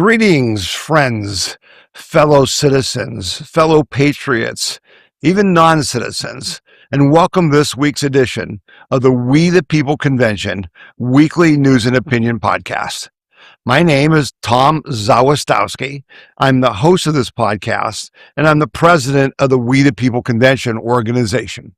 Greetings, friends, fellow citizens, fellow patriots, even non-citizens, and welcome this week's edition of the We the People Convention weekly news and opinion podcast. My name is Tom Zawistowski. I'm the host of this podcast, and I'm the president of the We the People Convention organization.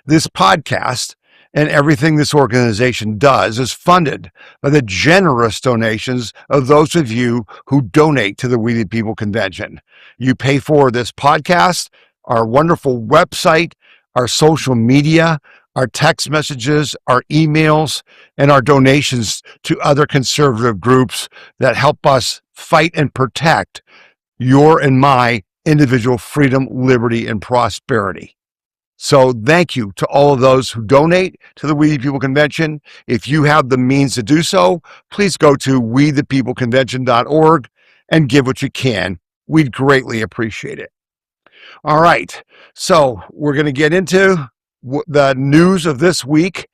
This podcast and everything this organization does is funded by the generous donations of those of you who donate to the We the People Convention. You pay for this podcast, our wonderful website, our social media, our text messages, our emails, and our donations to other conservative groups that help us fight and protect your and my individual freedom, liberty, and prosperity. So thank you to all of those who donate to the We the People Convention. If you have the means to do so, please go to wethepeopleconvention.org and give what you can. We'd greatly appreciate it. All right, so we're going to get into the news of this week,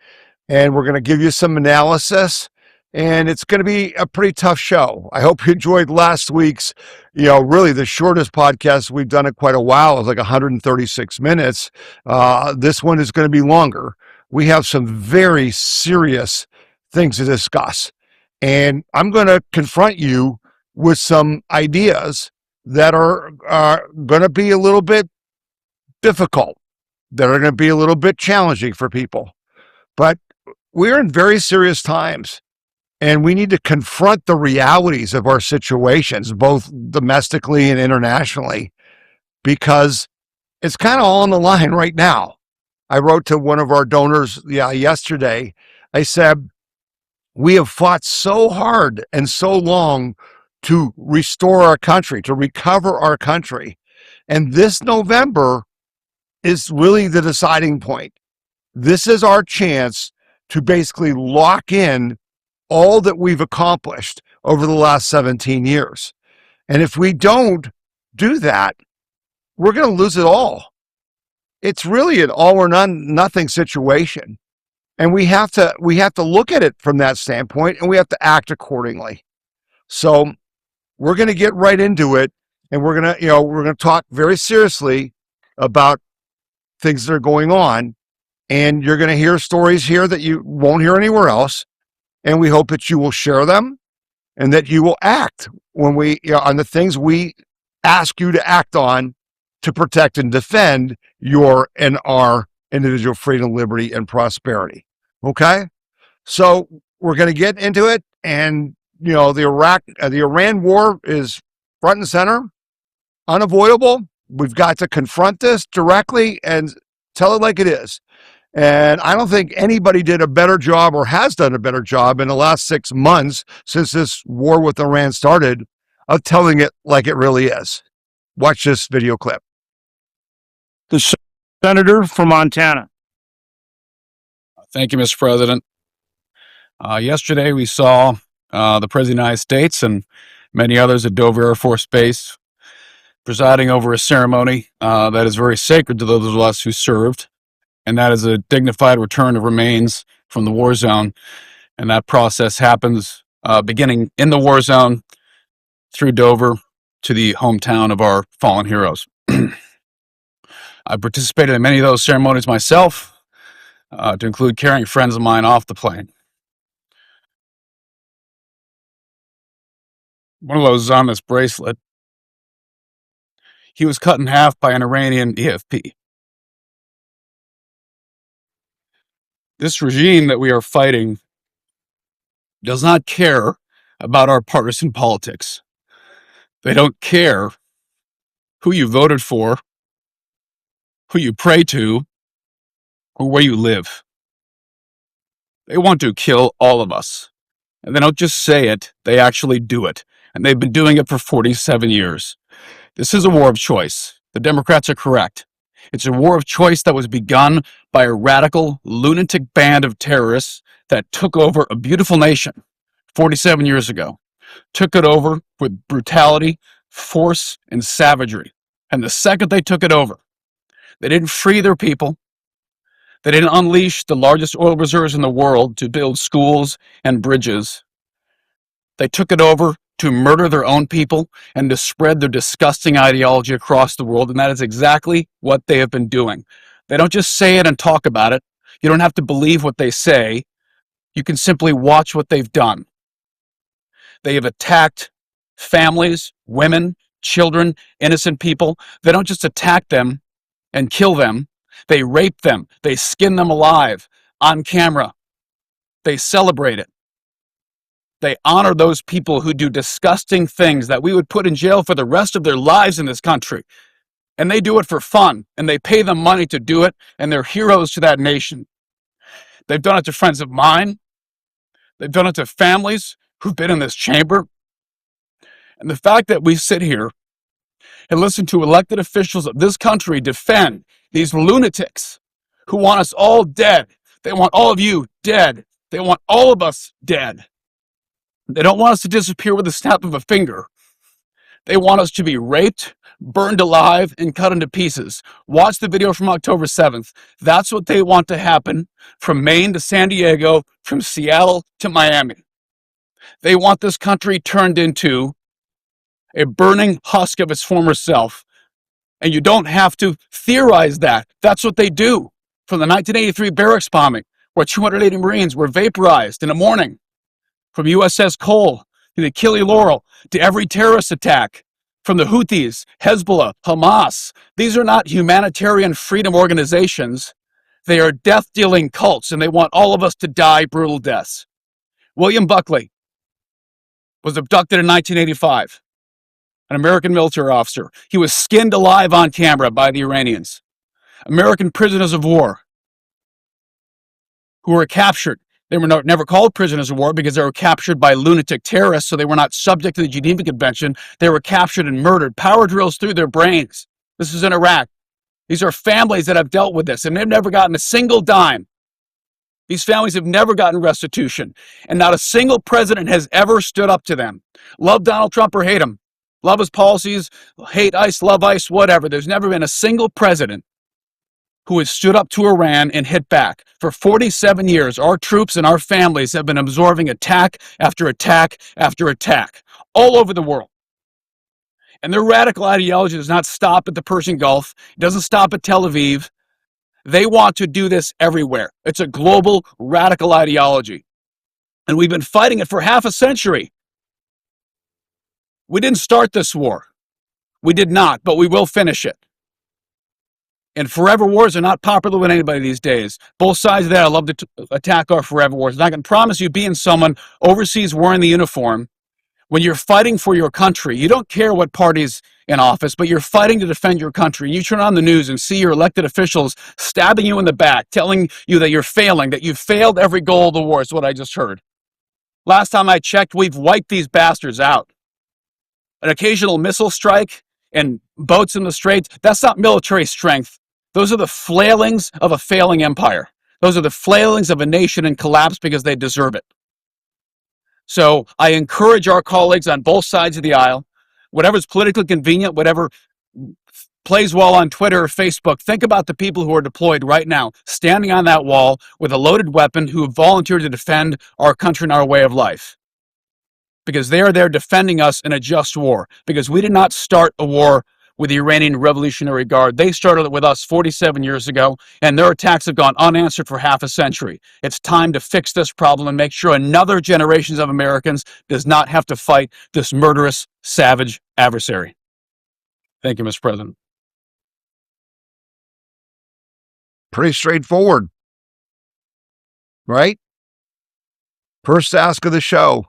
and we're going to give you some analysis, and it's going to be a pretty tough show. I hope you enjoyed last week's, really the shortest podcast we've done in quite a while. It was like 136 minutes. This one is going to be longer. We have some very serious things to discuss, and I'm going to confront you with some ideas that are going to be a little bit difficult, that are going to be a little bit challenging for people. But we're in very serious times, and we need to confront the realities of our situations, both domestically and internationally, because it's kind of all on the line right now. I wrote to one of our donors yesterday. I said, we have fought so hard and so long to restore our country, to recover our country. And this November is really the deciding point. This is our chance to basically lock in all that we've accomplished over the last 17 years. And if we don't do that, we're going to lose it all. It's really an all or nothing situation. And we have to look at it from that standpoint, and we have to act accordingly. So we're going to get right into it, and we're going to talk very seriously about things that are going on, and you're going to hear stories here that you won't hear anywhere else. And we hope that you will share them and that you will act when on the things we ask you to act on to protect and defend your and our individual freedom, liberty, and prosperity. Okay? So we're going to get into it. And, the Iran war is front and center, unavoidable. We've got to confront this directly and tell it like it is. And I don't think anybody did a better job or has done a better job in the last 6 months since this war with Iran started of telling it like it really is. Watch this video clip. The senator from Montana. Thank you, Mr. President. Yesterday we saw the President of the United States and many others at Dover Air Force Base presiding over a ceremony that is very sacred to those of us who served. And that is a dignified return of remains from the war zone. And that process happens beginning in the war zone through Dover to the hometown of our fallen heroes. I participated in many of those ceremonies myself, to include carrying friends of mine off the plane. One of those is on this bracelet. He was cut in half by an Iranian EFP. This regime that we are fighting does not care about our partisan politics. They don't care who you voted for, who you pray to, or where you live. They want to kill all of us. And they don't just say it, they actually do it. And they've been doing it for 47 years. This is a war of choice. The Democrats are correct. It's a war of choice that was begun by a radical, lunatic band of terrorists that took over a beautiful nation 47 years ago. Took it over with brutality, force, and savagery. And the second they took it over, they didn't free their people. They didn't unleash the largest oil reserves in the world to build schools and bridges. They took it over to murder their own people and to spread their disgusting ideology across the world. And that is exactly what they have been doing. They don't just say it and talk about it. You don't have to believe what they say. You can simply watch what they've done. They have attacked families, women, children, innocent people. They don't just attack them and kill them. They rape them. They skin them alive on camera. They celebrate it. They honor those people who do disgusting things that we would put in jail for the rest of their lives in this country. And they do it for fun, and they pay them money to do it, and they're heroes to that nation. They've done it to friends of mine. They've done it to families who've been in this chamber. And the fact that we sit here and listen to elected officials of this country defend these lunatics who want us all dead. They want all of you dead. They want all of us dead. They don't want us to disappear with the snap of a finger. They want us to be raped, burned alive, and cut into pieces. Watch the video from October 7th. That's what they want to happen from Maine to San Diego, from Seattle to Miami. They want this country turned into a burning husk of its former self. And you don't have to theorize that. That's what they do. From the 1983 barracks bombing, where 280 Marines were vaporized in a morning, from USS Cole to the Achille Laurel to every terrorist attack, from the Houthis, Hezbollah, Hamas. These are not humanitarian freedom organizations. They are death-dealing cults, and they want all of us to die brutal deaths. William Buckley was abducted in 1985, an American military officer. He was skinned alive on camera by the Iranians. American prisoners of war who were captured. They were never called prisoners of war because they were captured by lunatic terrorists, so they were not subject to the Geneva Convention. They were captured and murdered. Power drills through their brains. This is in Iraq. These are families that have dealt with this, and they've never gotten a single dime. These families have never gotten restitution, and not a single president has ever stood up to them. Love Donald Trump or hate him. Love his policies, hate ICE, love ICE, whatever. There's never been a single president who has stood up to Iran and hit back. For 47 years, our troops and our families have been absorbing attack after attack after attack all over the world. And their radical ideology does not stop at the Persian Gulf. It doesn't stop at Tel Aviv. They want to do this everywhere. It's a global radical ideology. And we've been fighting it for half a century. We didn't start this war. We did not, but we will finish it. And forever wars are not popular with anybody these days. Both sides of that, I love to attack our forever wars. And I can promise you, being someone overseas wearing the uniform, when you're fighting for your country, you don't care what party's in office, but you're fighting to defend your country. You turn on the news and see your elected officials stabbing you in the back, telling you that you're failing, that you've failed every goal of the war, is what I just heard. Last time I checked, we've wiped these bastards out. An occasional missile strike and boats in the straits, that's not military strength. Those are the flailings of a failing empire. Those are the flailings of a nation in collapse because they deserve it. So I encourage our colleagues on both sides of the aisle, whatever's politically convenient, whatever plays well on Twitter or Facebook, think about the people who are deployed right now, standing on that wall with a loaded weapon, who have volunteered to defend our country and our way of life. Because they are there defending us in a just war. Because we did not start a war with the Iranian Revolutionary Guard. They started it with us 47 years ago, and their attacks have gone unanswered for half a century. It's time to fix this problem and make sure another generation of Americans does not have to fight this murderous, savage adversary. Thank you, Mr. President. Pretty straightforward, right? First ask of the show.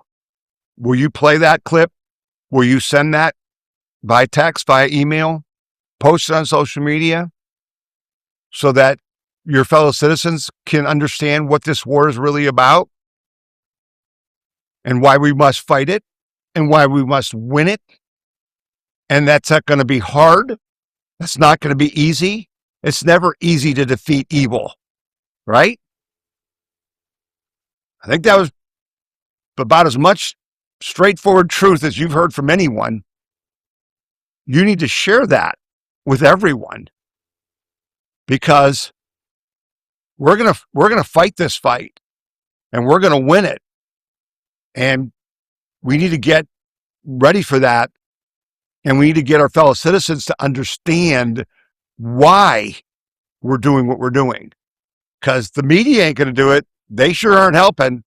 Will you play that clip? Will you send that by text, via email, post it on social media so that your fellow citizens can understand what this war is really about and why we must fight it and why we must win it? And that's not going to be hard. That's not going to be easy. It's never easy to defeat evil, right? I think that was about as much straightforward truth as you've heard from anyone. You need to share that with everyone, because we're going to fight this fight and we're going to win it. And we need to get ready for that. And we need to get our fellow citizens to understand why we're doing what we're doing. Because the media ain't going to do it. They sure aren't helping.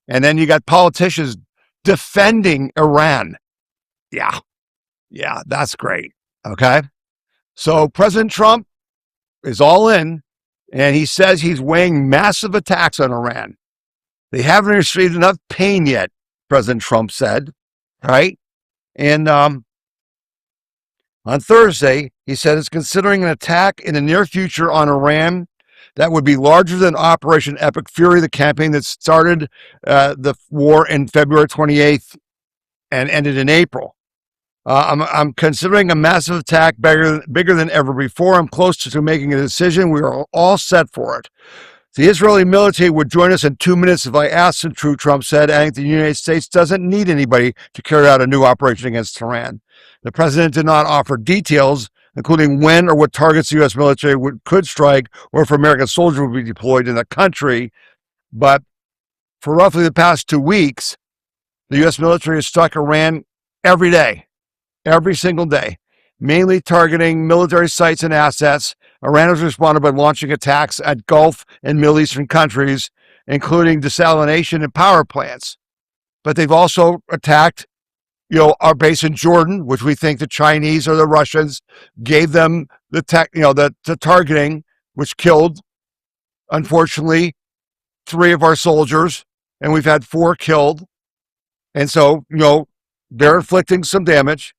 And then you got politicians defending Iran. Yeah, that's great. Okay. So President Trump is all in, and he says he's weighing massive attacks on Iran. They haven't received enough pain yet, President Trump said, right? And on Thursday, he said it's considering an attack in the near future on Iran that would be larger than Operation Epic Fury, the campaign that started the war in February 28th and ended in April. I'm considering a massive attack bigger than ever before. I'm close to making a decision. We are all set for it. The Israeli military would join us in 2 minutes if I asked them to, Trump said, adding the United States doesn't need anybody to carry out a new operation against Iran. The president did not offer details, including when or what targets the U.S. military could strike or if American soldiers would be deployed in the country. But for roughly the past 2 weeks, the U.S. military has struck Iran every day, every single day, mainly targeting military sites and assets. Iran has responded by launching attacks at Gulf and Middle Eastern countries, including desalination and power plants. But they've also attacked, our base in Jordan, which we think the Chinese or the Russians gave them the targeting, which killed, unfortunately, 3 of our soldiers, and we've had 4 killed. And so, they're inflicting some damage.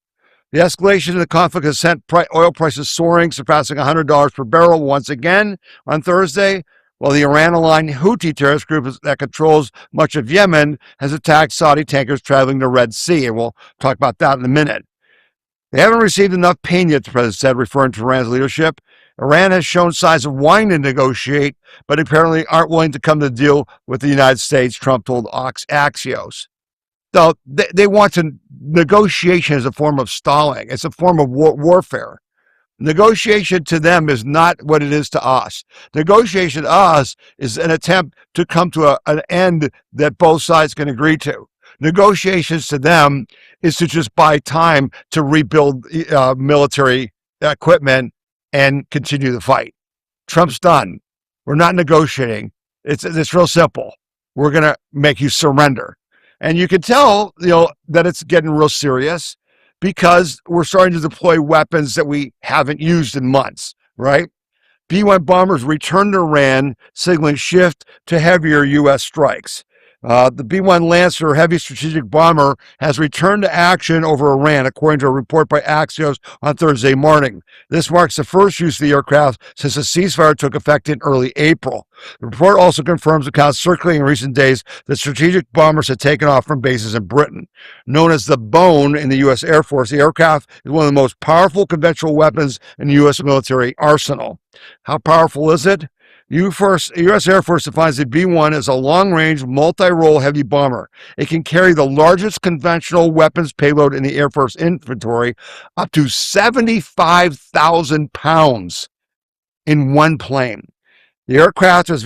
The escalation of the conflict has sent oil prices soaring, surpassing $100 per barrel once again on Thursday, while the Iran-aligned Houthi terrorist group that controls much of Yemen has attacked Saudi tankers traveling the Red Sea, and we'll talk about that in a minute. They haven't received enough pain yet, the president said, referring to Iran's leadership. Iran has shown signs of wanting to negotiate, but apparently aren't willing to come to a deal with the United States, Trump told Axios. So they want to, negotiation is a form of stalling. It's a form of warfare. Negotiation to them is not what it is to us. Negotiation to us is an attempt to come to an end that both sides can agree to. Negotiations to them is to just buy time to rebuild military equipment and continue the fight. Trump's done. We're not negotiating. It's real simple. We're going to make you surrender. And you can tell, that it's getting real serious because we're starting to deploy weapons that we haven't used in months, right? B-1 bombers returned to Iran, signaling shift to heavier U.S. strikes. The B-1 Lancer heavy strategic bomber has returned to action over Iran, according to a report by Axios on Thursday morning. This marks the first use of the aircraft since the ceasefire took effect in early April. The report also confirms accounts circulating in recent days that strategic bombers had taken off from bases in Britain. Known as the Boon in the U.S. Air Force, the aircraft is one of the most powerful conventional weapons in the U.S. military arsenal. How powerful is it? U.S. Air Force defines the B-1 as a long-range, multi-role heavy bomber. It can carry the largest conventional weapons payload in the Air Force inventory, up to 75,000 pounds in one plane. The aircraft is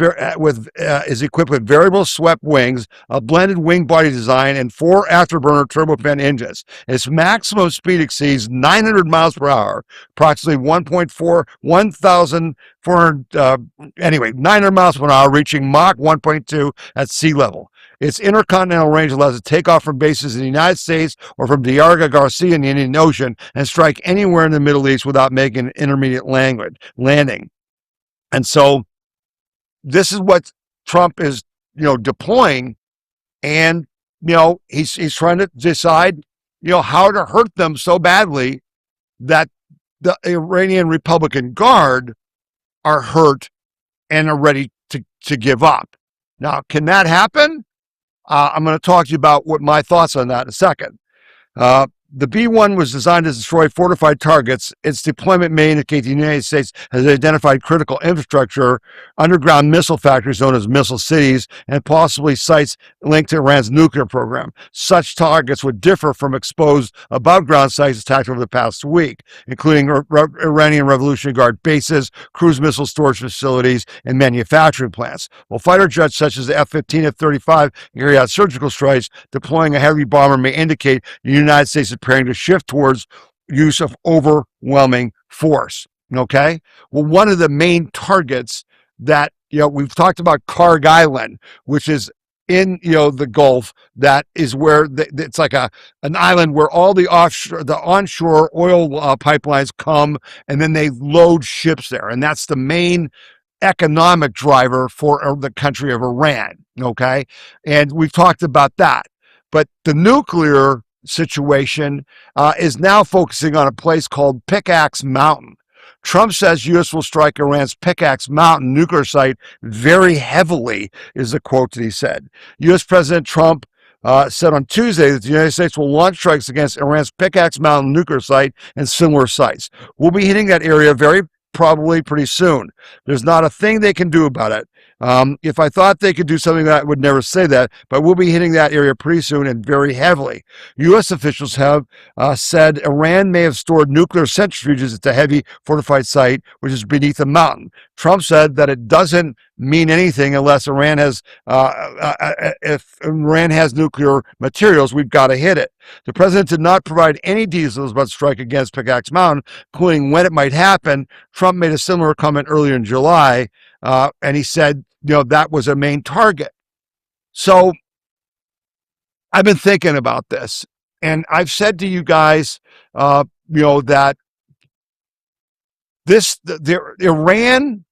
equipped with variable swept wings, a blended wing body design, and 4 afterburner turbofan engines. Its maximum speed exceeds 900 miles per hour, approximately 900 miles per hour, reaching Mach 1.2 at sea level. Its intercontinental range allows it to take off from bases in the United States or from Diego Garcia in the Indian Ocean and strike anywhere in the Middle East without making an intermediate landing. And so, this is what Trump is, deploying, and he's trying to decide, how to hurt them so badly that the Iranian Republican Guard are hurt and are ready to give up. Now, can that happen? I'm going to talk to you about what my thoughts on that in a second. The B-1 was designed to destroy fortified targets. Its deployment may indicate the United States has identified critical infrastructure, underground missile factories known as missile cities, and possibly sites linked to Iran's nuclear program. Such targets would differ from exposed above-ground sites attacked over the past week, including Iranian Revolutionary Guard bases, cruise missile storage facilities, and manufacturing plants. While fighter jets such as the F-15, F-35 carry out surgical strikes, deploying a heavy bomber may indicate the United States is preparing to shift towards use of overwhelming force. Okay? Well, one of the main targets that, we've talked about Karg Island, which is in, the Gulf, that is where it's like an island where all the onshore oil pipelines come, and then they load ships there. And that's the main economic driver for the country of Iran. Okay? And we've talked about that. But the nuclear situation is now focusing on a place called Pickaxe Mountain. Trump says U.S. will strike Iran's Pickaxe Mountain nuclear site very heavily, is the quote that he said. U.S. President Trump said on Tuesday that the United States will launch strikes against Iran's Pickaxe Mountain nuclear site and similar sites. We'll be hitting that area very probably pretty soon. There's not a thing they can do about it. If I thought they could do something, I would never say that, but we'll be hitting that area pretty soon and very heavily. U.S. officials have said Iran may have stored nuclear centrifuges at the heavy fortified site, which is beneath the mountain. Trump said that it doesn't mean anything unless Iran has, if Iran has nuclear materials, we've got to hit it. The president did not provide any details about the strike against Pickaxe Mountain, including when it might happen. Trump made a similar comment earlier in July, and he said, that was a main target. So I've been thinking about this, and I've said to you guys, that Iran,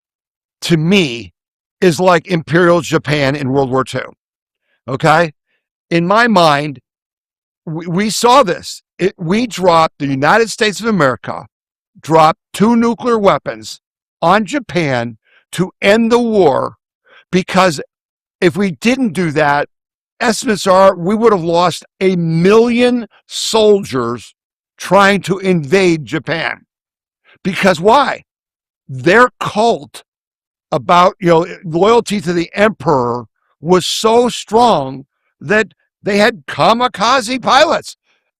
to me, is like Imperial Japan in World War II. Okay? In my mind, we saw this. The United States of America dropped 2 nuclear weapons on Japan to end the war, because if we didn't do that, estimates are we would have lost 1 million soldiers trying to invade Japan. Because why? Their cult about, loyalty to the emperor was so strong that they had kamikaze pilots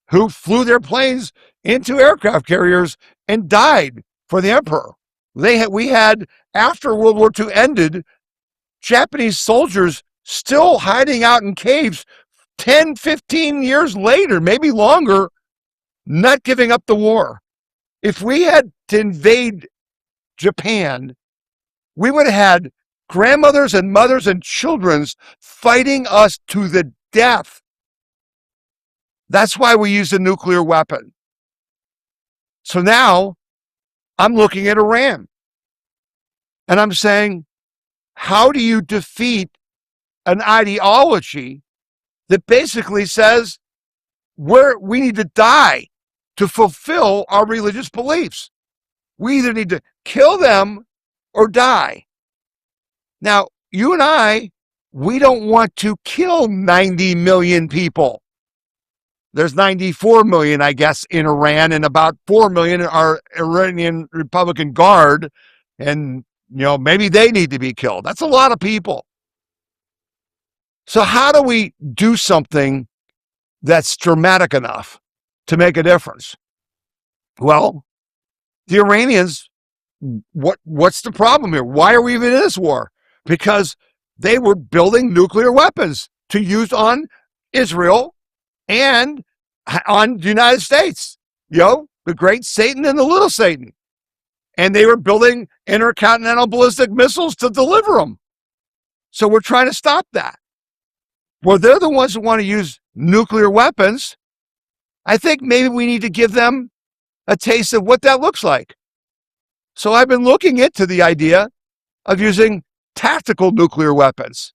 who flew their planes into aircraft carriers and died for the emperor. We had, after World War II ended, Japanese soldiers still hiding out in caves 10, 15 years later, maybe longer, not giving up the war. If we had to invade Japan, we would have had grandmothers and mothers and children fighting us to the death. That's why we use a nuclear weapon. So now I'm looking at Iran, and I'm saying, how do you defeat an ideology that basically says we need to die to fulfill our religious beliefs? We either need to kill them or die. Now, you and I, we don't want to kill 90 million people. There's 94 million, I guess, in Iran, and about 4 million are Iranian Republican Guard, and maybe they need to be killed. That's a lot of people. So how do we do something that's dramatic enough to make a difference? Well, the Iranians, what's the problem here? Why are we even in this war? Because they were building nuclear weapons to use on Israel and on the United States. The great Satan and the little Satan. And they were building intercontinental ballistic missiles to deliver them. So we're trying to stop that. Well, they're the ones who want to use nuclear weapons. I think maybe we need to give them a taste of what that looks like. So I've been looking into the idea of using tactical nuclear weapons.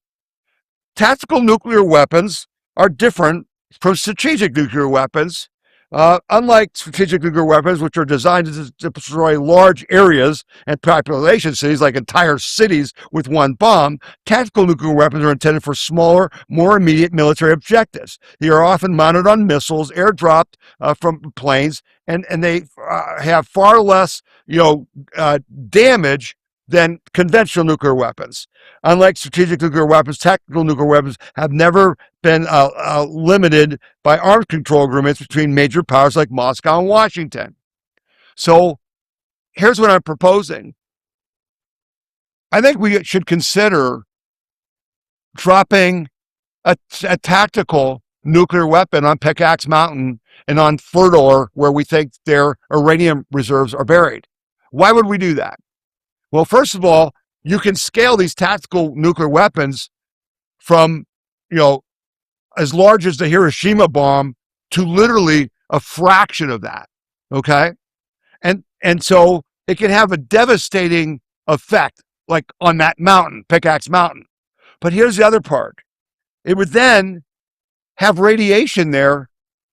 Tactical nuclear weapons are different from strategic nuclear weapons. Unlike strategic nuclear weapons, which are designed to destroy large areas and population cities, like entire cities with one bomb, tactical nuclear weapons are intended for smaller, more immediate military objectives. They are often mounted on missiles, airdropped from planes, and they have far less, damage than conventional nuclear weapons. Unlike strategic nuclear weapons, tactical nuclear weapons have never been limited by arms control agreements between major powers like Moscow and Washington. So here's what I'm proposing. I think we should consider dropping a tactical nuclear weapon on Pickaxe Mountain and on Ferdor, where we think their uranium reserves are buried. Why would we do that? Well, first of all, you can scale these tactical nuclear weapons from, as large as the Hiroshima bomb to literally a fraction of that. Okay. And so it can have a devastating effect, like on that mountain, Pickaxe Mountain. But here's the other part. It would then have radiation there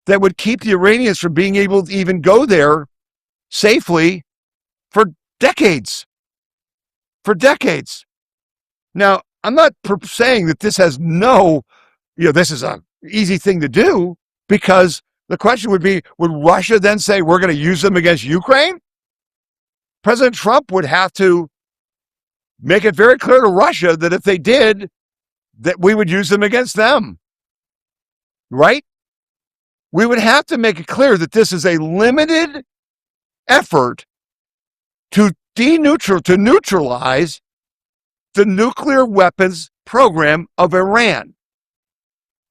that would keep the Iranians from being able to even go there safely for decades. For decades. Now, I'm not saying that this has this is an easy thing to do, because the question would be, would Russia then say, we're going to use them against Ukraine? President Trump would have to make it very clear to Russia that if they did, that we would use them against them. Right? We would have to make it clear that this is a limited effort to neutralize the nuclear weapons program of Iran.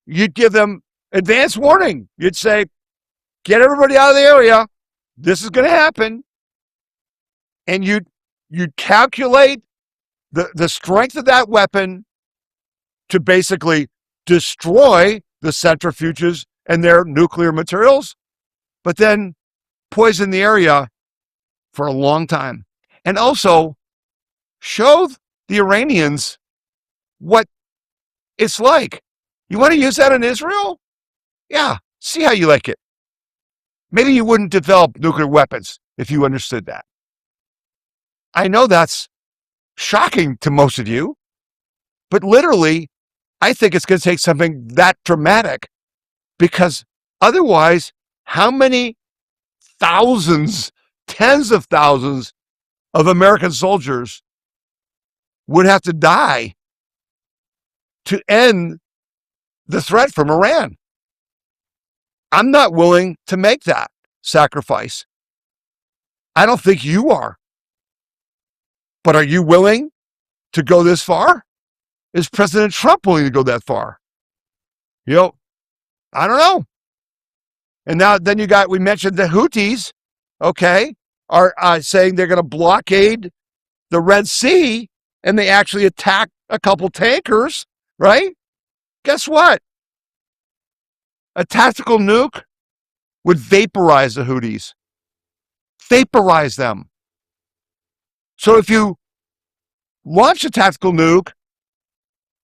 You'd give them advance warning. You'd say, get everybody out of the area. This is going to happen. And you'd calculate the strength of that weapon to basically destroy the centrifuges and their nuclear materials, but then poison the area for a long time. And also show the Iranians what it's like. You want to use that in Israel? Yeah, see how you like it. Maybe you wouldn't develop nuclear weapons if you understood that. I know that's shocking to most of you, but literally, I think it's going to take something that dramatic, because otherwise, how many thousands, tens of thousands of American soldiers would have to die to end the threat from Iran? I'm not willing to make that sacrifice. I don't think you are. But are you willing to go this far? Is President Trump willing to go that far? I don't know. And now then we mentioned the Houthis, okay, are saying they're going to blockade the Red Sea, and they actually attack a couple tankers, right? Guess what? A tactical nuke would vaporize the Houthis. Vaporize them. So if you launch a tactical nuke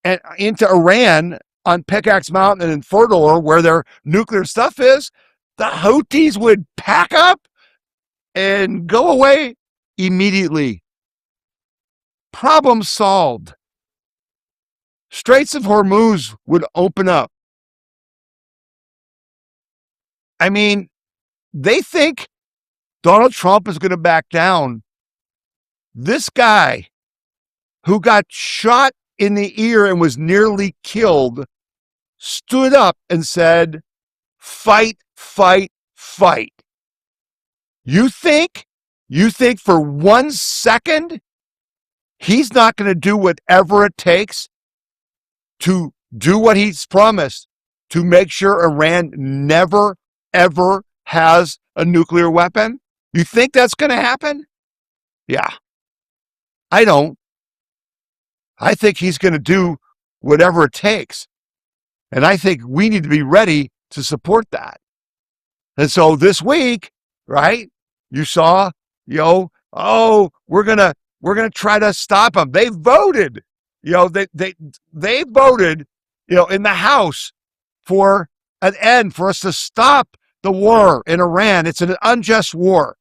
and into Iran on Pickaxe Mountain and in Ferdor, where their nuclear stuff is, the Houthis would pack up and go away immediately. Problem solved. Straits of Hormuz would open up. I mean, they think Donald Trump is going to back down. This guy who got shot in the ear and was nearly killed stood up and said, fight, fight, fight. You think for 1 second he's not going to do whatever it takes to do what he's promised, to make sure Iran never, ever has a nuclear weapon? You think that's going to happen? Yeah. I don't. I think he's going to do whatever it takes. And I think we need to be ready to support that. And so this week, right, you saw, we're going to try to stop them. They voted, they voted, in the House for an end, for us to stop the war in Iran. It's an unjust war.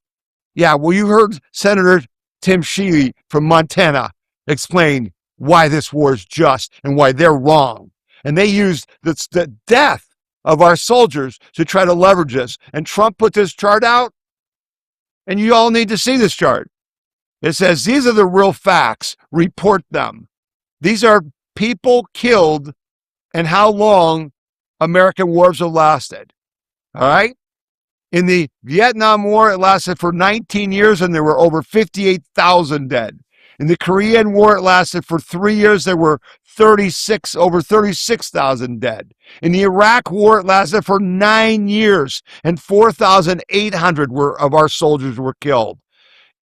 Yeah, well, you heard Senator Tim Shealy from Montana explain why this war is just and why they're wrong. And they used the death of our soldiers to try to leverage this. And Trump put this chart out, and you all need to see this chart. It says, these are the real facts. Report them. These are people killed and how long American wars have lasted. All right? In the Vietnam War, it lasted for 19 years, and there were over 58,000 dead. In the Korean War, it lasted for 3 years. There were over 36,000 dead. In the Iraq War, it lasted for 9 years, and 4,800 of our soldiers were killed.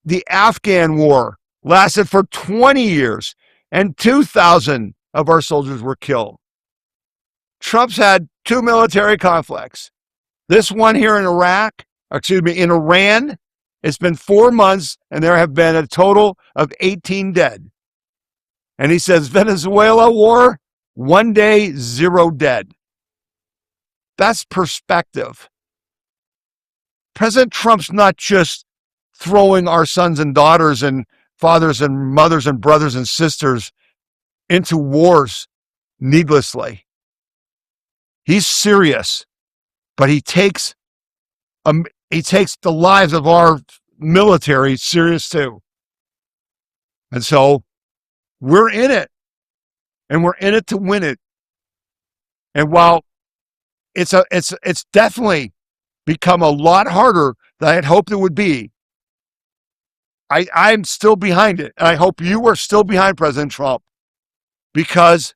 The Afghan War lasted for 20 years, and 2,000 of our soldiers were killed. Trump's had 2 military conflicts. This one here in in Iran, it's been 4 months, and there have been a total of 18 dead. And he says, Venezuela war, 1 day, 0 dead. That's perspective. President Trump's not just throwing our sons and daughters and fathers and mothers and brothers and sisters into wars needlessly. He's serious, but he takes the lives of our military serious too. And so we're in it, and we're in it to win it. And while it's definitely become a lot harder than I had hoped it would be, I'm still behind it. And I hope you are still behind President Trump, because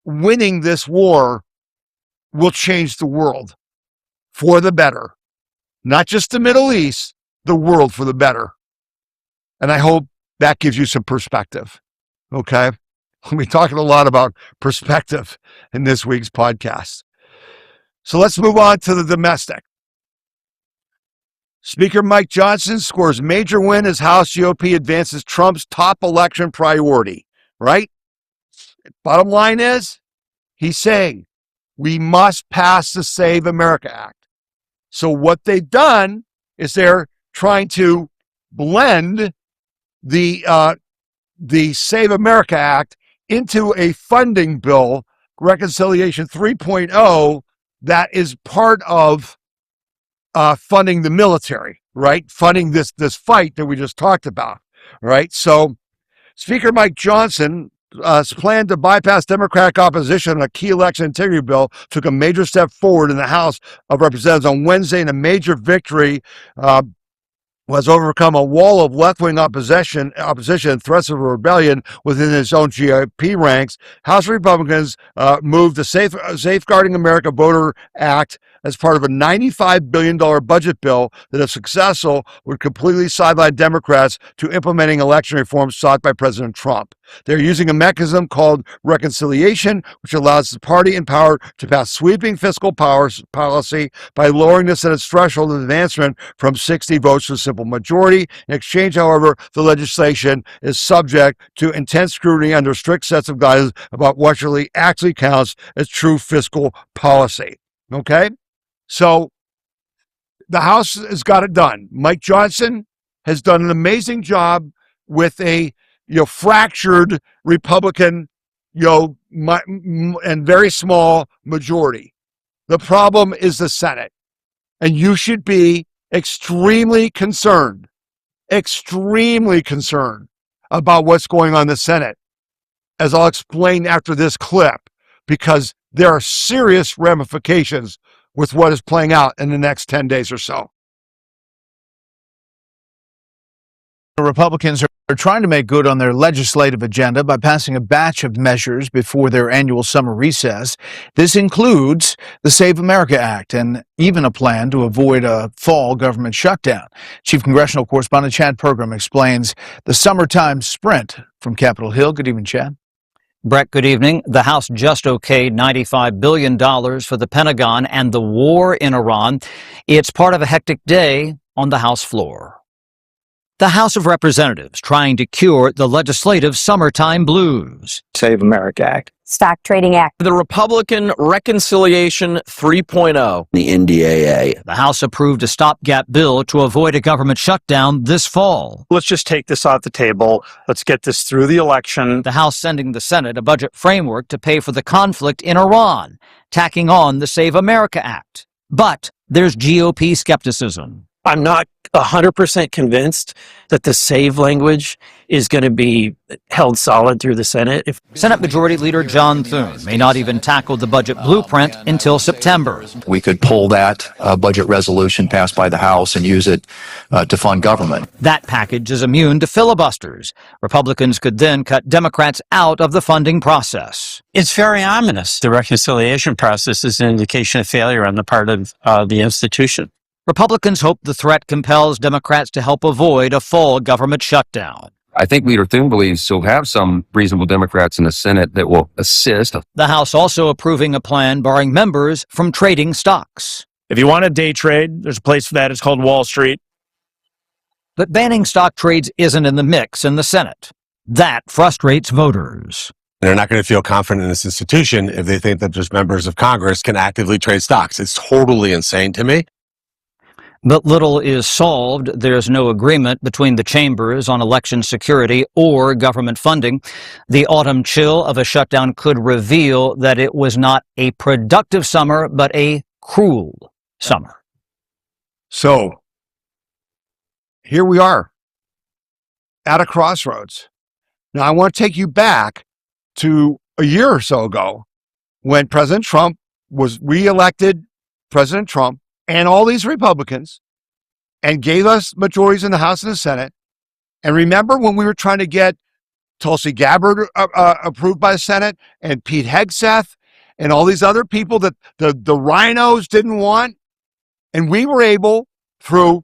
winning this war will change the world for the better. Not just the Middle East, the world for the better. And I hope that gives you some perspective. Okay? We'll be talking a lot about perspective in this week's podcast. So let's move on to the domestic. Speaker Mike Johnson scores major win as House GOP advances Trump's top election priority, right? Bottom line is, he's saying, we must pass the Save America Act. So what they've done is they're trying to blend the Save America Act into a funding bill, Reconciliation 3.0, that is part of funding the military, right? Funding this fight that we just talked about, right? So Speaker Mike Johnson plan to bypass Democratic opposition on a key election integrity bill took a major step forward in the House of Representatives on Wednesday, and a major victory was overcome a wall of left-wing opposition and threats of a rebellion within his own GOP ranks. House Republicans moved the Safeguarding America Voter Act as part of a $95 billion budget bill that, if successful, would completely sideline Democrats to implementing election reforms sought by President Trump. They're using a mechanism called reconciliation, which allows the party in power to pass sweeping fiscal policy by lowering the Senate's threshold of advancement from 60 votes to a simple majority. In exchange, however, the legislation is subject to intense scrutiny under strict sets of guidelines about what actually counts as true fiscal policy. Okay? So the House has got it done. Mike Johnson has done an amazing job with a fractured Republican and very small majority. The problem is the Senate, and you should be extremely concerned about what's going on in the Senate, as I'll explain after this clip, because there are serious ramifications with what is playing out in the next 10 days or so. The Republicans are trying to make good on their legislative agenda by passing a batch of measures before their annual summer recess. This includes the Save America Act and even a plan to avoid a fall government shutdown. Chief Congressional Correspondent Chad Pergram explains the summertime sprint from Capitol Hill. Good evening, Chad. Brett, good evening. The House just okayed $95 billion for the Pentagon and the war in Iran. It's part of a hectic day on the House floor. The House of Representatives trying to cure the legislative summertime blues. Save America Act. Stock Trading Act. The Republican Reconciliation 3.0. The NDAA. The House approved a stopgap bill to avoid a government shutdown this fall. Let's just take this off the table. Let's get this through the election. The House sending the Senate a budget framework to pay for the conflict in Iran, tacking on the Save America Act. But there's GOP skepticism. I'm not 100% convinced that the save language is going to be held solid through the Senate. Senate Majority Leader John Thune may not even tackle the budget blueprint until September. We could pull that budget resolution passed by the House and use it to fund government. That package is immune to filibusters. Republicans could then cut Democrats out of the funding process. It's very ominous. The reconciliation process is an indication of failure on the part of the institution. Republicans hope the threat compels Democrats to help avoid a full government shutdown. I think Leader Thune believes he'll have some reasonable Democrats in the Senate that will assist. The House also approving a plan barring members from trading stocks. If you want to day trade, there's a place for that. It's called Wall Street. But banning stock trades isn't in the mix in the Senate. That frustrates voters. They're not going to feel confident in this institution if they think that just members of Congress can actively trade stocks. It's totally insane to me. But little is solved. There's no agreement between the chambers on election security or government funding. The autumn chill of a shutdown could reveal that it was not a productive summer, but a cruel summer. So here we are at a crossroads. Now, I want to take you back to a year or so ago when President Trump was reelected, President Trump, and all these Republicans, and gave us majorities in the House and the Senate. And remember when we were trying to get Tulsi Gabbard approved by the Senate, and Pete Hegseth, and all these other people that the rhinos didn't want? And we were able, through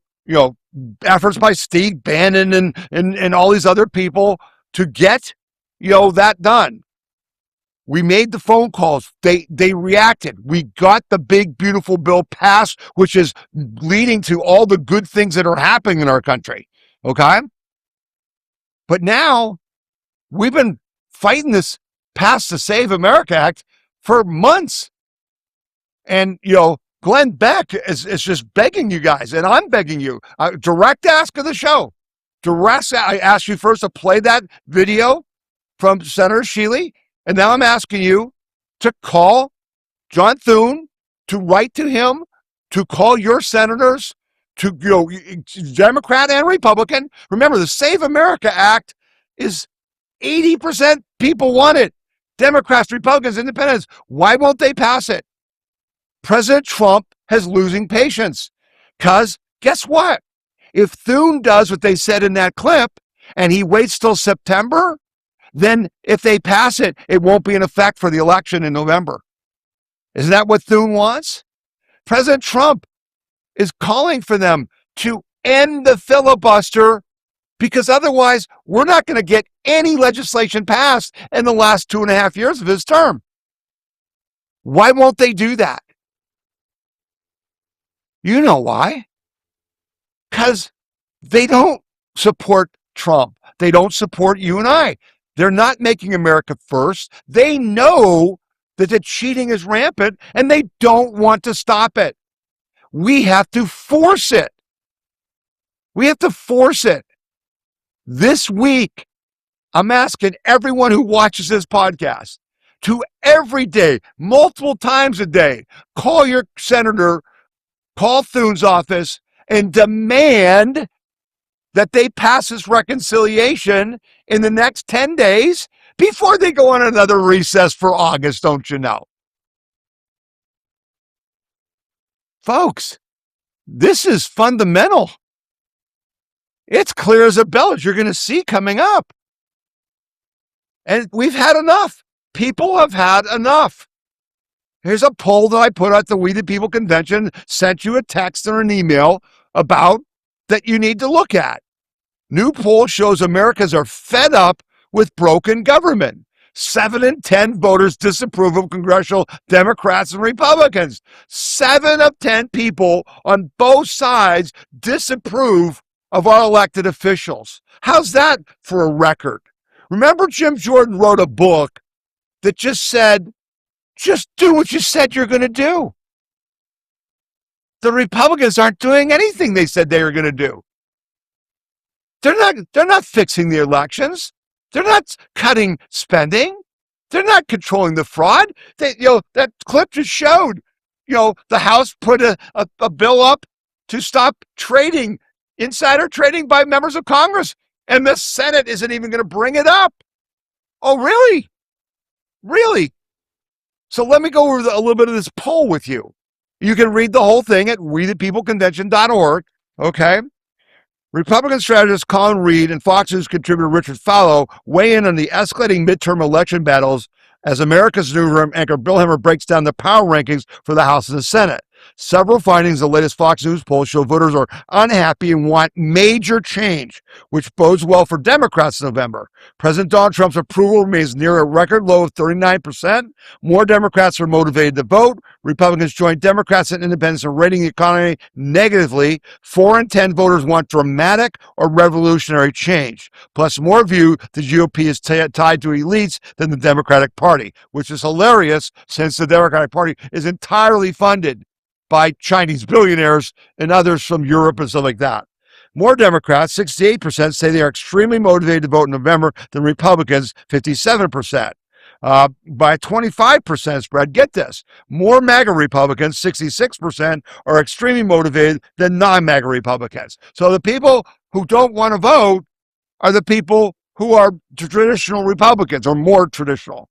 efforts by Steve Bannon and all these other people, to get that done. We made the phone calls. They reacted. We got the big, beautiful bill passed, which is leading to all the good things that are happening in our country. Okay? But now we've been fighting this Pass the Save America Act for months. And, Glenn Beck is just begging you guys, and I'm begging you. Direct ask of the show. I asked you first to play that video from Senator Shealy. And now I'm asking you to call John Thune, to write to him, to call your senators, to Democrat and Republican. Remember, the Save America Act is 80% people want it. Democrats, Republicans, Independents. Why won't they pass it? President Trump has losing patience. Because guess what? If Thune does what they said in that clip and he waits till September, then if they pass it, it won't be in effect for the election in November. Isn't that what Thune wants? President Trump is calling for them to end the filibuster, because otherwise we're not going to get any legislation passed in the last 2.5 years of his term. Why won't they do that? You know why. Because they don't support Trump. They don't support you and I. They're not making America first. They know that the cheating is rampant and they don't want to stop it. We have to force it. We have to force it. This week, I'm asking everyone who watches this podcast to every day, multiple times a day, call your senator, call Thune's office, and demand that they pass this reconciliation in the next 10 days before they go on another recess for August, don't you know? Folks, this is fundamental. It's clear as a bell, as you're going to see coming up. And we've had enough. People have had enough. Here's a poll that I put at the We the People convention, sent you a text or an email about that you need to look at. New poll shows Americans are fed up with broken government. 7 in 10 voters disapprove of congressional Democrats and Republicans. 7 of 10 people on both sides disapprove of our elected officials. How's that for a record? Remember, Jim Jordan wrote a book that just said, just do what you said you're going to do. The Republicans aren't doing anything they said they were going to do. They're not fixing the elections. They're not cutting spending. They're not controlling the fraud. That clip just showed, the House put a bill up to stop trading, insider trading by members of Congress, and the Senate isn't even going to bring it up. Oh, really? Really? So let me go over a little bit of this poll with you. You can read the whole thing at wethepeopleconvention.org, okay? Republican strategist Colin Reed and Fox News contributor Richard Fallow weigh in on the escalating midterm election battles as America's Newsroom anchor Bill Hemmer breaks down the power rankings for the House and the Senate. Several findings of the latest Fox News poll show voters are unhappy and want major change, which bodes well for Democrats in November. President Donald Trump's approval remains near a record low of 39%. More Democrats are motivated to vote. Republicans join Democrats and independents in rating the economy negatively. 4 in 10 voters want dramatic or revolutionary change. Plus, more view the GOP is tied to elites than the Democratic Party, which is hilarious since the Democratic Party is entirely funded by Chinese billionaires and others from Europe and stuff like that. More Democrats, 68%, say they are extremely motivated to vote in November than Republicans, 57%. By a 25% spread, get this, more MAGA Republicans, 66%, are extremely motivated than non-MAGA Republicans. So the people who don't want to vote are the people who are traditional Republicans or more traditional.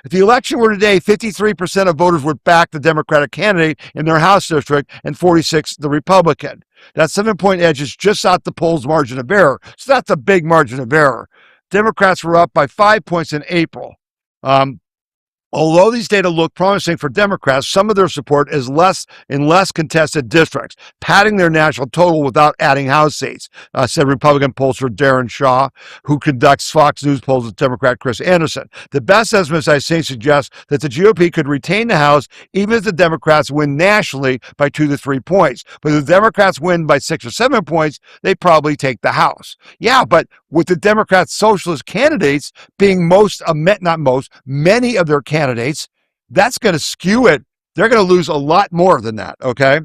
If the election were today, 53% of voters would back the Democratic candidate in their House district and 46% the Republican. That 7-point edge is just out the poll's margin of error. So that's a big margin of error. Democrats were up by 5 points in April. Although these data look promising for Democrats, some of their support is less contested districts, padding their national total without adding House seats, said Republican pollster Darren Shaw, who conducts Fox News polls with Democrat Chris Anderson. The best estimates I see suggest that the GOP could retain the House even if the Democrats win nationally by 2 to 3 points. But if the Democrats win by 6 or 7 points, they probably take the House. Yeah, but with the Democrat socialist candidates being many of their candidates, that's going to skew it. They're going to lose a lot more than that, okay?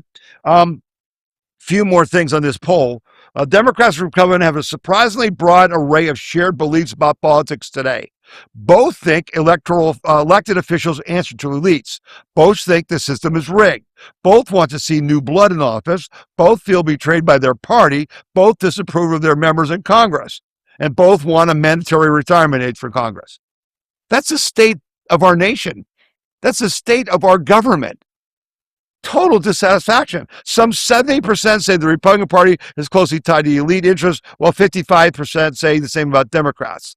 Few more things on this poll. Democrats and Republicans have a surprisingly broad array of shared beliefs about politics today. Both think elected officials answer to elites. Both think the system is rigged. Both want to see new blood in office. Both feel betrayed by their party. Both disapprove of their members in Congress. And both want a mandatory retirement age for Congress. That's the state of our nation. That's the state of our government. Total dissatisfaction. Some 70% say the Republican Party is closely tied to elite interests, while 55% say the same about Democrats.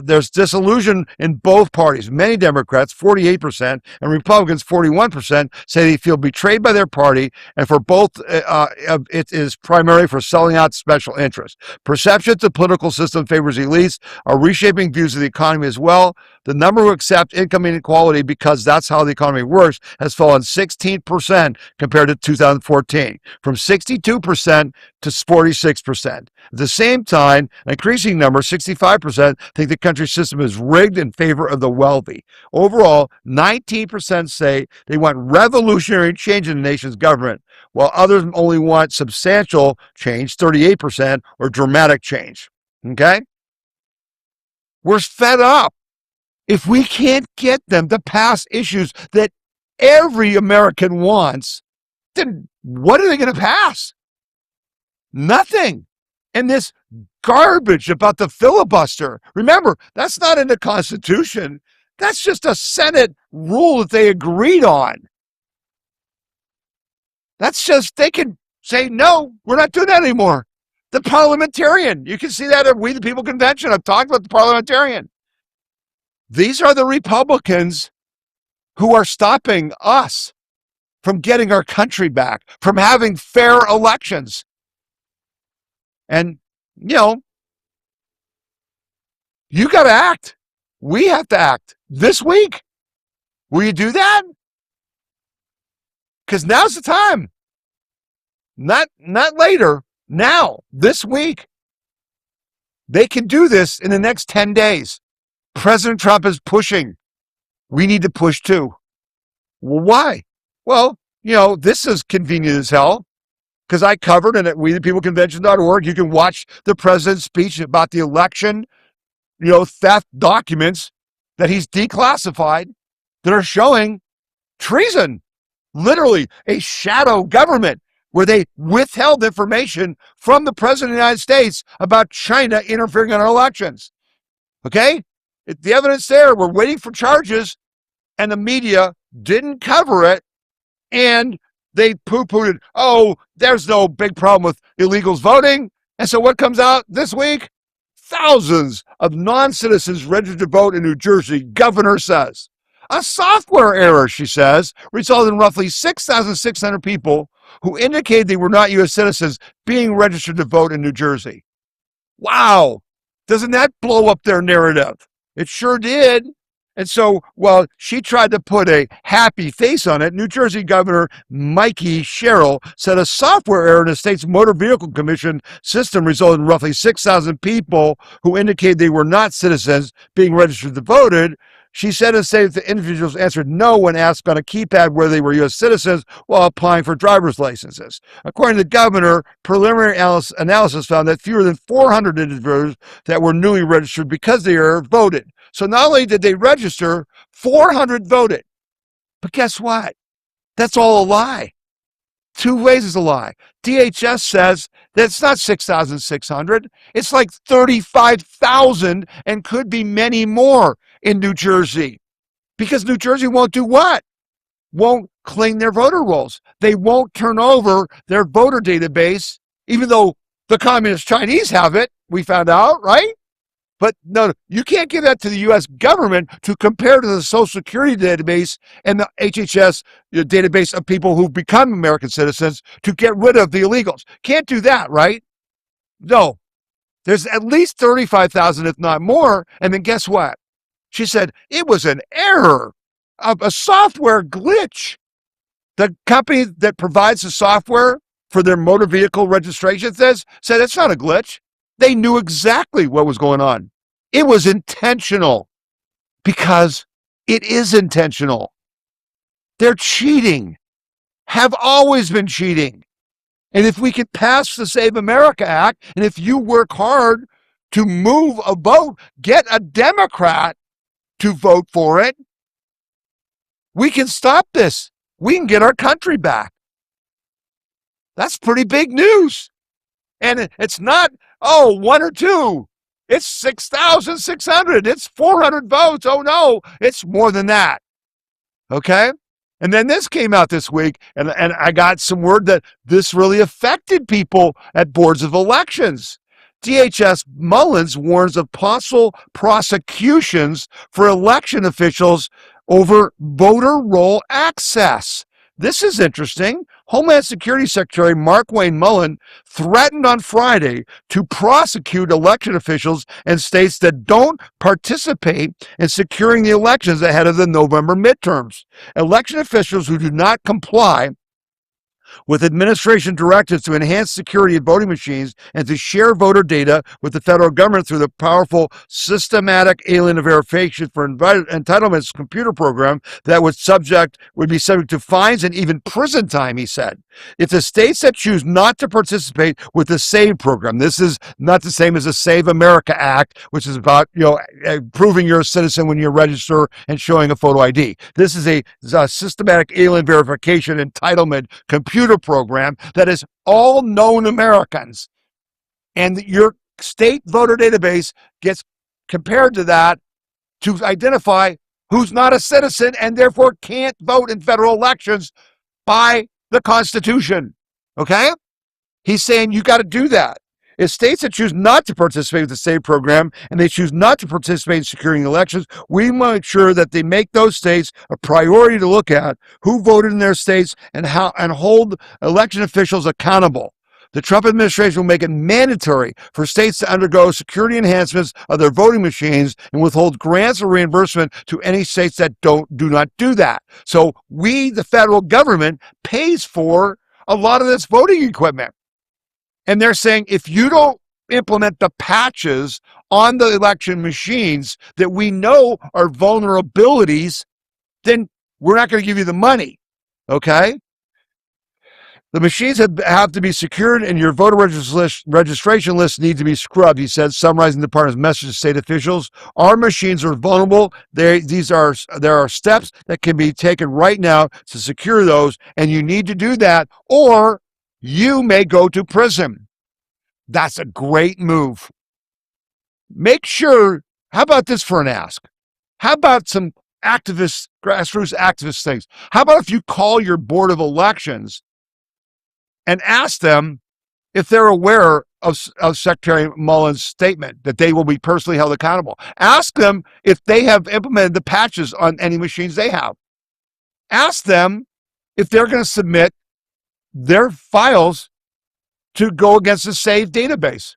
There's disillusion in both parties. Many Democrats, 48%, and Republicans, 41%, say they feel betrayed by their party, and for both, it is primarily for selling out special interests. Perceptions the political system favors elites are reshaping views of the economy as well. The number who accept income inequality because that's how the economy works has fallen 16% compared to 2014, from 62% to 46%. At the same time, an increasing number, 65%, think the country's system is rigged in favor of the wealthy. Overall, 19% say they want revolutionary change in the nation's government, while others only want substantial change, 38%, or dramatic change. Okay? We're fed up. If we can't get them to pass issues that every American wants, then what are they going to pass? Nothing. And this garbage about the filibuster, remember, that's not in the Constitution. That's just a Senate rule that they agreed on. That's just, they can say, no, we're not doing that anymore. The parliamentarian, you can see that at We the People Convention. I've talked about the parliamentarian. These are the Republicans who are stopping us from getting our country back, from having fair elections. And, you got to act. We have to act this week. Will you do that? Because now's the time. Not later. now, this week. They can do this in the next 10 days. President Trump is pushing. We need to push too. Well, why? Well, this is convenient as hell because I covered it at WeThePeopleConvention.org. You can watch the president's speech about the election, theft documents that he's declassified that are showing treason, literally a shadow government where they withheld information from the president of the United States about China interfering in our elections. Okay? The evidence there, we're waiting for charges, and the media didn't cover it, and they poo-pooed it. Oh, there's no big problem with illegals voting. And so what comes out this week? Thousands of non-citizens registered to vote in New Jersey, governor says. A software error, she says, resulted in roughly 6,600 people who indicated they were not U.S. citizens being registered to vote in New Jersey. Wow. Doesn't that blow up their narrative? It sure did. And so, while she tried to put a happy face on it, New Jersey Governor Mikey Sherrill said a software error in the state's Motor Vehicle Commission system resulted in roughly 6,000 people who indicated they were not citizens being registered to vote. She said in the the individuals answered no when asked on a keypad whether they were U.S. citizens while applying for driver's licenses. According to the governor, preliminary analysis found that fewer than 400 individuals that were newly registered because they were voted. So not only did they register, 400 voted. But guess what? That's all a lie. Two ways is a lie. DHS says that it's not 6,600. It's like 35,000 and could be many more in New Jersey. Because New Jersey won't do what? Won't clean their voter rolls. They won't turn over their voter database, even though the communist Chinese have it, we found out, right? But no, you can't give that to the U.S. government to compare to the Social Security database and the HHS database of people who've become American citizens to get rid of the illegals. Can't do that, right? No. There's at least 35,000, if not more. And then guess what? She said it was an error, a software glitch. The company that provides the software for their motor vehicle registration said it's not a glitch. They knew exactly what was going on. It was intentional because it is intentional. They're cheating, have always been cheating. And if we could pass the Save America Act, and if you work hard to move a vote, get a Democrat to vote for it, we can stop this. We can get our country back. That's pretty big news. And it's not, one or two. It's 6,600. It's 400 votes. Oh, no, it's more than that. Okay? And then this came out this week, and I got some word that this really affected people at boards of elections. DHS Mullins warns of possible prosecutions for election officials over voter roll access. This is interesting. Homeland Security Secretary Mark Wayne Mullins threatened on Friday to prosecute election officials in states that don't participate in securing the elections ahead of the November midterms. Election officials who do not comply with administration directives to enhance security of voting machines and to share voter data with the federal government through the powerful systematic alien verification for entitlements computer program that would be subject to fines and even prison time, he said. If the states that choose not to participate with the SAVE program, this is not the same as the Save America Act, which is about proving you're a citizen when you register and showing a photo ID. This is a systematic alien verification entitlement computer program that is all known Americans. And your state voter database gets compared to that to identify who's not a citizen and therefore can't vote in federal elections by the Constitution. Okay? He's saying you got to do that. If states that choose not to participate with the SAVE program and they choose not to participate in securing elections, we make sure that they make those states a priority to look at who voted in their states and hold election officials accountable. The Trump administration will make it mandatory for states to undergo security enhancements of their voting machines and withhold grants or reimbursement to any states that do not do that. So we, the federal government, pays for a lot of this voting equipment. And they're saying, if you don't implement the patches on the election machines that we know are vulnerabilities, then we're not going to give you the money. Okay? The machines have to be secured and your voter registration list need to be scrubbed, he said, summarizing the department's message to state officials. Our machines are vulnerable. There are steps that can be taken right now to secure those, and you need to do that, or you may go to prison. That's a great move. Make sure, how about this for an ask? How about some grassroots activist things? How about if you call your board of elections and ask them if they're aware of Secretary Mullins' statement that they will be personally held accountable. Ask them if they have implemented the patches on any machines they have. Ask them if they're going to submit their files to go against the SAVE database.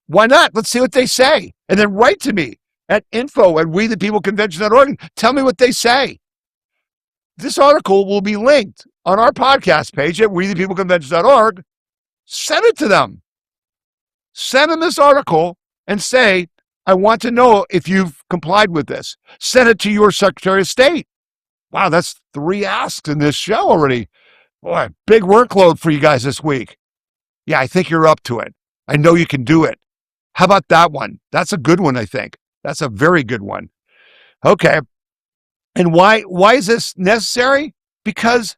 Why not? Let's see what they say. And then write to me at info@wethepeopleconvention.org. Tell me what they say. This article will be linked on our podcast page at wethepeopleconvention.org. Send it to them. Send them this article and say, I want to know if you've complied with this. Send it to your Secretary of State. Wow, that's 3 asks in this show already. Boy, big workload for you guys this week. Yeah, I think you're up to it. I know you can do it. How about that one? That's a good one, I think. That's a very good one. Okay. And why is this necessary? Because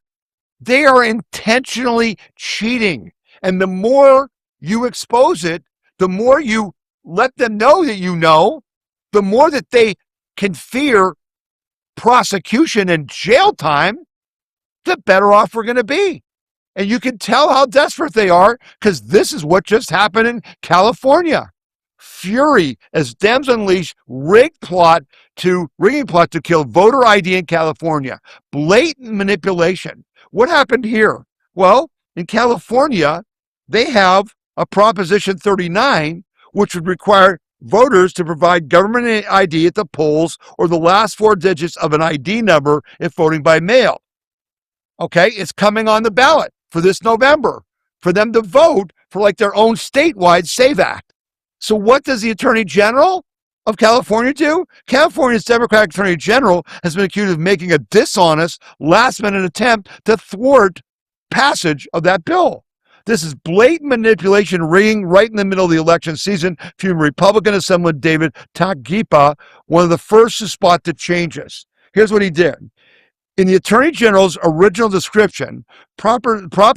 they are intentionally cheating. And the more you expose it, the more you let them know that you know, the more that they can fear prosecution and jail time, the better off we're going to be. And you can tell how desperate they are because this is what just happened in California. Fury as Dems unleash rigging plot to kill voter ID in California. Blatant manipulation. What happened here? Well, in California, they have a Proposition 39, which would require voters to provide government ID at the polls or the last 4 digits of an ID number if voting by mail. Okay, it's coming on the ballot for this November for them to vote for like their own statewide SAVE Act. So what does the Attorney General of California do? California's Democratic Attorney General has been accused of making a dishonest, last-minute attempt to thwart passage of that bill. This is blatant manipulation, rigging right in the middle of the election season, from Republican Assemblyman David Tagipa, one of the first to spot the changes. Here's what he did. In the Attorney General's original description, Prop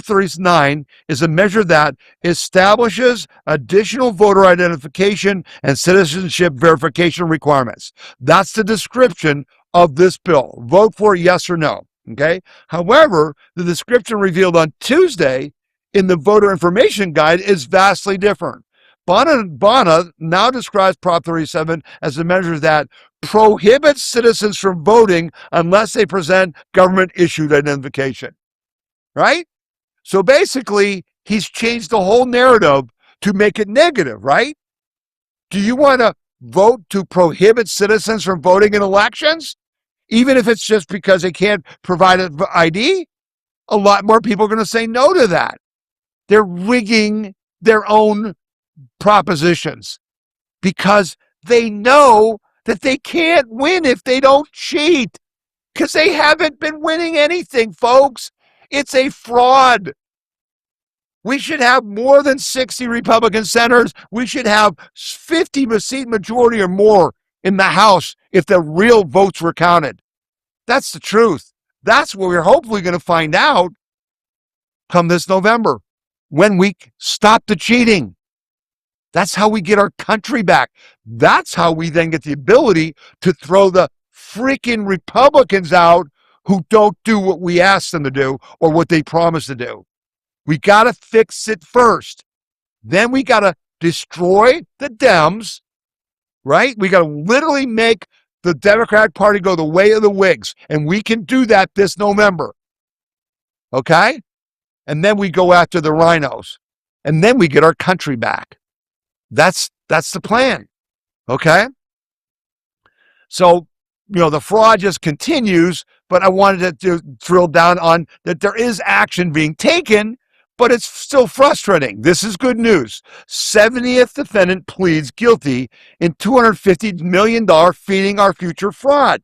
39 is a measure that establishes additional voter identification and citizenship verification requirements. That's the description of this bill. Vote for it, yes or no. Okay. However, the description revealed on Tuesday in the voter information guide is vastly different. Bonna now describes Prop 37 as a measure that prohibits citizens from voting unless they present government-issued identification. Right? So basically, he's changed the whole narrative to make it negative, right? Do you want to vote to prohibit citizens from voting in elections? Even if it's just because they can't provide an ID? A lot more people are going to say no to that. They're rigging their own propositions because they know that they can't win if they don't cheat because they haven't been winning anything, folks. It's a fraud. We should have more than 60 Republican senators. We should have 50-seat majority or more in the House if the real votes were counted. That's the truth. That's what we're hopefully going to find out come this November when we stop the cheating. That's how we get our country back. That's how we then get the ability to throw the freaking Republicans out who don't do what we ask them to do or what they promise to do. We got to fix it first. Then we got to destroy the Dems, right? We got to literally make the Democratic Party go the way of the Whigs. And we can do that this November. Okay? And then we go after the rhinos. And then we get our country back. That's the plan. Okay? So, the fraud just continues, but I wanted to drill down on that there is action being taken, but it's still frustrating. This is good news. 70th defendant pleads guilty in $250 million feeding our future fraud.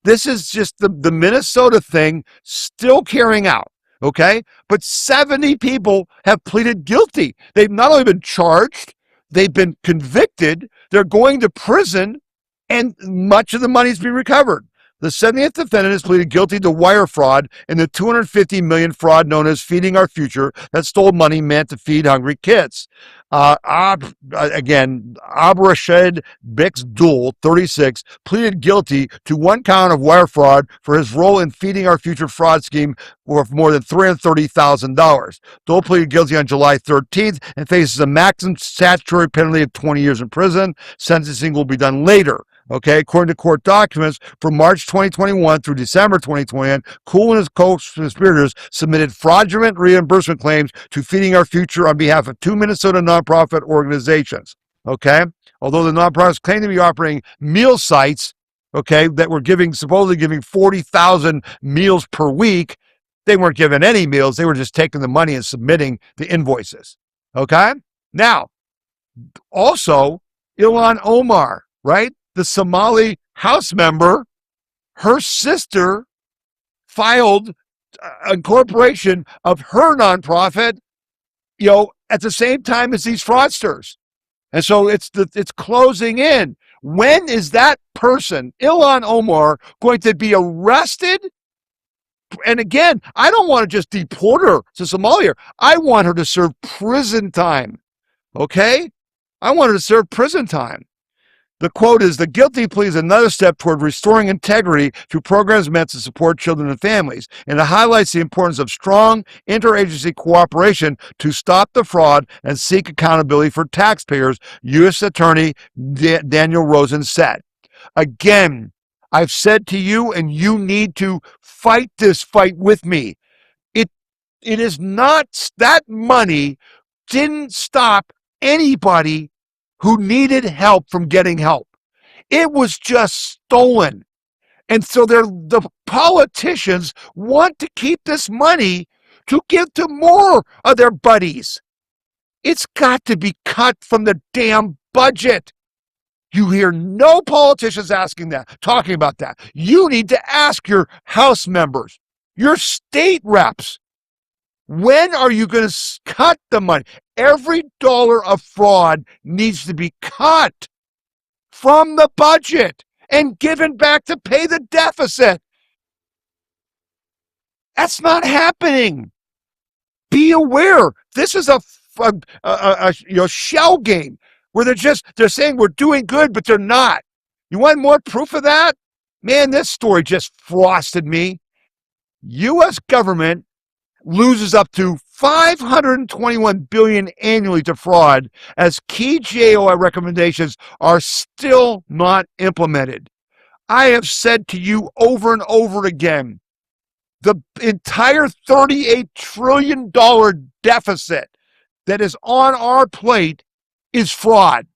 This is just the Minnesota thing still carrying out, okay? But 70 people have pleaded guilty. They've not only been charged, they've been convicted, they're going to prison, and much of the money's been recovered. The 70th defendant has pleaded guilty to wire fraud in the $250 million fraud known as Feeding Our Future that stole money meant to feed hungry kids. Again, Abrashed Bixdul, 36, pleaded guilty to one count of wire fraud for his role in Feeding Our Future fraud scheme worth more than $330,000. Dole pleaded guilty on July 13th and faces a maximum statutory penalty of 20 years in prison. Sentencing will be done later. Okay, according to court documents, from March 2021 through December 2021, Cool and his co-conspirators submitted fraudulent reimbursement claims to Feeding Our Future on behalf of 2 Minnesota nonprofit organizations. Okay, although the nonprofits claim to be operating meal sites, okay, that were supposedly giving 40,000 meals per week, they weren't giving any meals. They were just taking the money and submitting the invoices. Okay, now also Ilhan Omar, right? The Somali House member, her sister filed a incorporation of her nonprofit, at the same time as these fraudsters. And so it's closing in. When is that person, Ilhan Omar, going to be arrested? And again, I don't want to just deport her to Somalia. I want her to serve prison time. Okay? I want her to serve prison time. The quote is, the guilty plea is another step toward restoring integrity through programs meant to support children and families, and it highlights the importance of strong interagency cooperation to stop the fraud and seek accountability for taxpayers, U.S. Attorney Daniel Rosen said. Again, I've said to you, and you need to fight this fight with me. It is not, that money didn't stop anybody who needed help from getting help. It was just stolen. And so the politicians want to keep this money to give to more of their buddies. It's got to be cut from the damn budget. You hear no politicians talking about that. You need to ask your House members, your state reps, when are you going to cut the money? Every dollar of fraud needs to be cut from the budget and given back to pay the deficit. That's not happening. Be aware. This is a shell game where they're saying we're doing good, but they're not. You want more proof of that? Man, this story just frosted me. U.S. government loses up to $521 billion annually to fraud as key JOI recommendations are still not implemented. I have said to you over and over again, the entire $38 trillion deficit that is on our plate is fraud.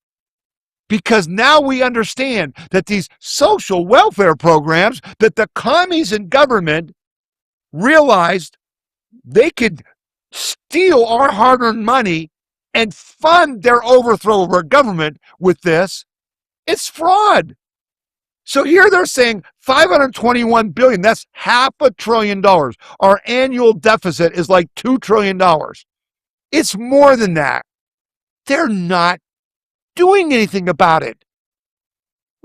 Because now we understand that these social welfare programs that the commies in government realized they could steal our hard-earned money and fund their overthrow of our government with this. It's fraud. So here they're saying $521 billion, that's $500 billion. Our annual deficit is like $2 trillion. It's more than that. They're not doing anything about it.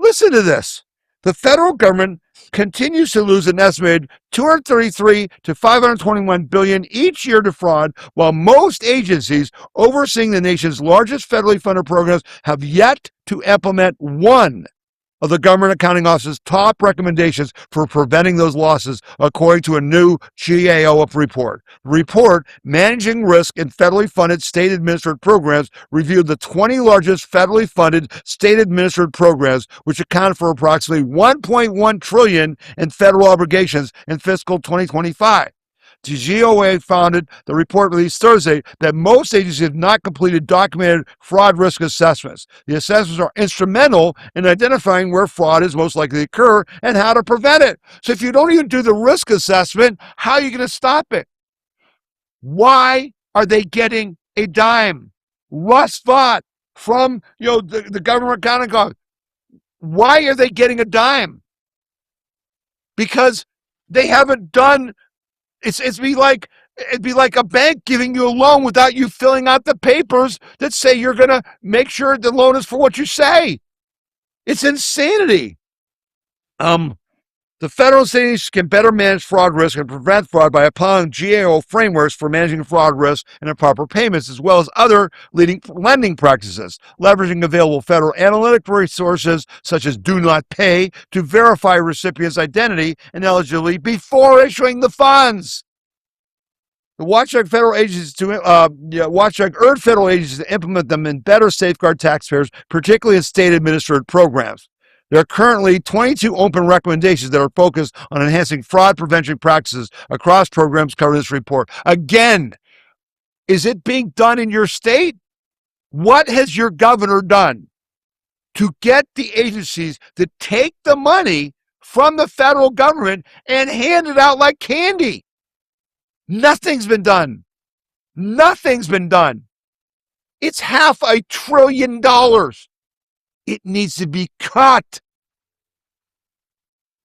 Listen to this. The federal government continues to lose an estimated $233 to $521 billion each year to fraud, while most agencies overseeing the nation's largest federally funded programs have yet to implement one of the Government Accounting Office's top recommendations for preventing those losses, according to a new GAO report. The report, Managing Risk in Federally Funded State Administered Programs, reviewed the 20 largest federally funded state administered programs, which accounted for approximately $1.1 trillion in federal obligations in fiscal 2025. The GOA found the report released Thursday that most agencies have not completed documented fraud risk assessments. The assessments are instrumental in identifying where fraud is most likely to occur and how to prevent it. So if you don't even do the risk assessment, how are you going to stop it? Why are they getting a dime? Russ Vought from the government accounting. Why are they getting a dime? Because they haven't done. It'd be like a bank giving you a loan without you filling out the papers that say you're going to make sure the loan is for what you say. It's insanity. The federal cities can better manage fraud risk and prevent fraud by applying GAO frameworks for managing fraud risk and improper payments, as well as other leading lending practices, leveraging available federal analytic resources such as Do Not Pay to verify recipients' identity and eligibility before issuing the funds. The watchdog federal agencies watchdog urged federal agencies to implement them and better safeguard taxpayers, particularly in state-administered programs. There are currently 22 open recommendations that are focused on enhancing fraud prevention practices across programs covered in this report. Again, is it being done in your state? What has your governor done to get the agencies to take the money from the federal government and hand it out like candy? Nothing's been done. Nothing's been done. It's $500 billion. It needs to be cut.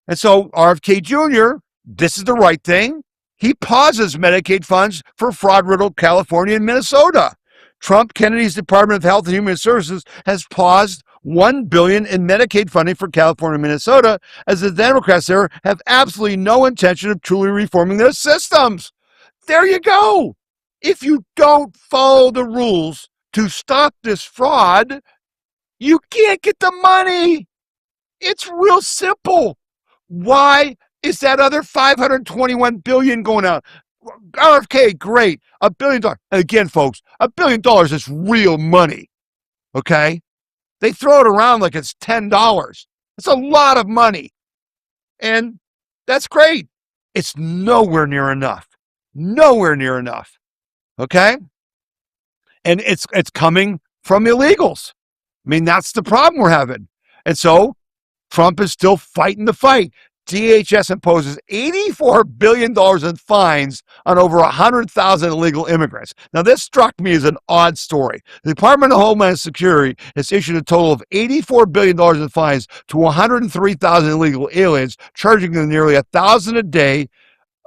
And so RFK Jr., this is the right thing. He pauses Medicaid funds for fraud-riddled California and Minnesota. Trump Kennedy's Department of Health and Human Services has paused $1 billion in Medicaid funding for California and Minnesota, as the Democrats there have absolutely no intention of truly reforming their systems. There you go. If you don't follow the rules to stop this fraud, you can't get the money. It's real simple. Why is that other $521 billion going out? RFK, great. $1 billion. And again, folks, $1 billion is real money. Okay? They throw it around like it's $10. It's a lot of money. And that's great. It's nowhere near enough. Nowhere near enough. Okay? And it's coming from illegals. I mean, that's the problem we're having. And so Trump is still fighting the fight. DHS imposes $84 billion in fines on over 100,000 illegal immigrants. Now, this struck me as an odd story. The Department of Homeland Security has issued a total of $84 billion in fines to 103,000 illegal aliens, charging them nearly $1,000 a day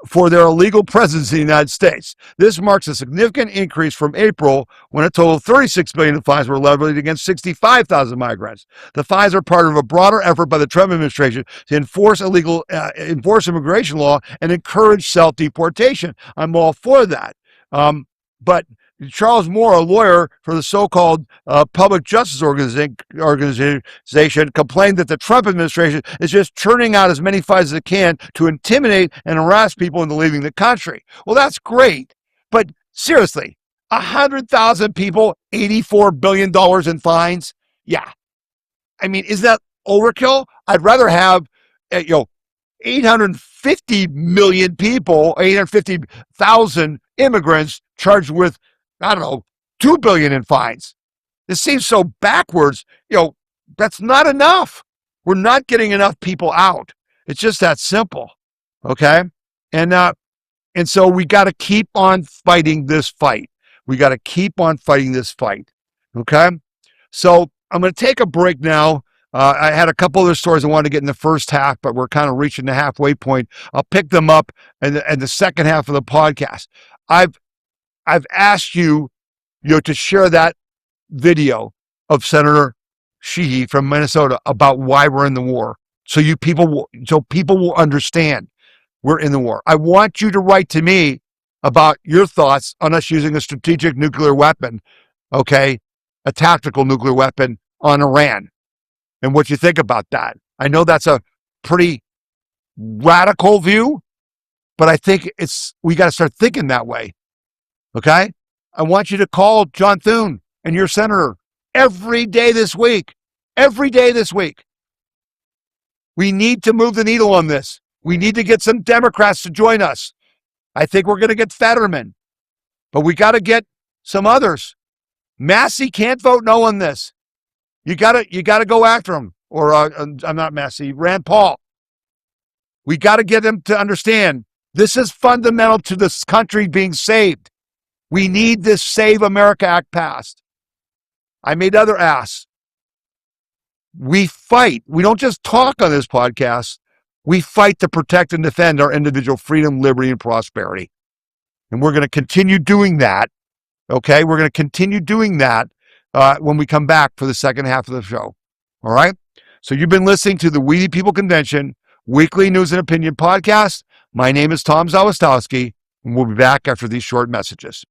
for their illegal presence in the United States. This marks a significant increase from April, when a total of $36 billion in fines were levied against 65,000 migrants. The fines are part of a broader effort by the Trump administration to enforce immigration law and encourage self-deportation. I'm all for that. But Charles Moore, a lawyer for the so-called Public Justice Organization, complained that the Trump administration is just churning out as many fines as it can to intimidate and harass people into leaving the country. Well, that's great. But seriously, 100,000 people, $84 billion in fines? Yeah. I mean, is that overkill? I'd rather have, 850 million people, 850,000 immigrants charged with, I don't know, $2 billion in fines. This seems so backwards. That's not enough. We're not getting enough people out. It's just that simple. Okay? And so we got to keep on fighting this fight. We got to keep on fighting this fight. Okay? So I'm going to take a break now. I had a couple other stories I wanted to get in the first half, but we're kind of reaching the halfway point. I'll pick them up in the second half of the podcast. I've asked you to share that video of Senator Sheehy from Minnesota about why we're in the war, so people will understand we're in the war. I want you to write to me about your thoughts on us using a strategic nuclear weapon, okay, a tactical nuclear weapon on Iran, and what you think about that. I know that's a pretty radical view, but I think we got to start thinking that way. Okay? I want you to call John Thune and your senator every day this week. Every day this week. We need to move the needle on this. We need to get some Democrats to join us. I think we're going to get Fetterman, but we got to get some others. Massey can't vote no on this. You got to go after him. Or I'm not Massey, Rand Paul. We got to get him to understand this is fundamental to this country being saved. We need this Save America Act passed. I made other asks. We fight. We don't just talk on this podcast. We fight to protect and defend our individual freedom, liberty, and prosperity. And we're going to continue doing that. Okay? We're going to continue doing that when we come back for the second half of the show. All right? So you've been listening to the We the People Convention Weekly News and Opinion Podcast. My name is Tom Zawistowski, and we'll be back after these short messages.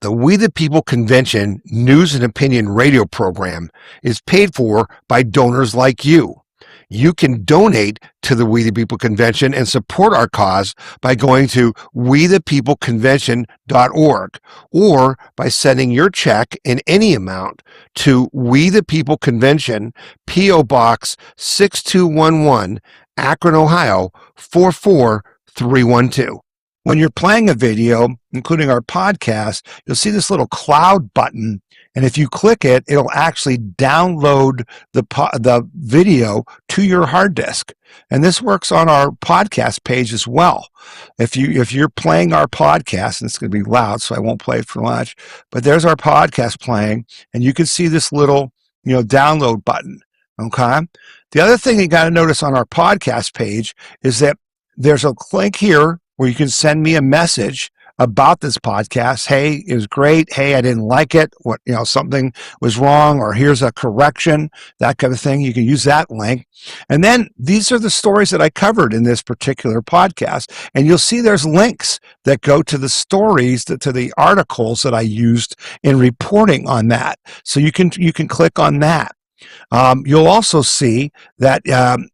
The We the People Convention News and Opinion radio program is paid for by donors like you. You can donate to the We the People Convention and support our cause by going to wethepeopleconvention.org or by sending your check in any amount to We the People Convention, P.O. Box 6211, Akron, Ohio 44312. When you're playing a video, including our podcast, you'll see this little cloud button. And if you click it, it'll actually download the video to your hard disk. And this works on our podcast page as well. If you're playing our podcast, and it's going to be loud, so I won't play it for much, but there's our podcast playing, and you can see this little, download button. Okay. The other thing you got to notice on our podcast page is that there's a link here where you can send me a message about this podcast. Hey, it was great. Hey, I didn't like it. Something was wrong, or here's a correction, that kind of thing. You can use that link. And then these are the stories that I covered in this particular podcast. And you'll see there's links that go to the stories, to the articles that I used in reporting on that. So you can click on that. You'll also see that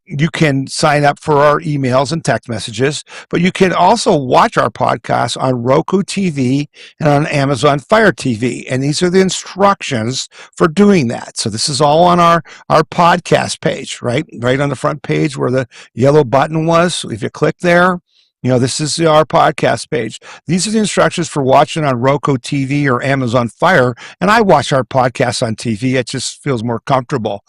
you can sign up for our emails and text messages, but you can also watch our podcast on Roku TV and on Amazon Fire TV. And these are the instructions for doing that. So this is all on our podcast page, right on the front page where the yellow button was. So if you click there, this is our podcast page. These are the instructions for watching on Roku TV or Amazon Fire. And I watch our podcast on TV. It just feels more comfortable.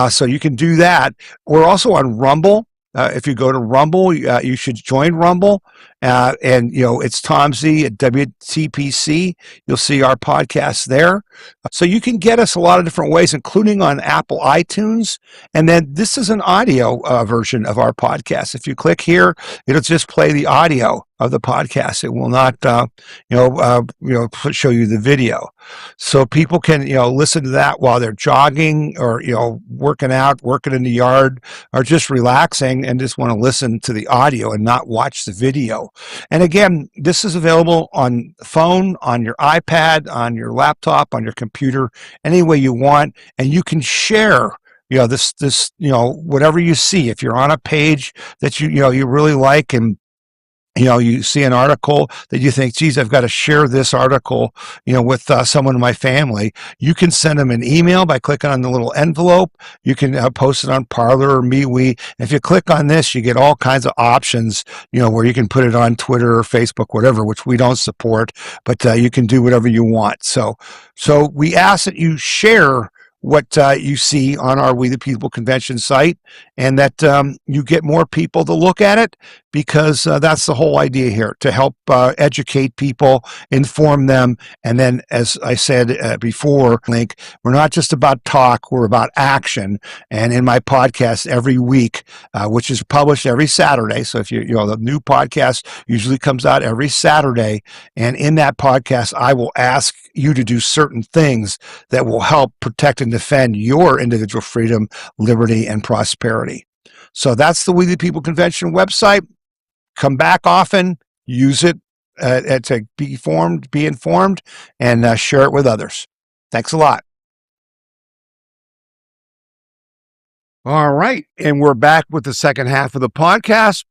So you can do that. We're also on Rumble. If you go to Rumble, you should join Rumble. And it's Tom Z at WTPC. You'll see our podcast there. So you can get us a lot of different ways, including on Apple iTunes. And then this is an audio version of our podcast. If you click here, it'll just play the audio of the podcast. It will not, show you the video. So people can, listen to that while they're jogging or, working out, working in the yard, or just relaxing and just want to listen to the audio and not watch the video. And again, this is available on phone, on your iPad, on your laptop, on your computer, any way you want. And you can share this, whatever you see. If you're on a page that you really like, and you see an article that you think, geez, I've got to share this article, with someone in my family. You can send them an email by clicking on the little envelope. You can post it on Parler or MeWe. If you click on this, you get all kinds of options, where you can put it on Twitter or Facebook, whatever, which we don't support, but you can do whatever you want. So we ask that you share what you see on our We the People Convention site, and that you get more people to look at it, because that's the whole idea here, to help educate people, inform them. And then, as I said before, Link, we're not just about talk, we're about action. And in my podcast every week, which is published every Saturday, so if the new podcast usually comes out every Saturday, and in that podcast, I will ask you to do certain things that will help protect and defend your individual freedom, liberty, and prosperity. So that's the We the People Convention website. Come back often, use it to be informed, and share it with others. Thanks a lot. All right, and we're back with the second half of the podcast.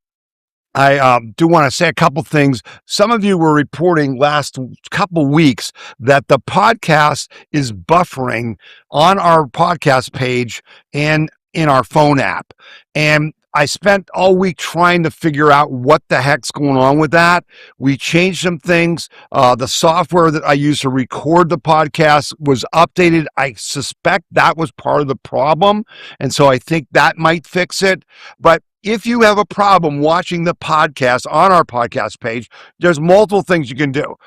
I do want to say a couple things. Some of you were reporting last couple weeks that the podcast is buffering on our podcast page and in our phone app. And I spent all week trying to figure out what the heck's going on with that. We changed some things. The software that I use to record the podcast was updated. I suspect that was part of the problem. And so I think that might fix it. But if you have a problem watching the podcast on our podcast page, there's multiple things you can do.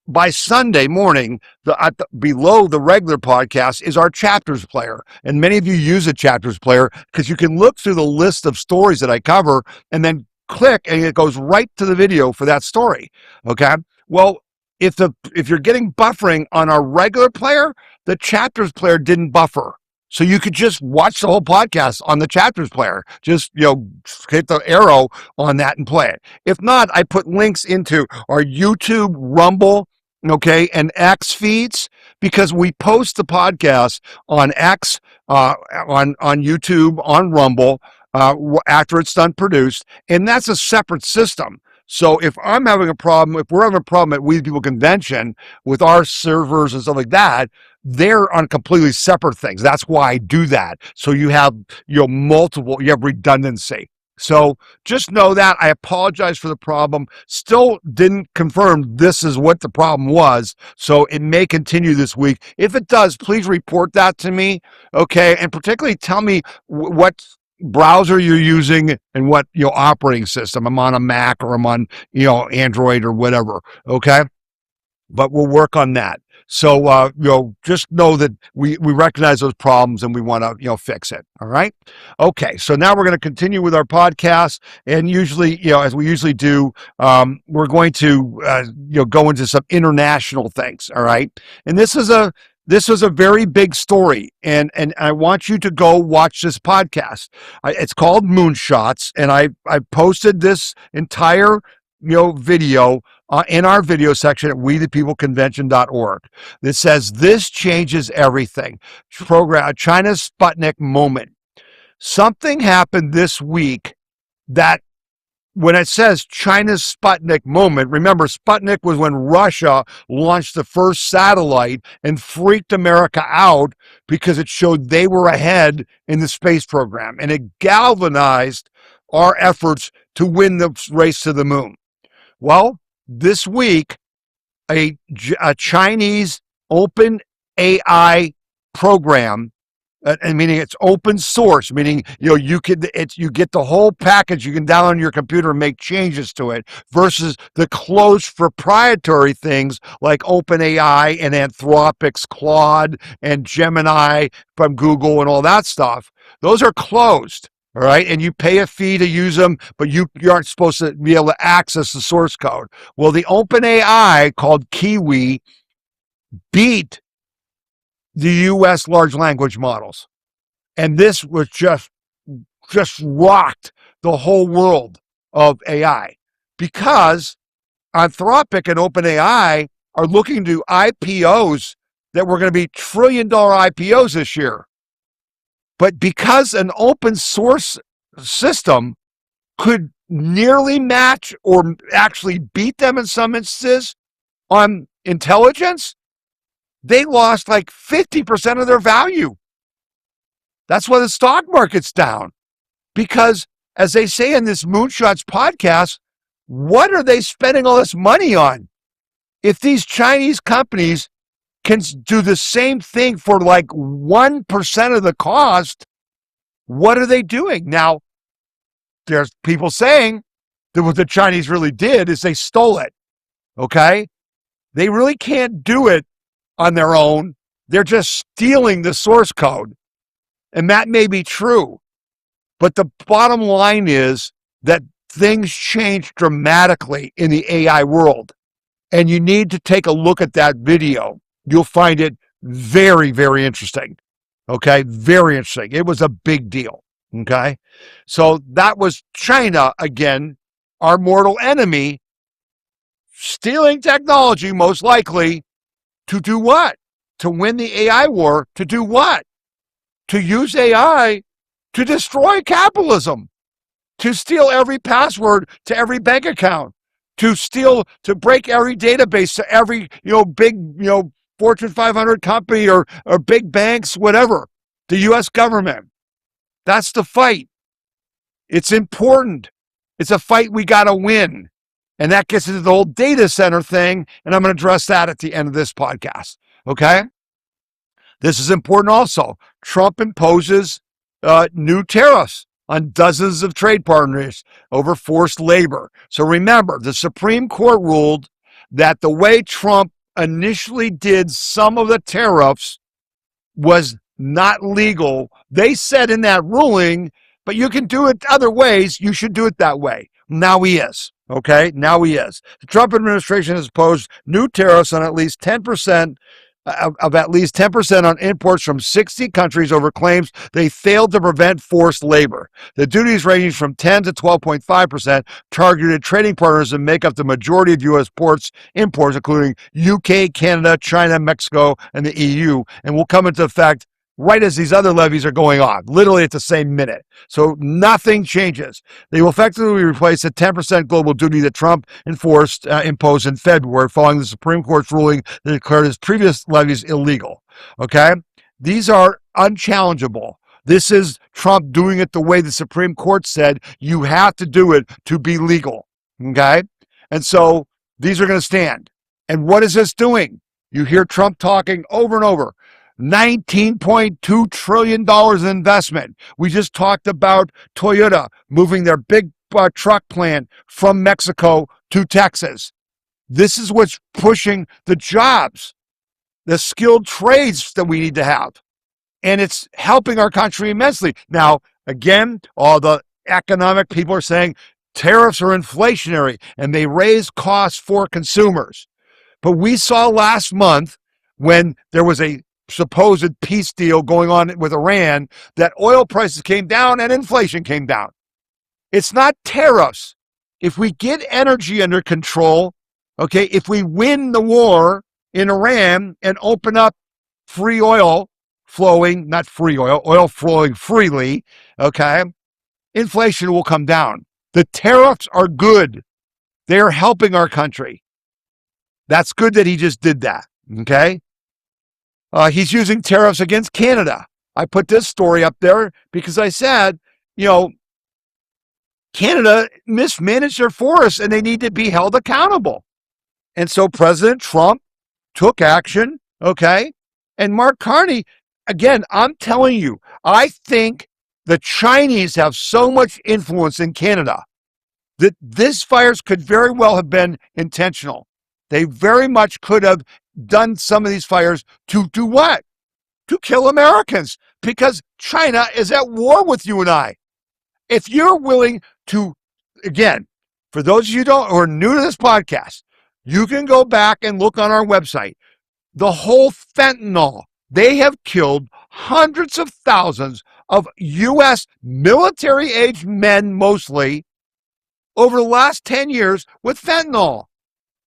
By Sunday morning, below the regular podcast is our chapters player. And many of you use a chapters player because you can look through the list of stories that I cover and then click and it goes right to the video for that story. Okay. Well, if you're getting buffering on our regular player, the chapters player didn't buffer. So you could just watch the whole podcast on the chapters player. Just, hit the arrow on that and play it. If not, I put links into our YouTube, Rumble, okay, and X feeds, because we post the podcast on X, on YouTube, on Rumble, after it's done produced, and that's a separate system. So if we're having a problem at We the People Convention with our servers and stuff like that, they're on completely separate things. That's why I do that. So you have you have redundancy. So just know that. I apologize for the problem. Still didn't confirm this is what the problem was. So it may continue this week. If it does, please report that to me. Okay. And particularly tell me what browser you're using and what operating system. I'm on a Mac or I'm on Android or whatever. Okay. But we'll work on that. So, just know that we recognize those problems and we want to, fix it. All right. Okay. So now we're going to continue with our podcast. And usually, as we usually do, we're going to, go into some international things. All right. And this is a very big story. And I want you to go watch this podcast. It's called Moonshots. And I posted this entire, video in our video section at wethepeopleconvention.org that says this changes everything. China's Sputnik moment. Something happened this week that when it says China's Sputnik moment, remember Sputnik was when Russia launched the first satellite and freaked America out because it showed they were ahead in the space program, and it galvanized our efforts to win the race to the moon. Well, this week, a Chinese open AI program, meaning it's open source, meaning you get the whole package. You can download on your computer and make changes to it, versus the closed proprietary things like OpenAI and Anthropic's Claude and Gemini from Google and all that stuff. Those are closed. All right. And you pay a fee to use them, but you aren't supposed to be able to access the source code. Well, the OpenAI called Kiwi beat the US large language models. And this was just rocked the whole world of AI, because Anthropic and OpenAI are looking to IPOs that were going to be $1 trillion IPOs this year. But because an open source system could nearly match or actually beat them in some instances on intelligence, they lost like 50% of their value. That's why the stock market's down. Because, as they say in this Moonshots podcast, what are they spending all this money on? If these Chinese companies can do the same thing for like 1% of the cost, what are they doing? Now, there's people saying that what the Chinese really did is they stole it. Okay? They really can't do it on their own. They're just stealing the source code. And that may be true. But the bottom line is that things change dramatically in the AI world. And you need to take a look at that video. You'll find it very, very interesting. Okay? Very interesting. It was a big deal. Okay? So that was China, again, our mortal enemy, stealing technology, most likely, to do what? To win the AI war. To do what? To use AI to destroy capitalism, to steal every password to every bank account, to break every database to every, big, Fortune 500 company or big banks, whatever, the U.S. government. That's the fight. It's important. It's a fight we got to win. And that gets into the whole data center thing, and I'm going to address that at the end of this podcast. Okay? This is important also. Trump imposes new tariffs on dozens of trade partners over forced labor. So remember, the Supreme Court ruled that the way Trump initially did some of the tariffs was not legal. They said in that ruling, but you can do it other ways. You should do it that way. Now he is. Okay, now he is. The Trump administration has imposed new tariffs on at least 10% of at least 10% on imports from 60 countries over claims they failed to prevent forced labor. The duties ranging from 10 to 12.5% targeted trading partners that make up the majority of U.S. imports, including UK, Canada, China, Mexico, and the EU, and will come into effect right as these other levies are going on, literally at the same minute. So nothing changes. They will effectively replace the 10% global duty that Trump imposed in February following the Supreme Court's ruling that declared his previous levies illegal. Okay? These are unchallengeable. This is Trump doing it the way the Supreme Court said you have to do it to be legal. Okay? And so these are going to stand. And what is this doing? You hear Trump talking over and over. $19.2 trillion in investment. We just talked about Toyota moving their big truck plant from Mexico to Texas. This is what's pushing the jobs, the skilled trades that we need to have. And it's helping our country immensely. Now, again, all the economic people are saying tariffs are inflationary and they raise costs for consumers. But we saw last month when there was a supposed peace deal going on with Iran, that oil prices came down and inflation came down. It's not tariffs. If we get energy under control, okay, if we win the war in Iran and open up free oil flowing, not free oil, oil flowing freely, okay, inflation will come down. The tariffs are good. They are helping our country. That's good that he just did that, okay? He's using tariffs against Canada. I put this story up there because I said, Canada mismanaged their forests and they need to be held accountable. And so President Trump took action, okay? And Mark Carney, again, I'm telling you, I think the Chinese have so much influence in Canada that these fires could very well have been intentional. They very much could have done some of these fires to do what? To kill Americans, because China is at war with you and I. If you're willing to, again, for those of you who are new to this podcast, you can go back and look on our website. The whole fentanyl, they have killed hundreds of thousands of U.S. military-aged men, mostly, over the last 10 years with fentanyl.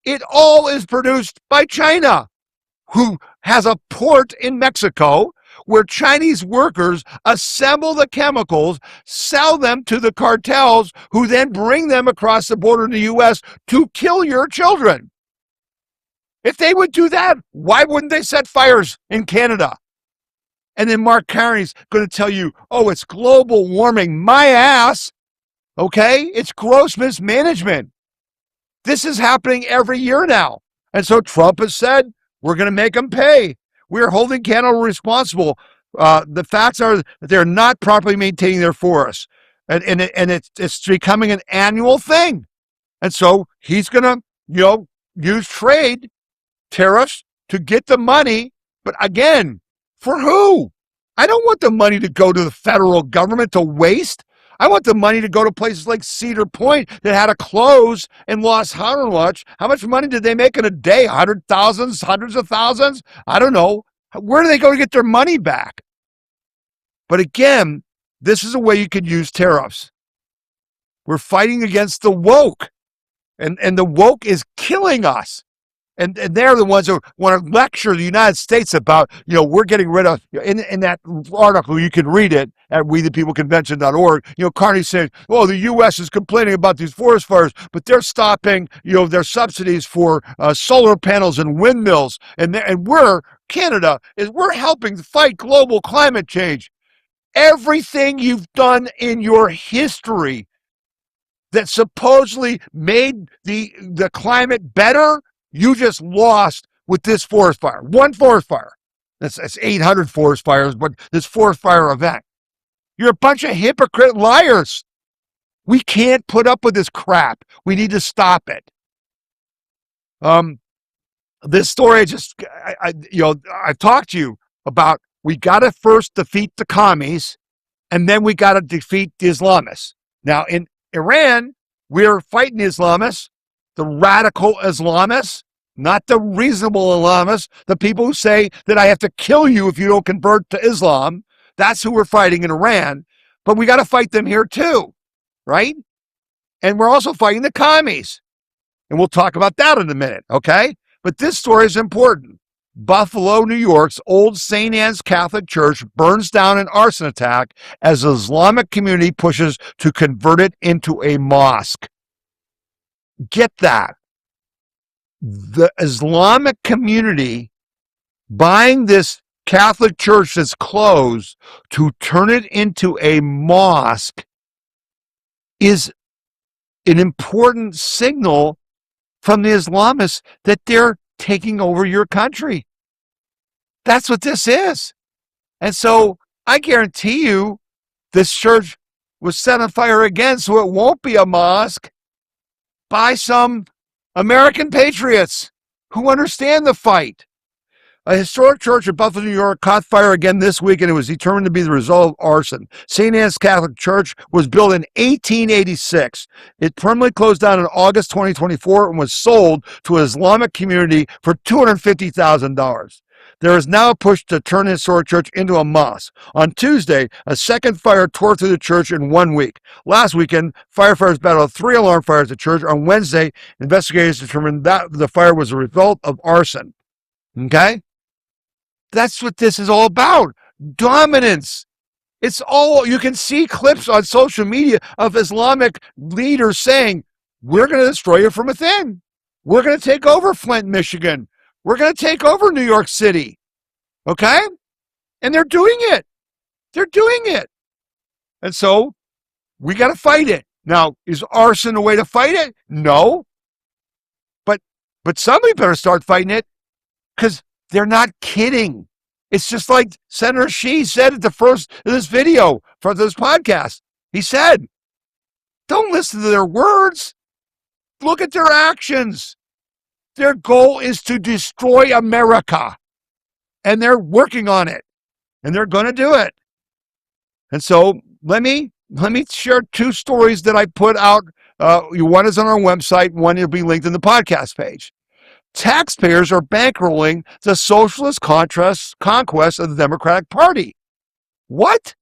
It all is produced by China, who has a port in Mexico where Chinese workers assemble the chemicals, sell them to the cartels, who then bring them across the border to the U.S. to kill your children. If they would do that, why wouldn't they set fires in Canada? And then Mark Carney's going to tell you, oh, it's global warming. My ass, okay? It's gross mismanagement. This is happening every year now. And so Trump has said, we're going to make them pay. We're holding Canada responsible. The facts are that they're not properly maintaining their forests. And it's becoming an annual thing. And so he's going to, use trade tariffs to get the money. But again, for who? I don't want the money to go to the federal government to waste. I want the money to go to places like Cedar Point that had to close and lost how much? How much money did they make in a day? 100,000, hundreds of thousands? I don't know. Where do they go to get their money back? But again, this is a way you could use tariffs. We're fighting against the woke, and the woke is killing us. And they're the ones who want to lecture the United States about, we're getting rid of, in that article, you can read it at wethepeopleconvention.org. Carney's saying, oh, the U.S. is complaining about these forest fires, but they're stopping, their subsidies for solar panels and windmills. And we're, Canada, we're helping fight global climate change. Everything you've done in your history that supposedly made the climate better, you just lost with this forest fire. One forest fire. That's 800 forest fires, but this forest fire event. You're a bunch of hypocrite liars. We can't put up with this crap. We need to stop it. This story I've talked to you about. We got to first defeat the commies, and then we got to defeat the Islamists. Now, in Iran, we're fighting the Islamists, the radical Islamists, not the reasonable Islamists, the people who say that I have to kill you if you don't convert to Islam. That's who we're fighting in Iran. But we got to fight them here too, right? And we're also fighting the commies. And we'll talk about that in a minute, okay? But this story is important. Buffalo, New York's old St. Anne's Catholic Church burns down in arson attack as the Islamic community pushes to convert it into a mosque. Get that. The Islamic community buying this Catholic church that's closed to turn it into a mosque is an important signal from the Islamists that they're taking over your country. That's what this is. And so I guarantee you this church was set on fire again, so it won't be a mosque, by some American patriots who understand the fight. A historic church in Buffalo, New York caught fire again this week, and it was determined to be the result of arson. St. Anne's Catholic Church was built in 1886. It permanently closed down in August 2024 and was sold to an Islamic community for $250,000. There is now a push to turn the historic church into a mosque. On Tuesday, a second fire tore through the church in 1 week. Last weekend, firefighters battled 3 alarm fires at the church. On Wednesday, investigators determined that the fire was a result of arson. Okay? That's what this is all about. Dominance. It's all, you can see clips on social media of Islamic leaders saying, we're going to destroy you from within. We're going to take over Flint, Michigan. We're going to take over New York City. Okay? And they're doing it. They're doing it. And so we got to fight it. Now, is arson a way to fight it? No. But somebody better start fighting it, because they're not kidding. It's just like Senator Xi said at the first of this video for this podcast. He said, don't listen to their words. Look at their actions. Their goal is to destroy America. And they're working on it. And they're going to do it. And so let me share 2 stories that I put out. One is on our website. One will be linked in the podcast page. Taxpayers are bankrolling the socialist conquest of the Democratic Party. What?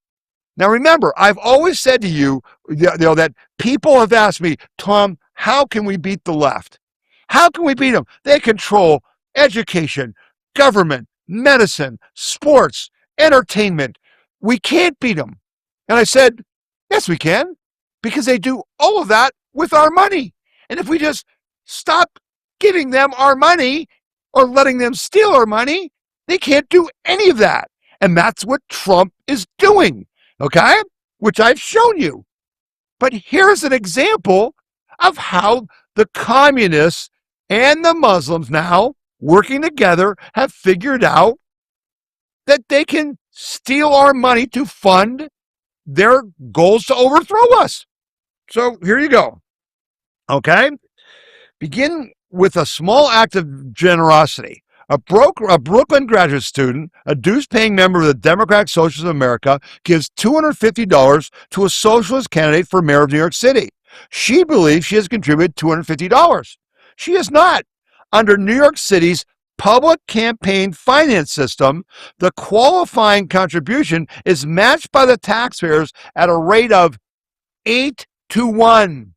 Now remember, I've always said to you, that people have asked me, Tom, how can we beat the left? How can we beat them? They control education, government, medicine, sports, entertainment. We can't beat them. And I said, yes, we can, because they do all of that with our money. And if we just stop giving them our money or letting them steal our money, they can't do any of that. And that's what Trump is doing, okay? Which I've shown you. But here's an example of how the communists and the Muslims now, working together, have figured out that they can steal our money to fund their goals to overthrow us. So here you go, okay? Begin with a small act of generosity. A Brooklyn graduate student, a dues-paying member of the Democratic Socialists of America, gives $250 to a socialist candidate for mayor of New York City. She believes she has contributed $250. She has not. Under New York City's public campaign finance system, the qualifying contribution is matched by the taxpayers at a rate of 8-to-1.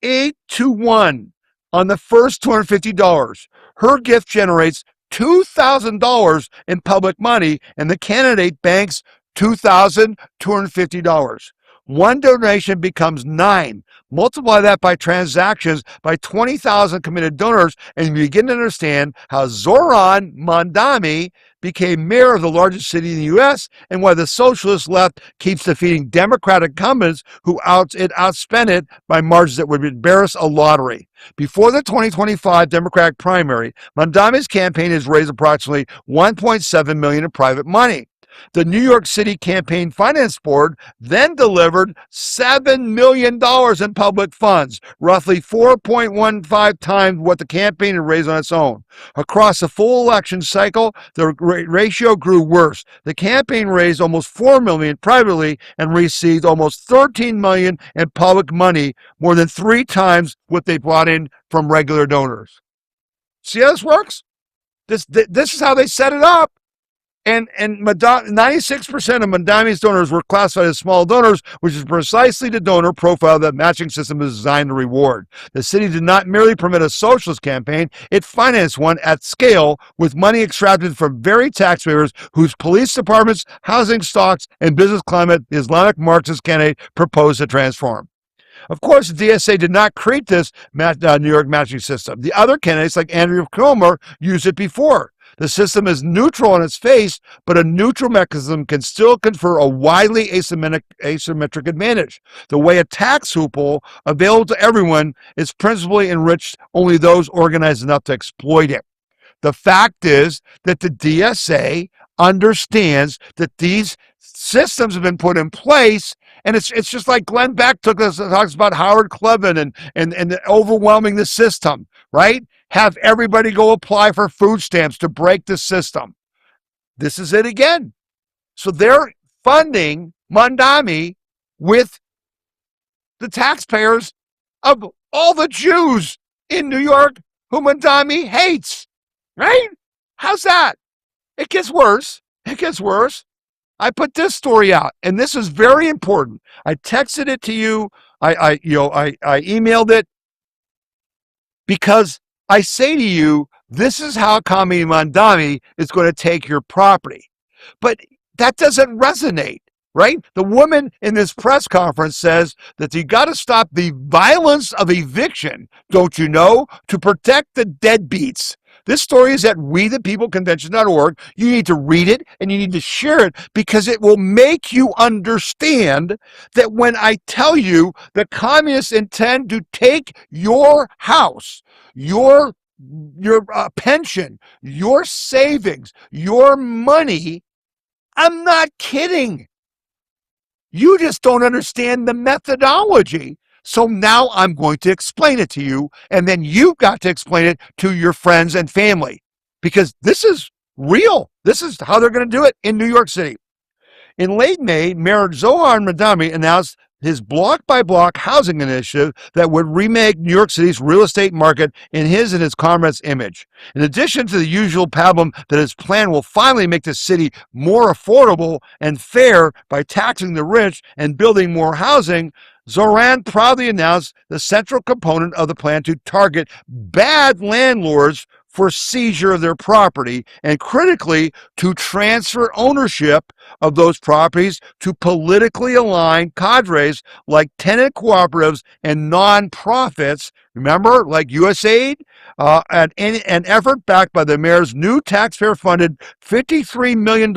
8-to-1 on the first $250. Her gift generates $2,000 in public money, and the candidate banks $2,250. One donation becomes 9. Multiply that by transactions by 20,000 committed donors, and you begin to understand how Zoran Mandami became mayor of the largest city in the U.S. and why the socialist left keeps defeating Democratic incumbents who outspent it by margins that would embarrass a lottery. Before the 2025 Democratic primary, Mandami's campaign has raised approximately $1.7 million in private money. The New York City Campaign Finance Board then delivered $7 million in public funds, roughly 4.15 times what the campaign had raised on its own. Across the full election cycle, the ratio grew worse. The campaign raised almost $4 million privately and received almost $13 million in public money, more than 3 times what they brought in from regular donors. See how this works? This is how they set it up. And 96% of Mandami's donors were classified as small donors, which is precisely the donor profile that matching system is designed to reward. The city did not merely permit a socialist campaign, it financed one at scale with money extracted from very taxpayers whose police departments, housing stocks, and business climate the Islamic Marxist candidate proposed to transform. Of course, the DSA did not create this New York matching system. The other candidates, like Andrew Cuomo, used it before. The system is neutral on its face, but a neutral mechanism can still confer a widely asymmetric advantage. The way a tax loophole available to everyone is principally enriched only those organized enough to exploit it. The fact is that the DSA understands that these systems have been put in place, and it's just like Glenn Beck talks about Howard Clevin and overwhelming the system, right? Have everybody go apply for food stamps to break the system. This is it again. So they're funding Mandami with the taxpayers of all the Jews in New York who Mandami hates, right? How's that? It gets worse. It gets worse. I put this story out, and this is very important. I texted it to you. I emailed it because I say to you, this is how Commie Mandami is going to take your property. But that doesn't resonate, right? The woman in this press conference says that you got to stop the violence of eviction, don't you know, to protect the deadbeats. This story is at WeThePeopleConvention.org. You need to read it and you need to share it because it will make you understand that when I tell you the communists intend to take your house, your pension, your savings, your money, I'm not kidding. You just don't understand the methodology. So now I'm going to explain it to you, and then you've got to explain it to your friends and family, because this is real. This is how they're going to do it in New York City. In late May, Mayor Zoran Mandami announced his block-by-block housing initiative that would remake New York City's real estate market in his and his comrades' image. In addition to the usual pablum that his plan will finally make the city more affordable and fair by taxing the rich and building more housing, Zoran proudly announced the central component of the plan to target bad landlords for seizure of their property, and critically, to transfer ownership of those properties to politically aligned cadres like tenant cooperatives and nonprofits, remember, like USAID, an effort backed by the mayor's new taxpayer-funded $53 million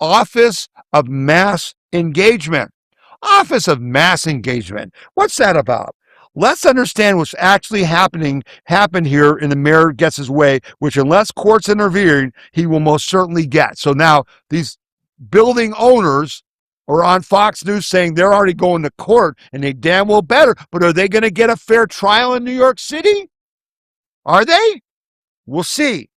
Office of Mass Engagement. Office of Mass Engagement. What's that about? Let's understand what's actually happened here in the mayor gets his way, which unless courts intervene, he will most certainly get. So now these building owners are on Fox News saying they're already going to court, and they damn well better, but are they going to get a fair trial in New York City? Are they? We'll see.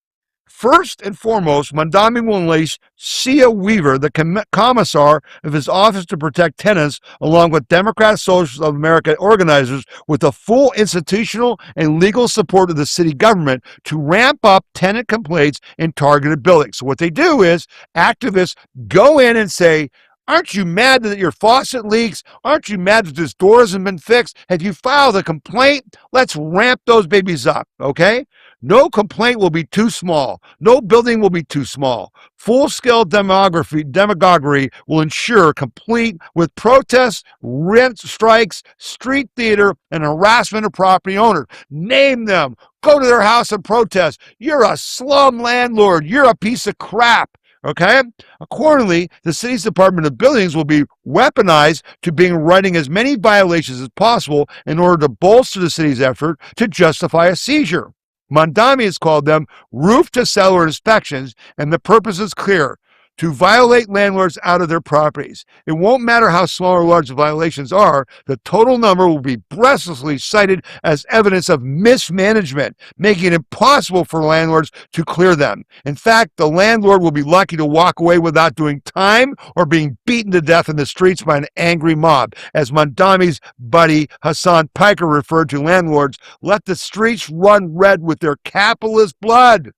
First and foremost, Mandami will unleash Sia Weaver, the commissar of his Office to Protect Tenants, along with Democratic Socialists of America organizers, with the full institutional and legal support of the city government to ramp up tenant complaints in targeted buildings. So what they do is activists go in and say, Aren't you mad that your faucet leaks? Aren't you mad that this door hasn't been fixed? Have you filed a complaint? Let's ramp those babies up, okay? No complaint will be too small. No building will be too small. Full-scale demagoguery will ensure complete with protests, rent strikes, street theater, and harassment of property owners. Name them. Go to their house and protest. You're a slum landlord. You're a piece of crap. Okay? Accordingly, the city's Department of Buildings will be weaponized to being writing as many violations as possible in order to bolster the city's effort to justify a seizure. Mondami has called them roof-to-cellar inspections, and the purpose is clear: to violate landlords out of their properties. It won't matter how small or large the violations are, the total number will be breathlessly cited as evidence of mismanagement, making it impossible for landlords to clear them. In fact, the landlord will be lucky to walk away without doing time or being beaten to death in the streets by an angry mob. As Mondami's buddy Hassan Piker referred to landlords, let the streets run red with their capitalist blood.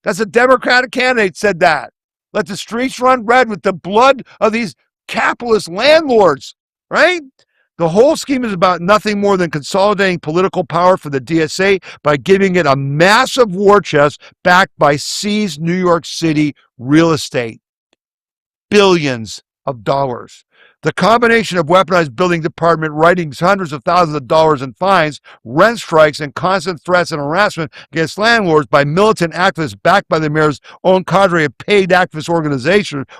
That's a Democratic candidate said that. Let the streets run red with the blood of these capitalist landlords, right? The whole scheme is about nothing more than consolidating political power for the DSA by giving it a massive war chest backed by seized New York City real estate. Billions of dollars. The combination of weaponized building department writing hundreds of thousands of dollars in fines, rent strikes, and constant threats and harassment against landlords by militant activists backed by the mayor's own cadre of paid activist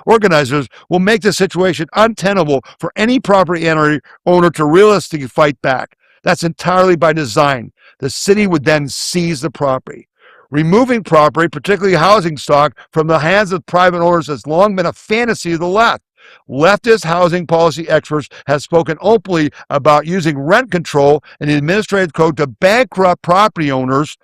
organizers will make the situation untenable for any property owner to realistically fight back. That's entirely by design. The city would then seize the property. Removing property, particularly housing stock, from the hands of private owners has long been a fantasy of the left. Leftist housing policy experts have spoken openly about using rent control and the administrative code to bankrupt property owners,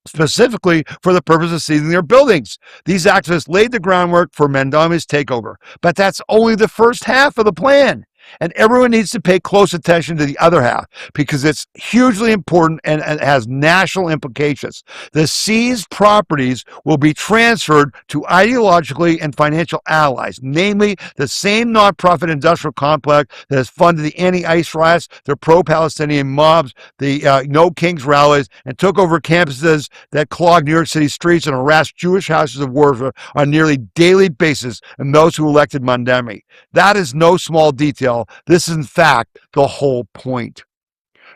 specifically for the purpose of seizing their buildings. These activists laid the groundwork for Mondami's takeover, but that's only the first half of the plan. And everyone needs to pay close attention to the other half because it's hugely important and has national implications. The seized properties will be transferred to ideologically and financial allies, namely the same nonprofit industrial complex that has funded the anti-ICE riots, the pro-Palestinian mobs, the No Kings rallies, and took over campuses that clogged New York City streets and harassed Jewish houses of worship on nearly daily basis, and those who elected Mondami. That is no small detail. This is, in fact, the whole point.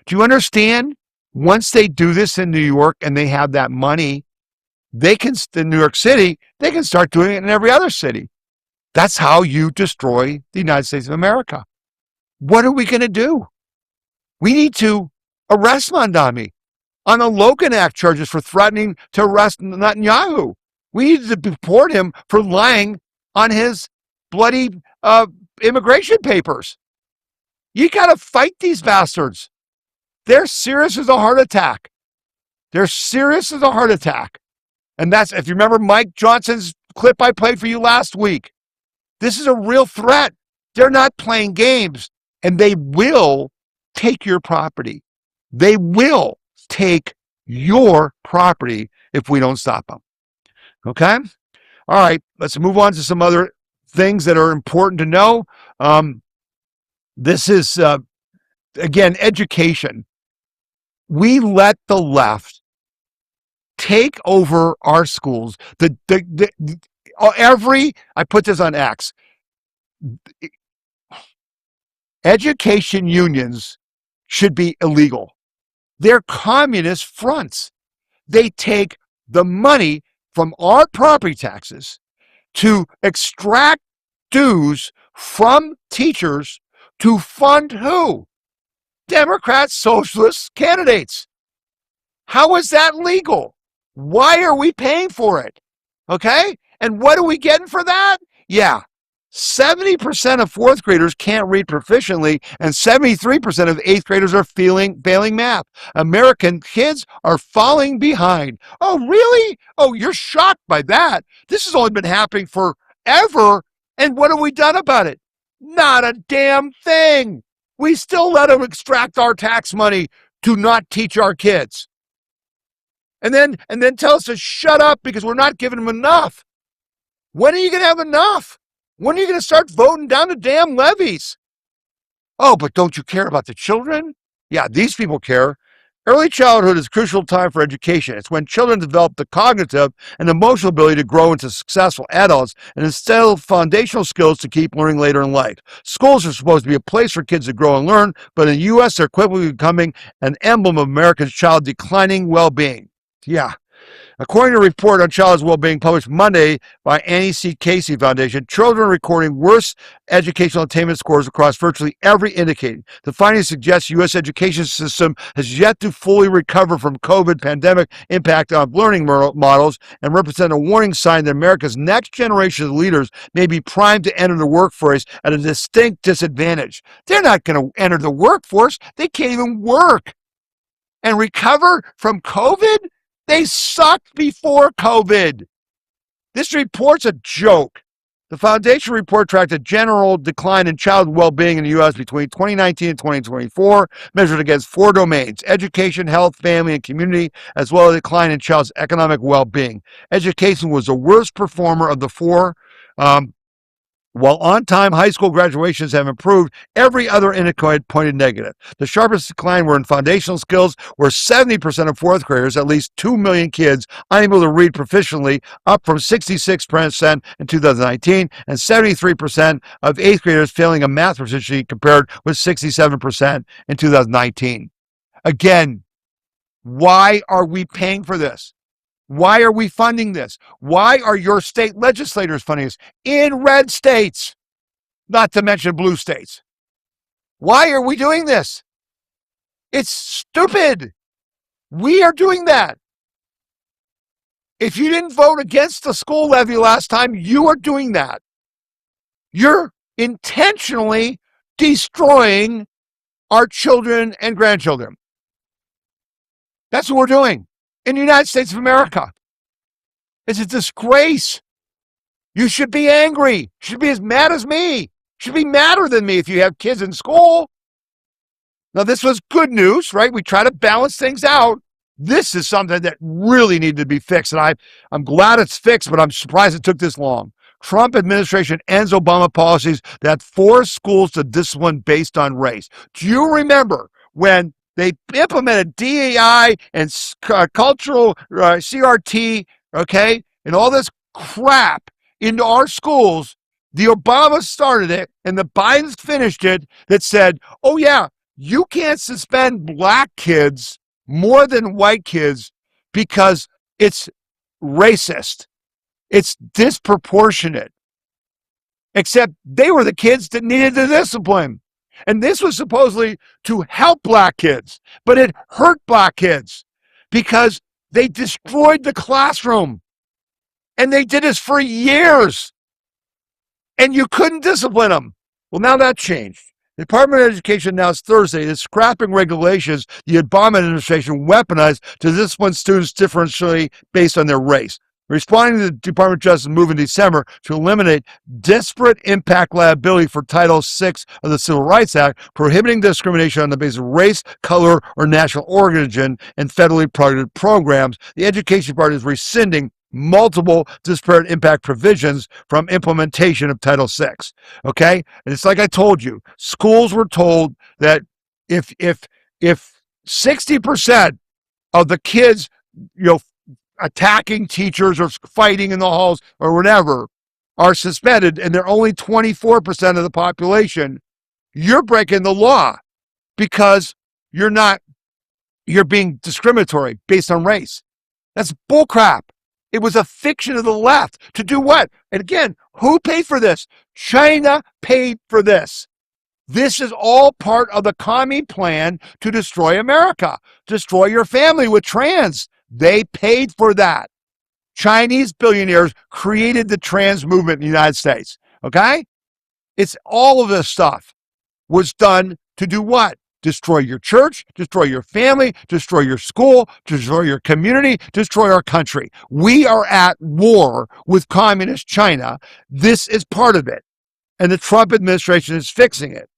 Do you understand? Once they do this in New York and they have that money, they can, in New York City, they can start doing it in every other city. That's how you destroy the United States of America. What are we going to do? We need to arrest Mondami on the Logan Act charges for threatening to arrest Netanyahu. We need to deport him for lying on his bloody immigration papers. You got to fight these bastards. They're serious as a heart attack. They're serious as a heart attack. And that's, if you remember Mike Johnson's clip I played for you last week, this is a real threat. They're not playing games, and they will take your property. They will take your property if we don't stop them. Okay? All right, let's move on to some other things that are important to know. This is, again, education. We let the left take over our schools. I put this on X. Education unions should be illegal. They're communist fronts. They take the money from our property taxes to extract dues from teachers to fund who? Democrats, socialist candidates. How is that legal? Why are we paying for it? Okay? And what are we getting for that? Yeah, 70% of fourth graders can't read proficiently, and 73% of eighth graders are failing math. American kids are falling behind. Oh, really? Oh, you're shocked by that. This has only been happening forever, and what have we done about it? Not a damn thing. We still let them extract our tax money to not teach our kids. And then tell us to shut up because we're not giving them enough. When are you going to have enough? When are you going to start voting down the damn levies? Oh, but don't you care about the children? Yeah, these people care. Early childhood is a crucial time for education. It's when children develop the cognitive and emotional ability to grow into successful adults and instill foundational skills to keep learning later in life. Schools are supposed to be a place for kids to grow and learn, but in the U.S., they're quickly becoming an emblem of America's child declining well-being. Yeah. According to a report on child's well-being published Monday by Annie C. Casey Foundation, children are recording worse educational attainment scores across virtually every indicator. The findings suggest the U.S. education system has yet to fully recover from COVID pandemic impact on learning models and represent a warning sign that America's next generation of leaders may be primed to enter the workforce at a distinct disadvantage. They're not going to enter the workforce. They can't even work and recover from COVID. They sucked before COVID. This report's a joke. The Foundation report tracked a general decline in child well-being in the U.S. between 2019 and 2024, measured against 4 domains: education, health, family, and community, as well as a decline in child's economic well-being. Education was the worst performer of the 4. While on-time high school graduations have improved, every other indicator pointed negative. The sharpest decline were in foundational skills, where 70% of fourth graders, at least 2 million kids, unable to read proficiently, up from 66% in 2019, and 73% of eighth graders failing a math proficiency, compared with 67% in 2019. Again, why are we paying for this? Why are we funding this? Why are your state legislators funding this in red states, not to mention blue states? Why are we doing this? It's stupid. We are doing that. If you didn't vote against the school levy last time, you are doing that. You're intentionally destroying our children and grandchildren. That's what we're doing in the United States of America. It's a disgrace. You should be angry. You should be as mad as me. You should be madder than me if you have kids in school. Now, this was good news, right? We try to balance things out. This is something that really needed to be fixed, and I'm glad it's fixed, but I'm surprised it took this long. Trump administration ends Obama policies that force schools to discipline based on race. Do you remember when they implemented DEI and cultural CRT, okay, and all this crap into our schools? The Obamas started it, and the Bidens finished it, that said, oh yeah, you can't suspend black kids more than white kids because it's racist. It's disproportionate. Except they were the kids that needed the discipline. And this was supposedly to help black kids, but it hurt black kids because they destroyed the classroom. And they did this for years. And you couldn't discipline them. Well, now that changed. The Department of Education announced Thursday that scrapping regulations the Obama administration weaponized to discipline students differentially based on their race. Responding to the Department of Justice move in December to eliminate disparate impact liability for Title VI of the Civil Rights Act, prohibiting discrimination on the basis of race, color, or national origin in federally funded programs, the Education Department is rescinding multiple disparate impact provisions from implementation of Title VI. Okay? And it's like I told you, schools were told that if 60% of the kids, attacking teachers or fighting in the halls or whatever are suspended, and they're only 24% of the population, you're breaking the law because you're being discriminatory based on race. That's bullcrap. It was a fiction of the left to do what? And again, who paid for this? China paid for this. This is all part of the commie plan to destroy America, destroy your family with trans. They paid for that. Chinese billionaires created the trans movement in the United States. Okay? It's all of this stuff was done to do what? Destroy your church, destroy your family, destroy your school, destroy your community, destroy our country. We are at war with communist China. This is part of it. And the Trump administration is fixing it.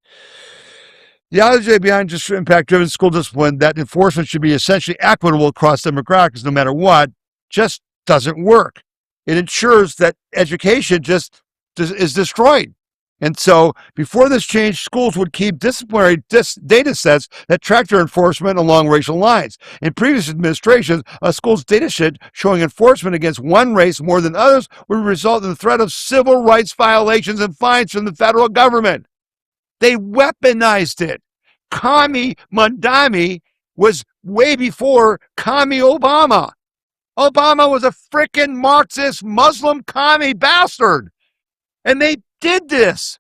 The ideology behind just impact-driven school discipline, that enforcement should be essentially equitable across demographics no matter what, just doesn't work. It ensures that education just is destroyed. And so before this change, schools would keep disciplinary data sets that track their enforcement along racial lines. In previous administrations, a school's data sheet showing enforcement against one race more than others would result in the threat of civil rights violations and fines from the federal government. They weaponized it. Commie Mandami was way before Commie Obama. Obama was a frickin' Marxist Muslim commie bastard. And they did this.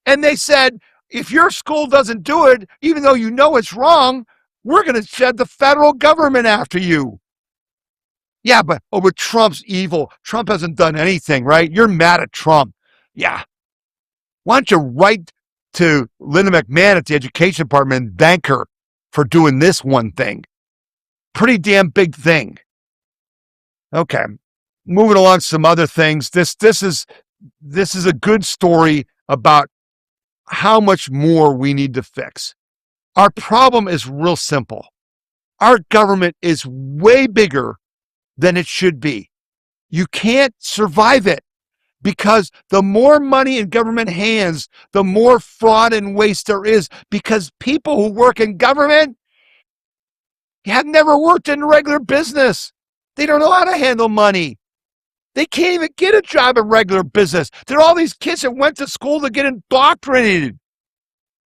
And they said, if your school doesn't do it, even though you know it's wrong, we're going to shed the federal government after you. Yeah, but Trump's evil. Trump hasn't done anything, right? You're mad at Trump. Yeah. Why don't you write to Linda McMahon at the Education Department and thank her for doing this one thing? Pretty damn big thing. Okay. Moving along to some other things. This is a good story about how much more we need to fix. Our problem is real simple. Our government is way bigger than it should be. You can't survive it because the more money in government hands, the more fraud and waste there is, because people who work in government have never worked in regular business. They don't know how to handle money. They can't even get a job in regular business. There are all these kids that went to school to get indoctrinated.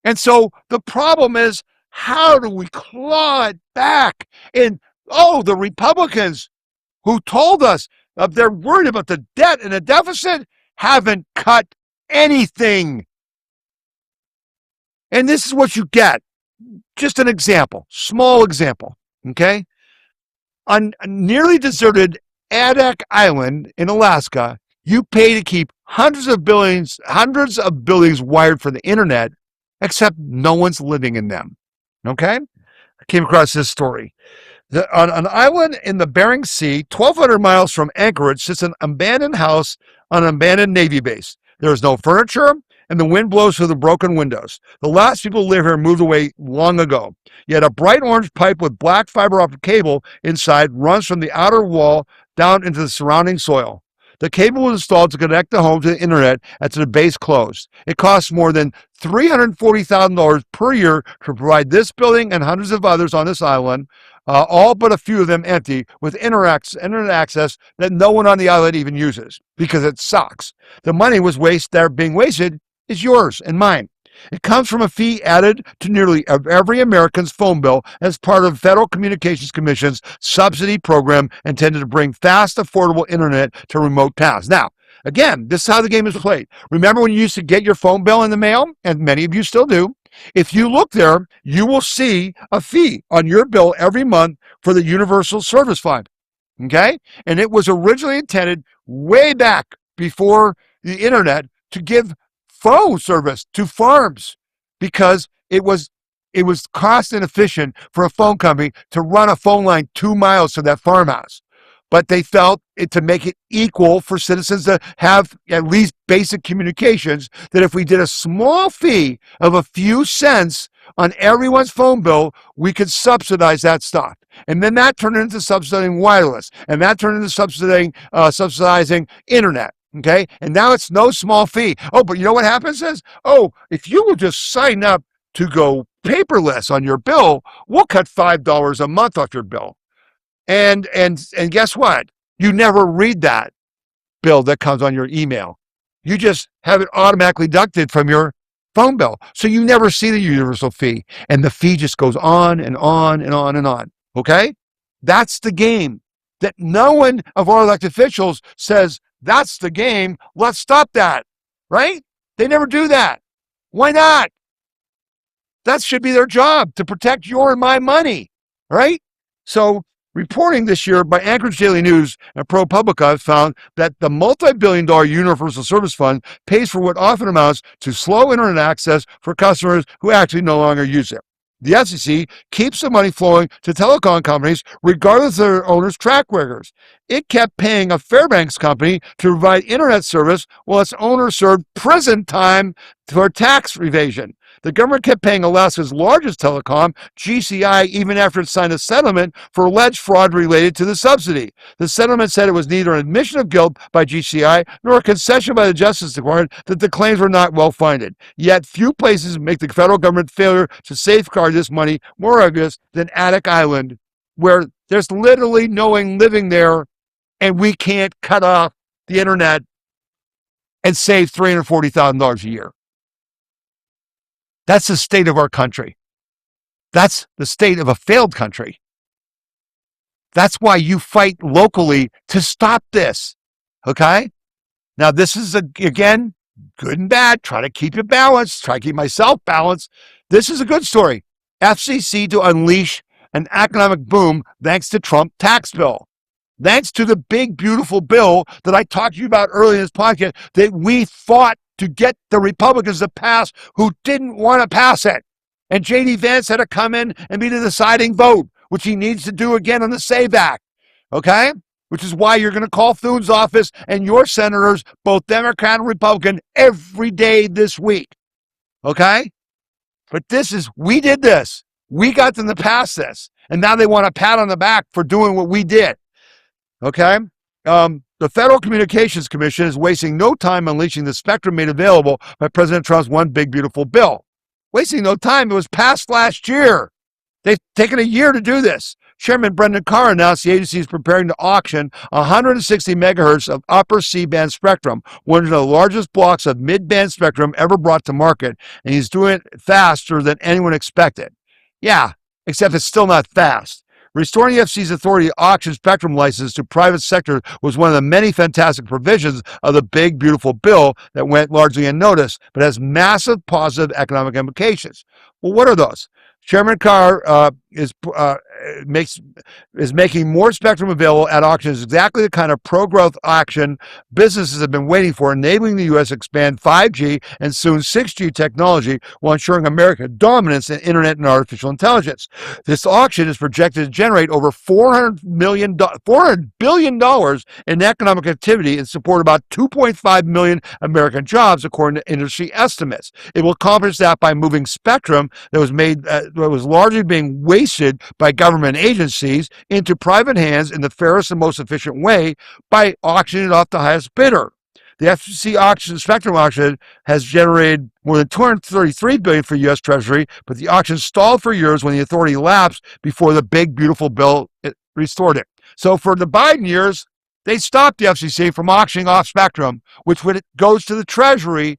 And so the problem is, how do we claw it back? And, the Republicans who told us they're worried about the debt and the deficit haven't cut anything. And this is what you get. Just an example, small example, okay? On a nearly deserted Adak Island in Alaska, you pay to keep hundreds of buildings wired for the internet, except no one's living in them. Okay? I came across this story. On an island in the Bering Sea, 1,200 miles from Anchorage, sits an abandoned house on an abandoned Navy base. There is no furniture, and the wind blows through the broken windows. The last people who live here moved away long ago. Yet a bright orange pipe with black fiber optic cable inside runs from the outer wall down into the surrounding soil. The cable was installed to connect the home to the internet after the base closed. It costs more than $340,000 per year to provide this building and hundreds of others on this island, all but a few of them empty, with internet access that no one on the island even uses because it sucks. The money being wasted is yours and mine. It comes from a fee added to nearly every American's phone bill as part of Federal Communications Commission's subsidy program intended to bring fast, affordable internet to remote towns. Now, again, this is how the game is played. Remember when you used to get your phone bill in the mail? And many of you still do. If you look there, you will see a fee on your bill every month for the Universal Service Fund. Okay? And it was originally intended way back before the internet to give phone service to farms because it was cost inefficient for a phone company to run a phone line 2 miles to that farmhouse. But they felt to make it equal for citizens to have at least basic communications, that if we did a small fee of a few cents on everyone's phone bill, we could subsidize that stuff. And then that turned into subsidizing wireless, and that turned into subsidizing internet. Okay, and now it's no small fee. Oh, but you know what happens is, if you will just sign up to go paperless on your bill, we'll cut $5 a month off your bill. And guess what? You never read that bill that comes on your email. You just have it automatically deducted from your phone bill. So you never see the universal fee. And the fee just goes on and on and on and on. Okay? That's the game. That no one of our elected officials says, that's the game. Let's stop that. Right? They never do that. Why not? That should be their job, to protect your and my money. Right? So reporting this year by Anchorage Daily News and ProPublica found that the multi-billion-dollar Universal Service Fund pays for what often amounts to slow internet access for customers who actually no longer use it. The FCC keeps the money flowing to telecom companies regardless of their owners' track records. It kept paying a Fairbanks company to provide internet service while its owner served prison time for tax evasion. The government kept paying Alaska's largest telecom, GCI, even after it signed a settlement for alleged fraud related to the subsidy. The settlement said it was neither an admission of guilt by GCI nor a concession by the Justice Department that the claims were not well-funded. Yet few places make the federal government failure to safeguard this money more obvious than Attic Island, where there's literally no one living there, and we can't cut off the internet and save $340,000 a year. That's the state of our country. That's the state of a failed country. That's why you fight locally to stop this. Okay? Now, this is, again, good and bad. Try to keep it balanced. Try to keep myself balanced. This is a good story. FCC to unleash an economic boom thanks to Trump tax bill. Thanks to the big, beautiful bill that I talked to you about earlier in this podcast that we fought to get the Republicans to pass who didn't want to pass it. And J.D. Vance had to come in and be the deciding vote, which he needs to do again on the SAVE Act. Okay? Which is why you're going to call Thune's office and your senators, both Democrat and Republican, every day this week. Okay? But we did this. We got them to pass this. And now they want a pat on the back for doing what we did. Okay? The Federal Communications Commission is wasting no time unleashing the spectrum made available by President Trump's one big, beautiful bill. Wasting no time. It was passed last year. They've taken a year to do this. Chairman Brendan Carr announced the agency is preparing to auction 160 megahertz of upper C-band spectrum, one of the largest blocks of mid-band spectrum ever brought to market, and he's doing it faster than anyone expected. Yeah, except it's still not fast. Restoring the FCC's authority to auction spectrum licenses to private sector was one of the many fantastic provisions of the big, beautiful bill that went largely unnoticed, but has massive positive economic implications. Well, what are those? Chairman Carr is making more spectrum available at auctions, exactly the kind of pro-growth action businesses have been waiting for, enabling the U.S. to expand 5G and soon 6G technology while ensuring American dominance in internet and artificial intelligence. This auction is projected to generate over $400 billion in economic activity and support about 2.5 million American jobs, according to industry estimates. It will accomplish that by moving spectrum that was largely being wasted by government agencies into private hands in the fairest and most efficient way by auctioning it off the highest bidder. The FCC spectrum auction has generated more than $233 billion for U.S. Treasury, but the auction stalled for years when the authority lapsed before the big, beautiful bill restored it. So for the Biden years, they stopped the FCC from auctioning off spectrum, which when it goes to the Treasury,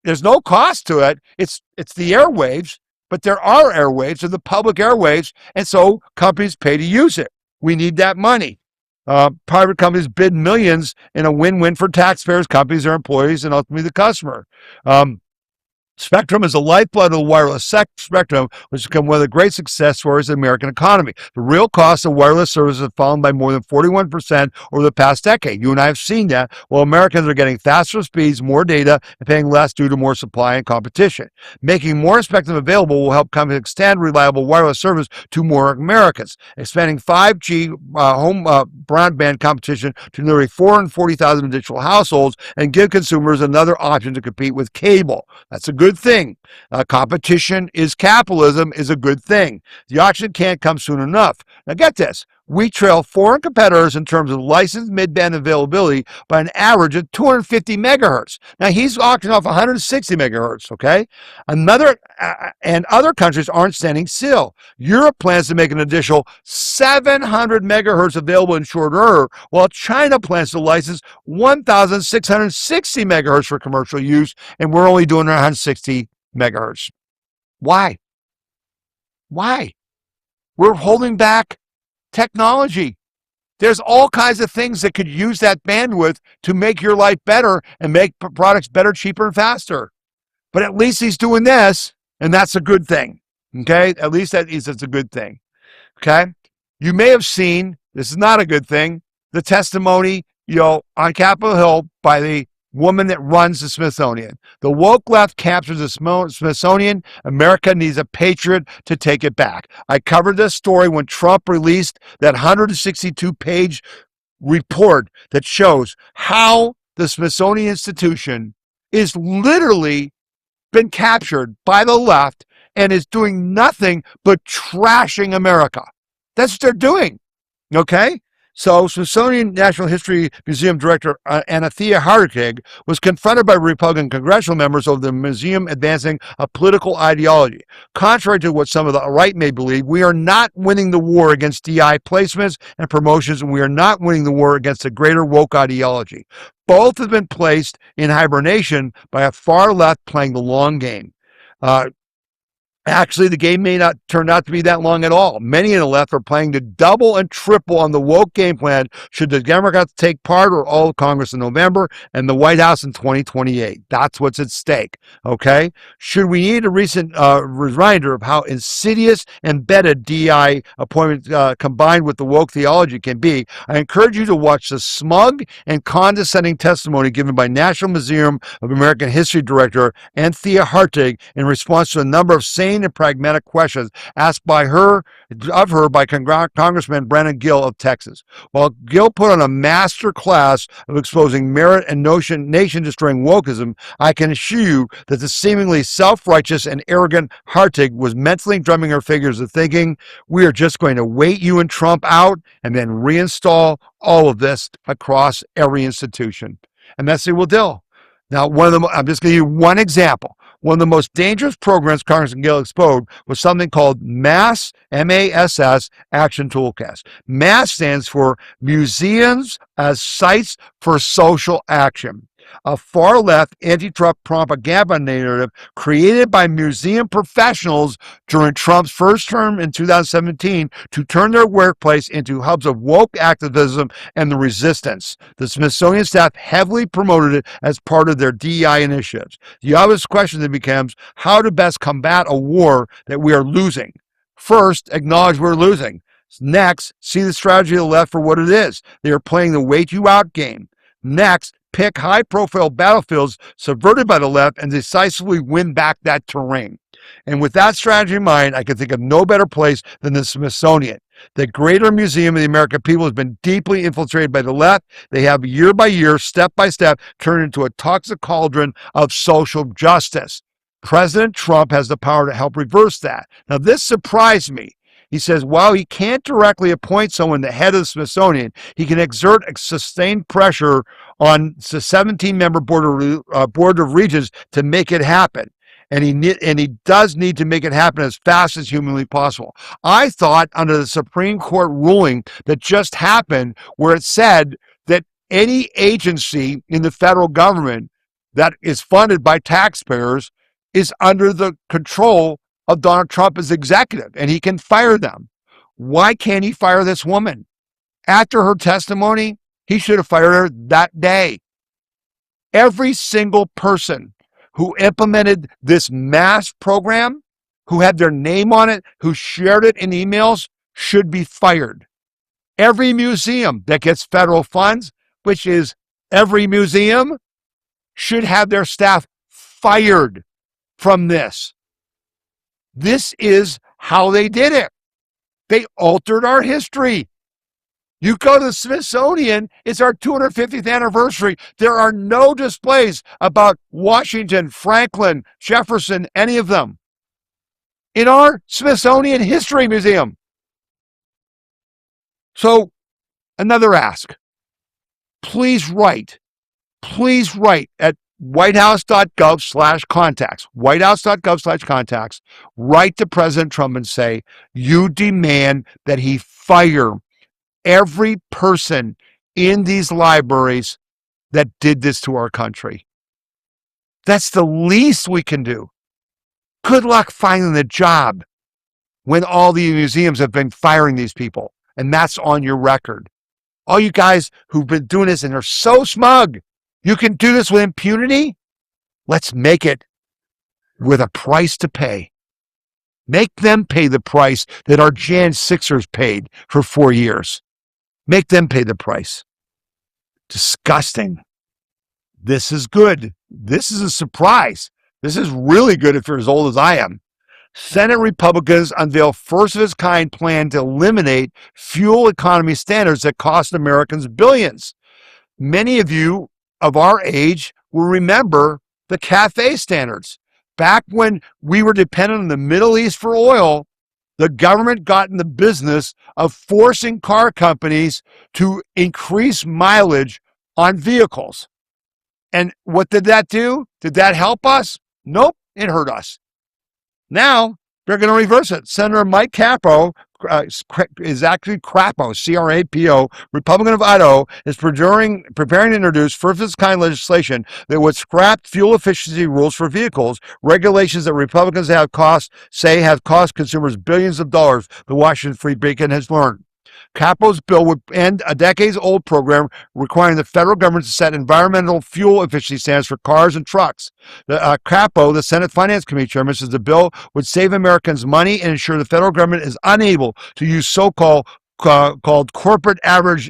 there's no cost to it. It's the airwaves. But there are airwaves, they're the public airwaves, and so companies pay to use it. We need that money. Private companies bid millions in a win-win for taxpayers, companies, their employees, and ultimately the customer. Spectrum is the lifeblood of the wireless spectrum, which has become one of the great success stories of the American economy. The real cost of wireless services have fallen by more than 41% over the past decade. You and I have seen that, while Americans are getting faster speeds, more data, and paying less due to more supply and competition. Making more spectrum available will help companies extend reliable wireless service to more Americans. Expanding 5G home broadband competition to nearly 440,000 additional households and give consumers another option to compete with cable. That's a good thing. Competition is capitalism is a good thing. The auction can't come soon enough. Now get this. We trail foreign competitors in terms of licensed mid-band availability by an average of 250 megahertz. Now he's auctioning off 160 megahertz, okay? And other countries aren't standing still. Europe plans to make an additional 700 megahertz available in short order, while China plans to license 1,660 megahertz for commercial use, and we're only doing 160 megahertz. Why? We're holding back technology. There's all kinds of things that could use that bandwidth to make your life better and make products better, cheaper, and faster. But at least he's doing this, and that's a good thing. Okay? At least it's a good thing. Okay? You may have seen, this is not a good thing, the testimony, on Capitol Hill by the woman that runs the Smithsonian. The woke left captures the Smithsonian. America needs a patriot to take it back. I covered this story when Trump released that 162-page report that shows how the Smithsonian Institution is literally been captured by the left and is doing nothing but trashing America. That's what they're doing. Okay? So Smithsonian National History Museum Director Thea Hartig was confronted by Republican congressional members over the museum advancing a political ideology. Contrary to what some of the right may believe, we are not winning the war against DI placements and promotions, and we are not winning the war against the greater woke ideology. Both have been placed in hibernation by a far left playing the long game. Actually, the game may not turn out to be that long at all. Many in the left are playing to double and triple on the woke game plan should the Democrats take part or all of Congress in November and the White House in 2028. That's what's at stake, okay? Should we need a recent reminder of how insidious embedded DI appointments combined with the woke theology can be, I encourage you to watch the smug and condescending testimony given by National Museum of American History Director Thea Hartig in response to a number of sane and pragmatic questions asked by her by Congressman Brennan Gill of Texas. While Gill put on a master class of exposing merit and nation-destroying wokeism, I can assure you that the seemingly self-righteous and arrogant Hartig was mentally drumming her fingers of thinking, we are just going to wait you and Trump out and then reinstall all of this across every institution. And that's the will do. Now, I'm just going to give you one example. One of the most dangerous programs Congressman Gill exposed was something called MASS, M-A-S-S, Action Toolkit. MASS stands for Museums as Sites for Social Action, a far-left anti-Trump propaganda narrative created by museum professionals during Trump's first term in 2017 to turn their workplace into hubs of woke activism and the resistance. The Smithsonian staff heavily promoted it as part of their DEI initiatives. The obvious question then becomes how to best combat a war that we are losing. First, acknowledge we're losing. Next, see the strategy of the left for what it is. They are playing the wait you out game. Next, pick high-profile battlefields subverted by the left and decisively win back that terrain. And with that strategy in mind, I can think of no better place than the Smithsonian. The greater museum of the American people has been deeply infiltrated by the left. They have year by year, step by step, turned into a toxic cauldron of social justice. President Trump has the power to help reverse that. Now, this surprised me. He says, while he can't directly appoint someone the head of the Smithsonian, he can exert sustained pressure on the 17-member board of regents to make it happen. And he does need to make it happen as fast as humanly possible. I thought under the Supreme Court ruling that just happened where it said that any agency in the federal government that is funded by taxpayers is under the control of Donald Trump as executive, and he can fire them. Why can't he fire this woman? After her testimony, he should have fired her that day. Every single person who implemented this MASS program, who had their name on it, who shared it in emails, should be fired. Every museum that gets federal funds, which is every museum, should have their staff fired from this. This is how they did it. They altered our history. You go to the Smithsonian, it's our 250th anniversary. There are no displays about Washington, Franklin, Jefferson, any of them in our Smithsonian History Museum. So, another ask. Please write at whitehouse.gov/contacts, whitehouse.gov/contacts, write to President Trump and say, you demand that he fire every person in these libraries that did this to our country. That's the least we can do. Good luck finding the job when all the museums have been firing these people, and that's on your record. All you guys who've been doing this and are so smug, you can do this with impunity? Let's make it with a price to pay. Make them pay the price that our Jan 6ers paid for 4 years. Make them pay the price. Disgusting. This is good. This is a surprise. This is really good if you're as old as I am. Senate Republicans unveil first of its kind plan to eliminate fuel economy standards that cost Americans billions. Many of you of our age will remember the CAFE standards. back when we were dependent on the Middle East for oil, the government got in the business of forcing car companies to increase mileage on vehicles. And what did that do? Did that help us? Nope, it hurt us. Now they're going to reverse it. Senator Mike Capo is actually Crapo, C-R-A-P-O, Republican of Idaho, is preparing to introduce first of its kind legislation that would scrap fuel efficiency rules for vehicles, regulations that Republicans have cost consumers billions of dollars, the Washington Free Beacon has learned. Capo's bill would end a decades-old program requiring the federal government to set environmental fuel efficiency standards for cars and trucks. Capo, the Senate Finance Committee chairman, says the bill would save Americans money and ensure the federal government is unable to use so-called Corporate Average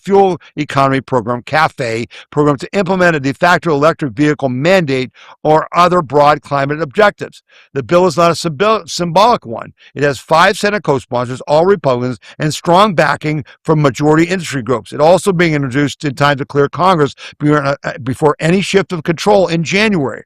Fuel Economy Program, CAFE, program to implement a de facto electric vehicle mandate or other broad climate objectives. The bill is not a symbolic one. It has 5 Senate co-sponsors, all Republicans, and strong backing from majority industry groups. It also being introduced in time to clear Congress before any shift of control in January.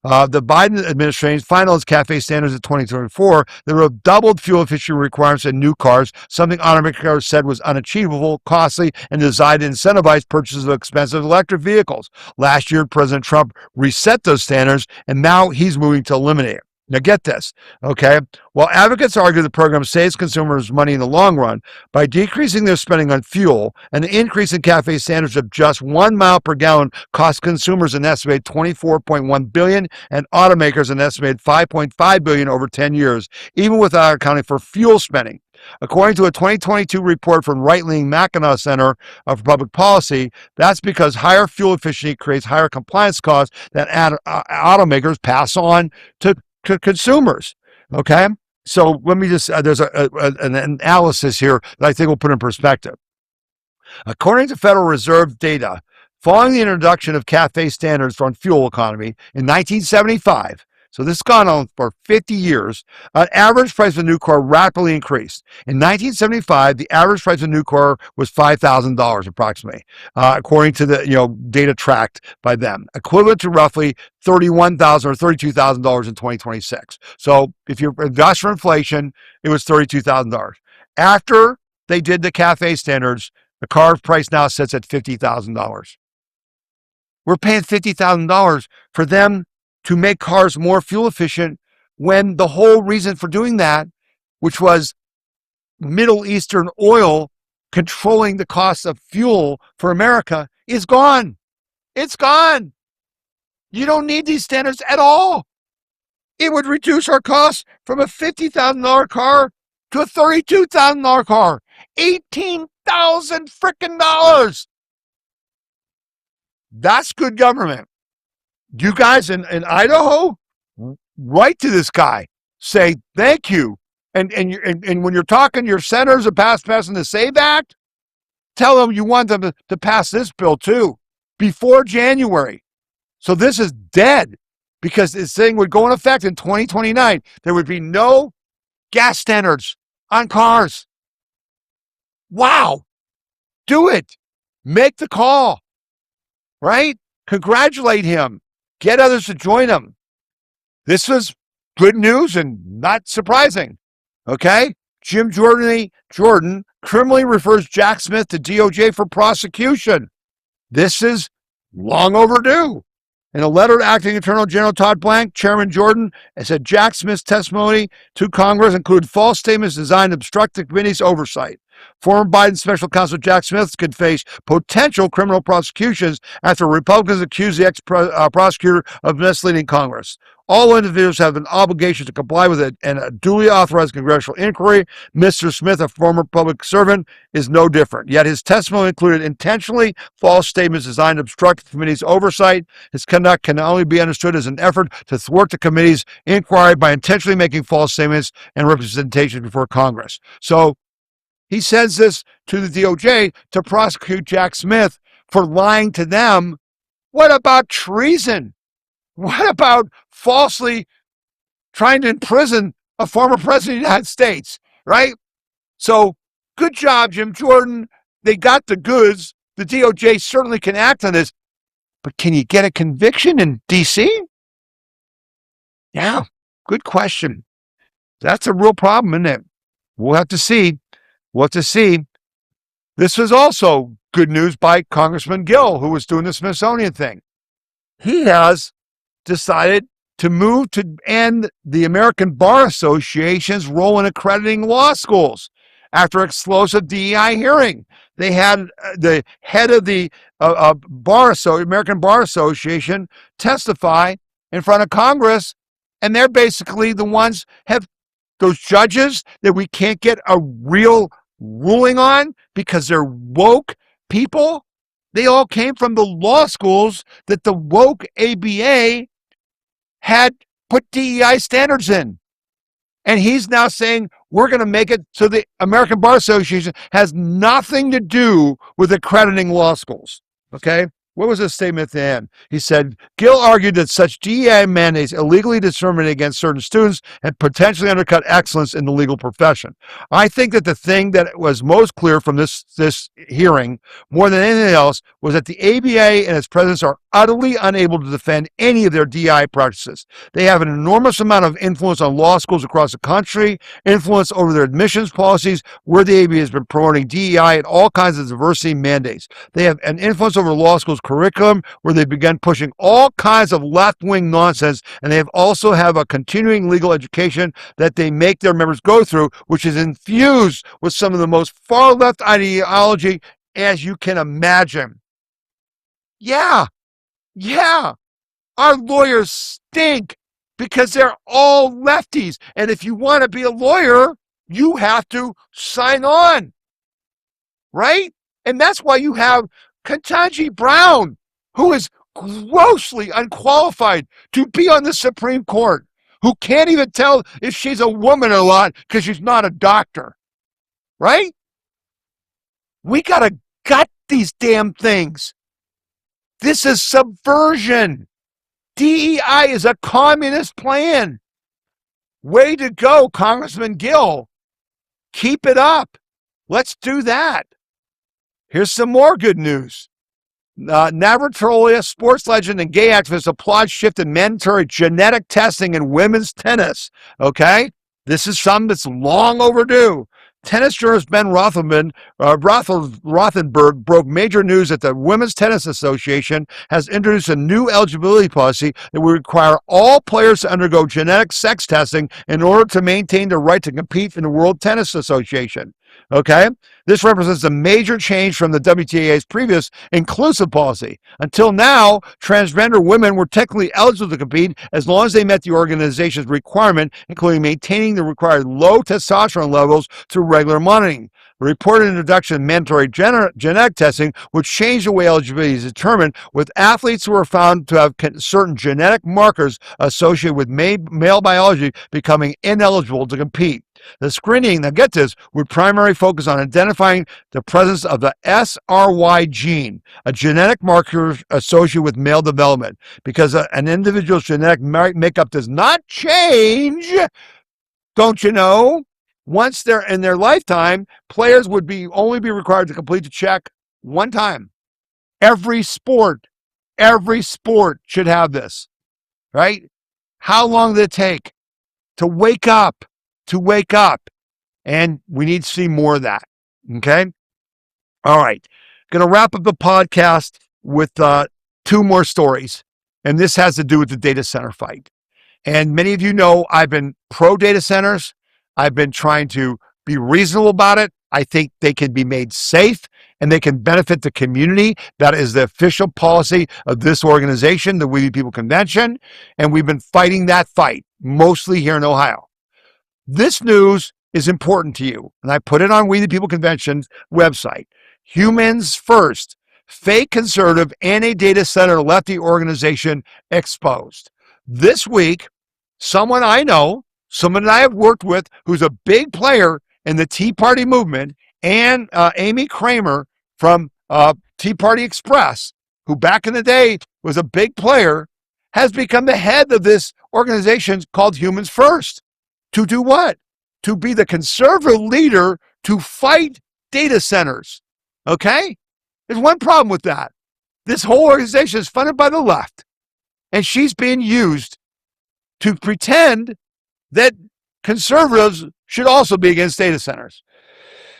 The Biden administration finalized CAFE standards in 2024 that would have doubled fuel efficiency requirements in new cars, something automakers said was unachievable, costly, and designed to incentivize purchases of expensive electric vehicles. Last year, President Trump reset those standards, and now he's moving to eliminate it. Now get this, okay? While advocates argue the program saves consumers money in the long run, by decreasing their spending on fuel, and the increase in CAFE standards of just 1 mile per gallon costs consumers an estimated $24.1 billion and automakers an estimated $5.5 billion over 10 years, even without accounting for fuel spending. According to a 2022 report from right-leaning Mackinac Center for Public Policy, that's because higher fuel efficiency creates higher compliance costs that automakers pass on to consumers. Okay, so let me just there's an analysis here that I think will put in perspective. According to Federal Reserve data, following the introduction of CAFE standards on fuel economy in 1975, so this has gone on for 50 years, an average price of a new car rapidly increased. In 1975, the average price of a new car was $5,000 approximately, according to the data tracked by them, equivalent to roughly $31,000 or $32,000 in 2026. So if you adjust for inflation, it was $32,000. After they did the CAFE standards, the car price now sits at $50,000. We're paying $50,000 for them to make cars more fuel efficient when the whole reason for doing that, which was Middle Eastern oil controlling the cost of fuel for America, is gone. It's gone. You don't need these standards at all. It would reduce our costs from a $50,000 car to a $32,000 car. $18,000 freaking dollars. That's good government. You guys in Idaho, write to this guy. Say thank you. And when you're talking to your senators about passing the SAVE Act, tell them you want them to pass this bill too before January. So this is dead because this thing would go in effect in 2029. There would be no gas standards on cars. Wow. Do it. Make the call. Right? Congratulate him. Get others to join him. This was good news and not surprising. Okay? Jim Jordan criminally refers Jack Smith to DOJ for prosecution. This is long overdue. In a letter to Acting Attorney General Todd Blank, Chairman Jordan said Jack Smith's testimony to Congress included false statements designed to obstruct the committee's oversight. Former Biden special counsel Jack Smith could face potential criminal prosecutions after Republicans accused the ex-prosecutor of misleading Congress. All individuals have an obligation to comply with it and a duly authorized congressional inquiry. Mr. Smith, a former public servant, is no different. Yet his testimony included intentionally false statements designed to obstruct the committee's oversight. His conduct can only be understood as an effort to thwart the committee's inquiry by intentionally making false statements and representation before Congress. So he sends this to the DOJ to prosecute Jack Smith for lying to them. What about treason? What about falsely trying to imprison a former president of the United States, right? So good job, Jim Jordan. They got the goods. The DOJ certainly can act on this. But can you get a conviction in D.C.? Yeah, good question. That's a real problem, isn't it? We'll have to see. We'll have to see. This was also good news by Congressman Gill, who was doing the Smithsonian thing. He has decided to move to end the American Bar Association's role in accrediting law schools after explosive DEI hearing. They had the head of the American Bar Association testify in front of Congress, and they're basically the ones have those judges that we can't get a real ruling on because they're woke people. They all came from the law schools that the woke ABA had put DEI standards in. And he's now saying we're going to make it so the American Bar Association has nothing to do with accrediting law schools. Okay? What was his statement at the end? He said, Gill argued that such DEI mandates illegally discriminate against certain students and potentially undercut excellence in the legal profession. I think that the thing that was most clear from this hearing, more than anything else, was that the ABA and its presidents are utterly unable to defend any of their DEI practices. They have an enormous amount of influence on law schools across the country, influence over their admissions policies, where the ABA has been promoting DEI and all kinds of diversity mandates. They have an influence over law schools' curriculum, where they've begun pushing all kinds of left-wing nonsense, and they have also have a continuing legal education that they make their members go through, which is infused with some of the most far-left ideology as you can imagine. Yeah, our lawyers stink because they're all lefties, and if you want to be a lawyer, you have to sign on, right? And that's why you have Ketanji Brown, who is grossly unqualified to be on the Supreme Court, who can't even tell if she's a woman or not because she's not a doctor, right? We got to gut these damn things. This is subversion. DEI is a communist plan. Way to go, Congressman Gill. Keep it up. Let's do that. Here's some more good news. Navratilova, sports legend and gay activist, applauds shift in mandatory genetic testing in women's tennis. Okay? This is something that's long overdue. Tennis journalist Ben Rothenberg broke major news that the Women's Tennis Association has introduced a new eligibility policy that will require all players to undergo genetic sex testing in order to maintain their right to compete in the World Tennis Association. Okay? This represents a major change from the WTA's previous inclusive policy. Until now, transgender women were technically eligible to compete as long as they met the organization's requirement, including maintaining the required low testosterone levels through regular monitoring. The reported introduction of mandatory genetic testing would change the way eligibility is determined, with athletes who are found to have certain genetic markers associated with male biology becoming ineligible to compete. The screening, now get this, would primarily focus on identifying the presence of the SRY gene, a genetic marker associated with male development. Because an individual's genetic makeup does not change, don't you know? Once they're in their lifetime, players would only be required to complete the check one time. Every sport should have this, right? How long did it take to wake up? And we need to see more of that. Okay. All right. Going to wrap up the podcast with two more stories. And this has to do with the data center fight. And many of you know I've been pro data centers. I've been trying to be reasonable about it. I think they can be made safe and they can benefit the community. That is the official policy of this organization, the We the People Convention. And we've been fighting that fight, mostly here in Ohio. This news is important to you, and I put it on We the People Convention's website. Humans First, fake conservative anti-data center lefty organization exposed. This week, someone I know, someone that I have worked with who's a big player in the Tea Party movement, and Amy Kramer from Tea Party Express, who back in the day was a big player, has become the head of this organization called Humans First. To do what? To be the conservative leader to fight data centers. Okay? There's one problem with that. This whole organization is funded by the left, and she's being used to pretend that conservatives should also be against data centers.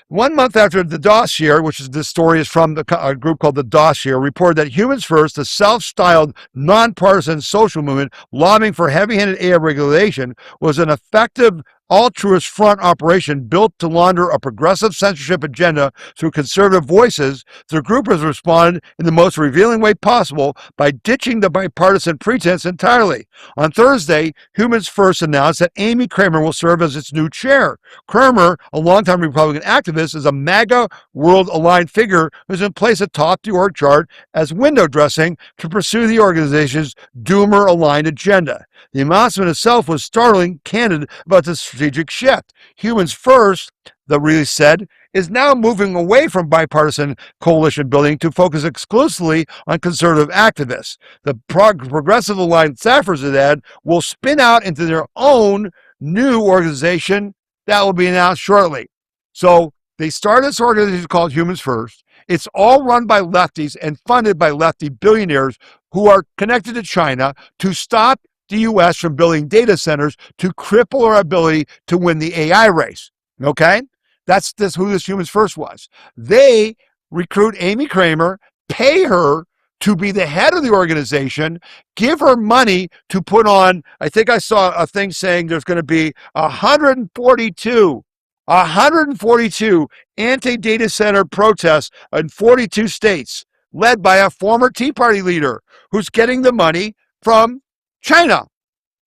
1 month after the dossier, which is this story is from a group called the Dossier, reported that Humans First, the self-styled nonpartisan social movement lobbying for heavy-handed AI regulation, was an effective altruist front operation built to launder a progressive censorship agenda through conservative voices. The group has responded in the most revealing way possible by ditching the bipartisan pretense entirely. On Thursday, Humans First announced that Amy Kramer will serve as its new chair. Kramer, a longtime Republican activist, is a MAGA world-aligned figure who's in place atop the org chart as window dressing to pursue the organization's doomer-aligned agenda. The announcement itself was startling, candid about the strategic shift. Humans First, the release said, is now moving away from bipartisan coalition building to focus exclusively on conservative activists. The progressive aligned staffers, it had, will spin out into their own new organization that will be announced shortly. So they started this organization called Humans First. It's all run by lefties and funded by lefty billionaires who are connected to China to stop the U.S. from building data centers to cripple our ability to win the AI race. Okay? That's who this Humans First was. They recruit Amy Kramer, pay her to be the head of the organization, give her money to put on, I think I saw a thing saying there's going to be 142 anti-data center protests in 42 states, led by a former Tea Party leader who's getting the money from China,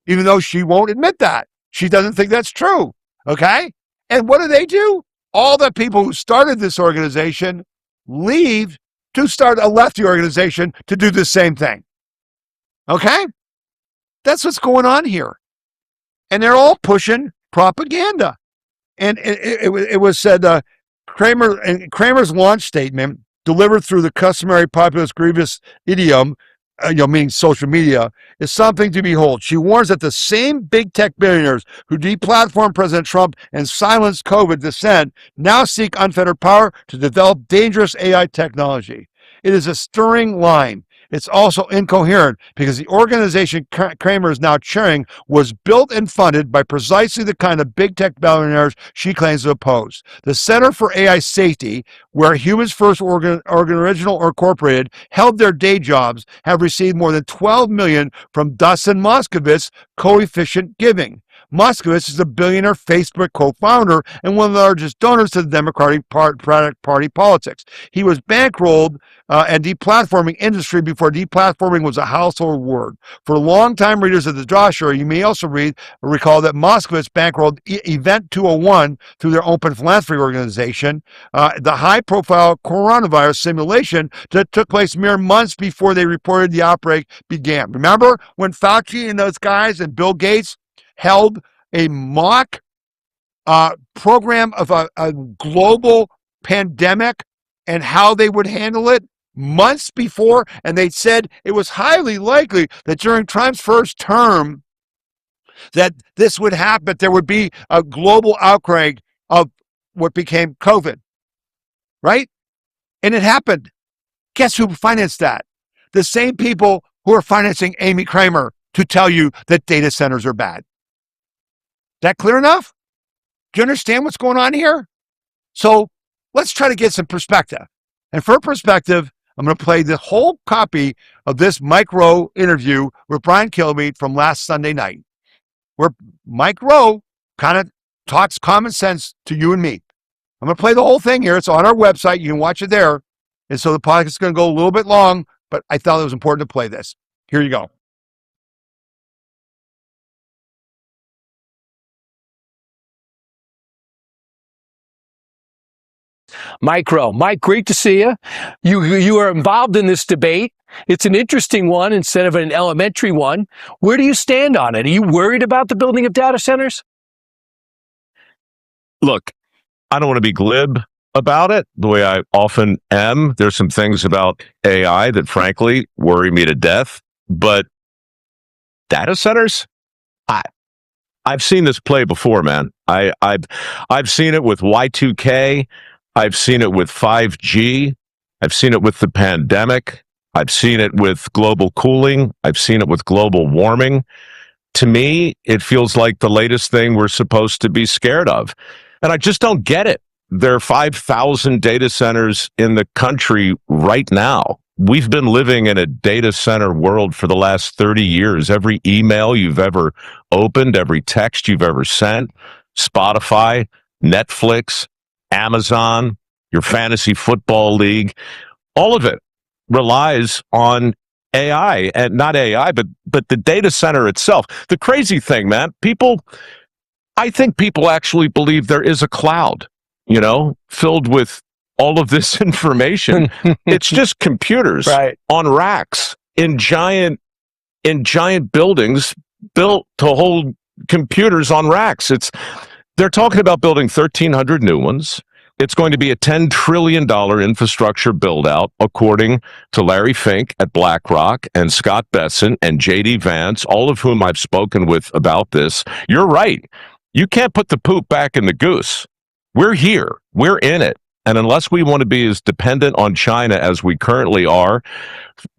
even though she won't admit that. She doesn't think that's true, okay? And what do? All the people who started this organization leave to start a lefty organization to do the same thing, okay? That's what's going on here. And they're all pushing propaganda. And it was said, Kramer's launch statement, delivered through the customary populist grievous idiom, meaning social media, is something to behold. She warns that the same big tech billionaires who deplatformed President Trump and silenced COVID dissent now seek unfettered power to develop dangerous AI technology. It is a stirring line. It's also incoherent because the organization Kramer is now chairing was built and funded by precisely the kind of big tech billionaires she claims to oppose. The Center for AI Safety, where Humans First Original Incorporated held their day jobs, have received more than $12 million from Dustin Moskovitz coefficient giving. Moskovitz is a billionaire Facebook co-founder and one of the largest donors to the Democratic Party politics. He was bankrolled and deplatforming industry before deplatforming was a household word. For longtime readers of the dossier, you may also recall that Moskovitz bankrolled Event 201 through their open philanthropy organization, the high-profile coronavirus simulation that took place mere months before they reported the outbreak began. Remember when Fauci and those guys and Bill Gates held a mock program of a global pandemic and how they would handle it months before, and they said it was highly likely that during Trump's first term that this would happen, there would be a global outbreak of what became COVID, right? And it happened. Guess who financed that? The same people who are financing Amy Kramer to tell you that data centers are bad. That clear enough? Do you understand what's going on here? So let's try to get some perspective. And for perspective, I'm going to play the whole copy of this Mike Rowe interview with Brian Kilmeade from last Sunday night, where Mike Rowe kind of talks common sense to you and me. I'm going to play the whole thing here. It's on our website. You can watch it there. And so the podcast is going to go a little bit long, but I thought it was important to play this. Here you go. Mike, great to see you. You are involved in this debate. It's an interesting one instead of an elementary one. Where do you stand on it? Are you worried about the building of data centers? Look, I don't want to be glib about it the way I often am. There's some things about AI that frankly worry me to death, but data centers? I've seen this play before, man. I've seen it with Y2K. I've seen it with 5G. I've seen it with the pandemic. I've seen it with global cooling. I've seen it with global warming. to me, it feels like the latest thing we're supposed to be scared of. And I just don't get it. There are 5,000 data centers in the country right now. We've been living in a data center world for the last 30 years. Every email you've ever opened, every text you've ever sent, Spotify, Netflix, Amazon, your fantasy football league, all of it relies on AI, and not AI, but the data center itself. The crazy thing, man, I think people actually believe there is a cloud, filled with all of this information. It's just computers on racks in giant buildings built to hold computers on racks. They're talking about building 1,300 new ones. It's going to be a $10 trillion infrastructure build-out, according to Larry Fink at BlackRock and Scott Besson and J.D. Vance, all of whom I've spoken with about this. You're right. You can't put the poop back in the goose. We're here. We're in it. And unless we want to be as dependent on China as we currently are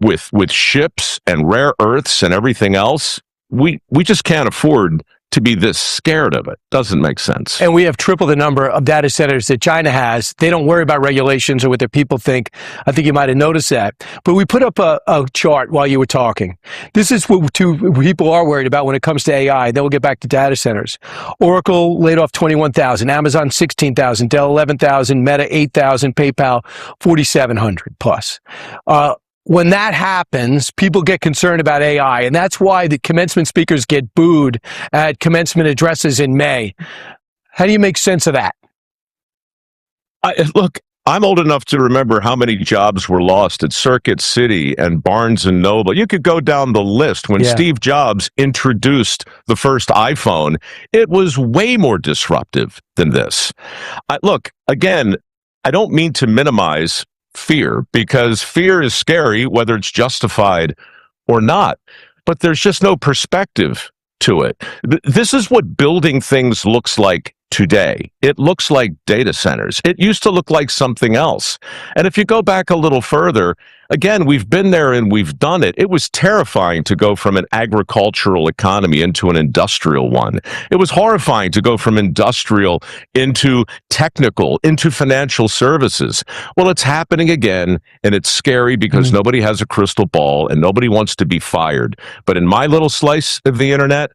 with ships and rare earths and everything else, we just can't afford to be this scared of it. Doesn't make sense. And we have triple the number of data centers that China has. They don't worry about regulations or what their people think. I think you might have noticed that. But we put up a chart while you were talking. This is what two people are worried about when it comes to AI. Then we'll get back to data centers. Oracle laid off 21,000, Amazon 16,000, Dell 11,000, Meta 8,000, PayPal 4,700 plus. When that happens, people get concerned about AI, and that's why the commencement speakers get booed at commencement addresses in May. How do you make sense of that? Look, I'm old enough to remember how many jobs were lost at Circuit City and Barnes & Noble. You could go down the list. When Steve Jobs introduced the first iPhone, it was way more disruptive than this. Look, again, I don't mean to minimize fear, because fear is scary, whether it's justified or not. But there's just no perspective to it. This is what building things looks like today. It looks like data centers. It used to look like something else. And if you go back a little further, again, we've been there and we've done it. It was terrifying to go from an agricultural economy into an industrial one. It was horrifying to go from industrial into technical, into financial services. Well, it's happening again, and it's scary because nobody has a crystal ball and nobody wants to be fired. But in my little slice of the internet,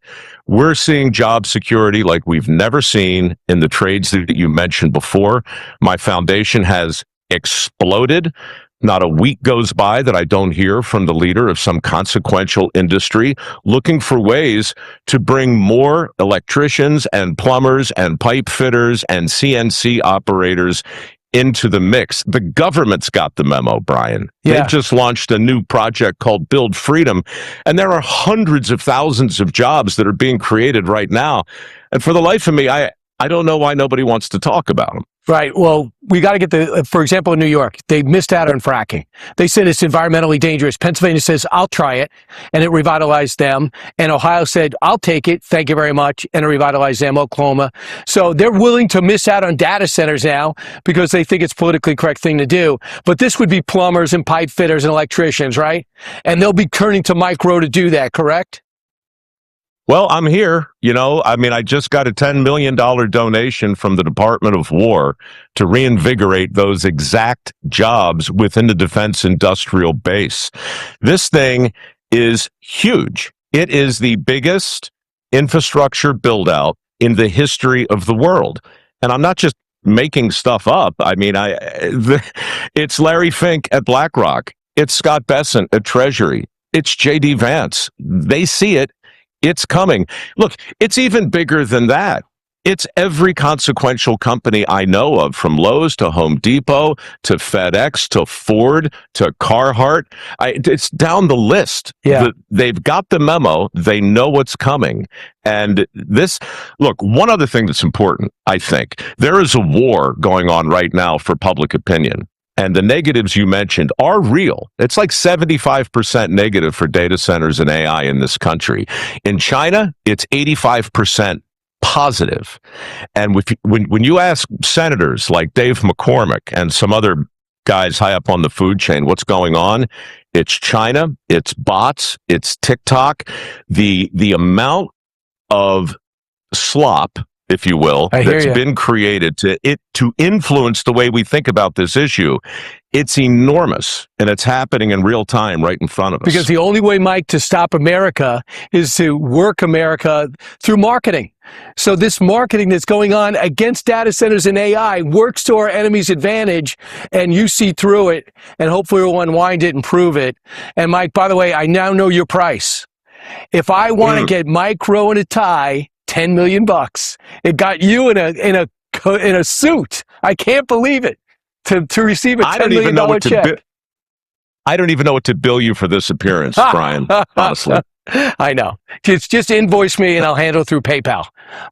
we're seeing job security like we've never seen in the trades that you mentioned before. My foundation has exploded. Not a week goes by that I don't hear from the leader of some consequential industry looking for ways to bring more electricians and plumbers and pipe fitters and CNC operators into the mix. The government's got the memo, Brian. They've just launched a new project called Build Freedom, and there are hundreds of thousands of jobs that are being created right now. And for the life of me, I don't know why nobody wants to talk about them. Right. Well, we got to get for example, in New York, they missed out on fracking. They said it's environmentally dangerous. Pennsylvania says, I'll try it, and it revitalized them. And Ohio said, I'll take it, thank you very much, and it revitalized them, Oklahoma. So they're willing to miss out on data centers now because they think it's a politically correct thing to do. But this would be plumbers and pipe fitters and electricians, right? And they'll be turning to Mike Rowe to do that, correct? Well, I'm here. I just got a $10 million donation from the Department of War to reinvigorate those exact jobs within the defense industrial base. This thing is huge. It is the biggest infrastructure build-out in the history of the world. And I'm not just making stuff up. It's Larry Fink at BlackRock. It's Scott Besson at Treasury. It's J.D. Vance. They see it. It's coming. Look, it's even bigger than that. It's every consequential company I know of, from Lowe's to Home Depot to FedEx to Ford to Carhartt. It's down the list. They've got the memo. They know what's coming. And one other thing that's important, I think, there is a war going on right now for public opinion. And the negatives you mentioned are real. It's like 75% negative for data centers and AI in this country. In China, it's 85% positive. And when you ask senators like Dave McCormick and some other guys high up on the food chain. What's going on? It's China, it's bots, it's TikTok. The amount of slop, if you will, that's been created to influence the way we think about this issue, it's enormous, and it's happening in real time right in front of us. Because the only way, Mike, to stop America is to work America through marketing. So this marketing that's going on against data centers and AI works to our enemy's advantage, and you see through it, and hopefully we'll unwind it and prove it. And Mike, by the way, I now know your price. If I want to get Mike Rowe in a tie, $10 million. It got you in a suit. I can't believe it. To receive a $10 million check. I don't even know what to bill you for this appearance, Brian, honestly. I know. Just invoice me and I'll handle it through PayPal.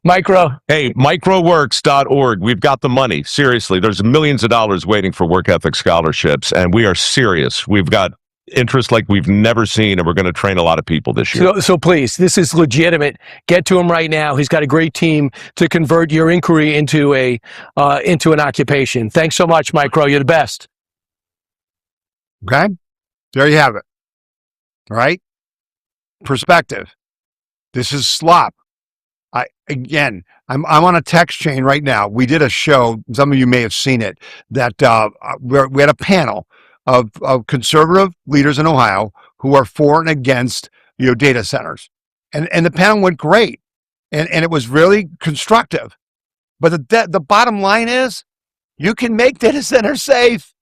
Micro. Hey, microworks.org. We've got the money. Seriously, there's millions of dollars waiting for work ethic scholarships, and we are serious. We've got interest like we've never seen, and we're going to train a lot of people this year. So please, this is legitimate. Get to him right now. He's got a great team to convert your inquiry into an occupation. Thanks so much, Mike Rowe. You're the best. Okay, there you have it. All right, perspective. This is slop. I'm on a text chain right now. We did a show. Some of you may have seen it. That we had a panel of conservative leaders in Ohio who are for and against data centers, and the panel went great, and it was really constructive. But the bottom line is, you can make data centers safe.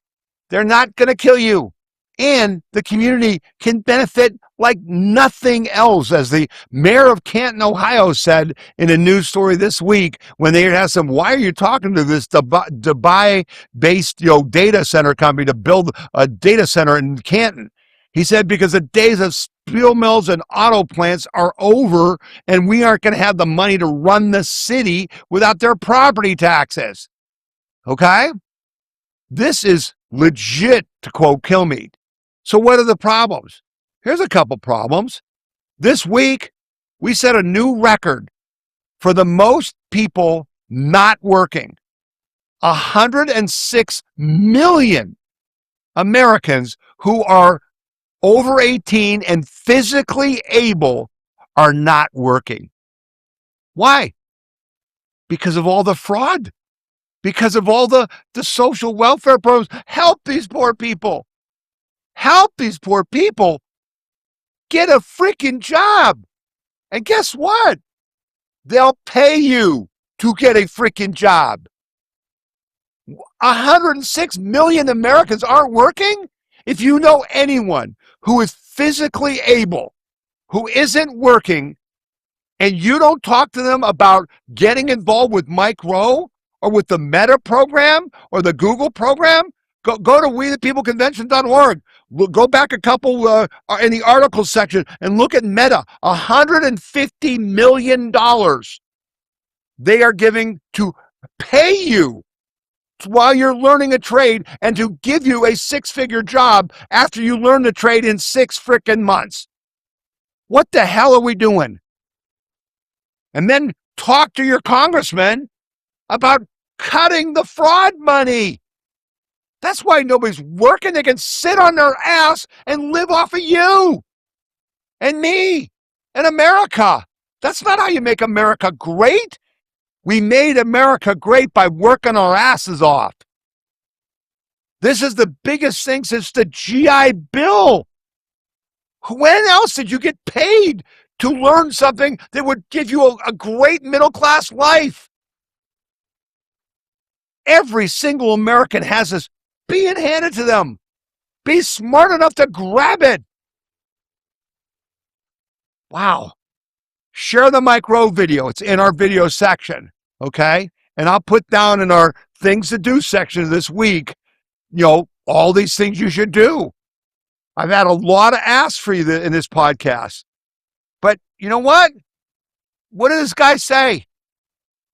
They're not going to kill you, and the community can benefit like nothing else, as the mayor of Canton, Ohio, said in a news story this week when they asked him, "Why are you talking to this Dubai-based data center company to build a data center in Canton?" He said, "Because the days of steel mills and auto plants are over, and we aren't going to have the money to run the city without their property taxes." Okay, this is legit, to quote Kilmeade. So what are the problems? Here's a couple problems. This week, we set a new record for the most people not working. 106 million Americans who are over 18 and physically able are not working. Why? Because of all the fraud. Because of all the social welfare programs. Help these poor people. Help these poor people get a freaking job. And guess what? They'll pay you to get a freaking job. 106 million Americans aren't working? If you know anyone who is physically able, who isn't working, and you don't talk to them about getting involved with Mike Rowe or with the Meta program or the Google program, go to WeThePeopleConvention.org. We'll go back a couple in the articles section and look at Meta. $150 million they are giving to pay you while you're learning a trade and to give you a six-figure job after you learn the trade in 6 frickin' months. What the hell are we doing? And then talk to your congressman about cutting the fraud money. That's why nobody's working. They can sit on their ass and live off of you and me and America. That's not how you make America great. We made America great by working our asses off. This is the biggest thing since the GI Bill. When else did you get paid to learn something that would give you a great middle-class life? Every single American has this being handed to them. Be smart enough to grab it. Wow. Share the Mike Rowe video. It's in our video section, okay? And I'll put down in our things to do section this week, all these things you should do. I've had a lot of asks for you in this podcast. But you know what? What did this guy say?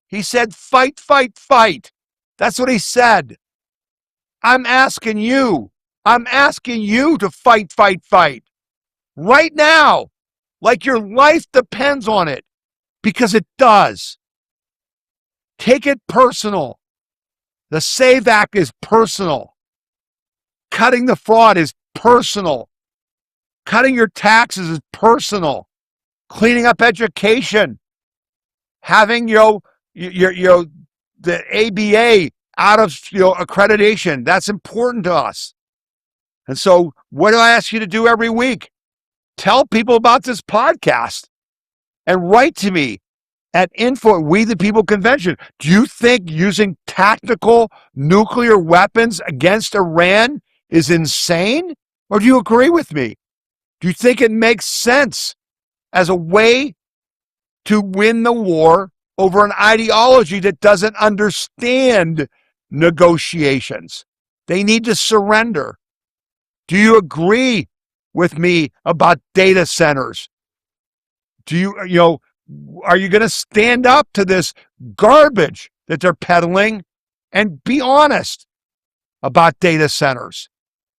He said, fight, fight, fight. That's what he said. I'm asking you to fight, fight, fight. Right now, like your life depends on it, because it does. Take it personal. The SAVE Act is personal. Cutting the fraud is personal. Cutting your taxes is personal. Cleaning up education. Having the ABA out of accreditation. That's important to us. And so what do I ask you to do every week? Tell people about this podcast and write to me at info at We the People Convention. Do you think using tactical nuclear weapons against Iran is insane? Or do you agree with me? Do you think it makes sense as a way to win the war over an ideology that doesn't understand negotiations? They need to surrender. Do you agree with me about data centers? Are you going to stand up to this garbage that they're peddling and be honest about data centers?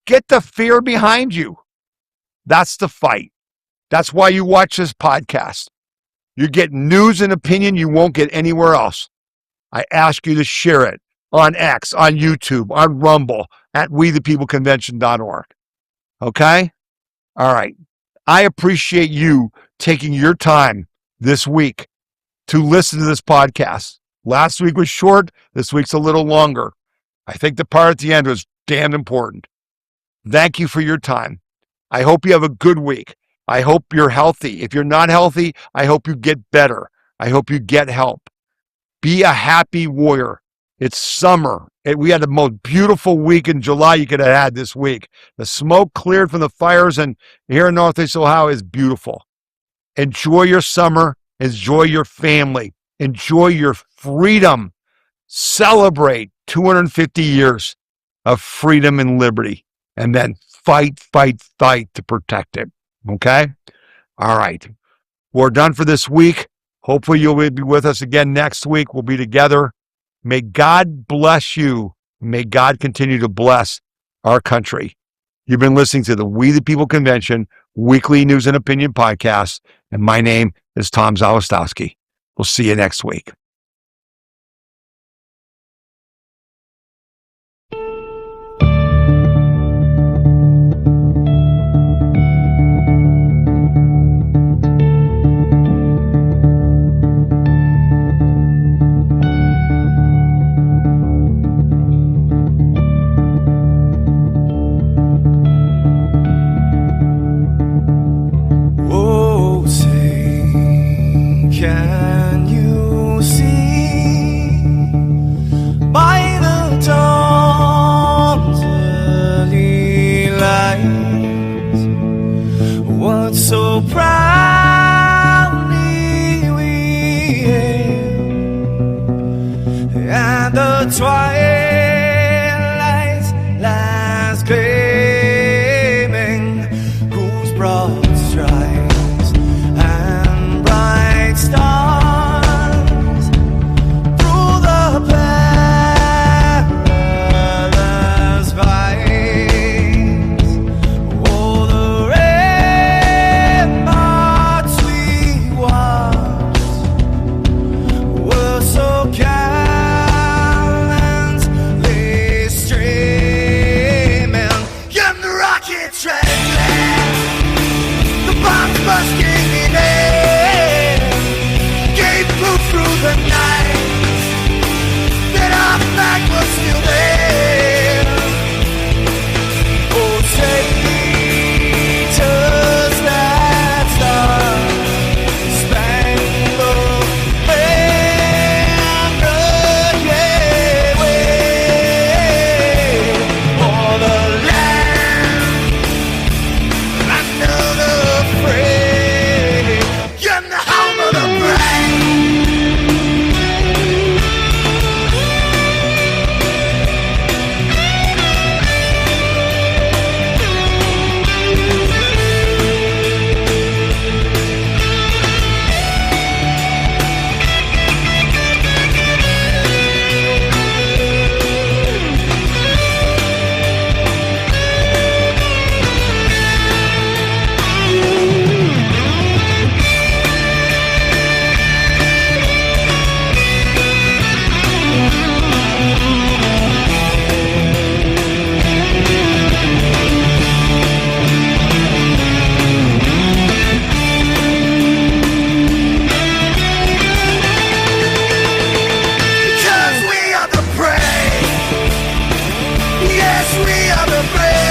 Get the fear behind you. That's the fight. That's why you watch this podcast. You get news and opinion you won't get anywhere else. I ask you to share it on X, on YouTube, on Rumble, at wethepeopleconvention.org. Okay? All right. I appreciate you taking your time this week to listen to this podcast. Last week was short. This week's a little longer. I think the part at the end was damn important. Thank you for your time. I hope you have a good week. I hope you're healthy. If you're not healthy, I hope you get better. I hope you get help. Be a happy warrior. It's summer. We had the most beautiful week in July you could have had this week. The smoke cleared from the fires and here in Northeast Ohio is beautiful. Enjoy your summer. Enjoy your family. Enjoy your freedom. Celebrate 250 years of freedom and liberty. And then fight to protect it. Okay? All right. We're done for this week. Hopefully you'll be with us again next week. We'll be together. May God bless you. May God continue to bless our country. You've been listening to the We the People Convention weekly news and opinion podcast. And my name is Tom Zawistowski. We'll see you next week. Can you see? we are the brave.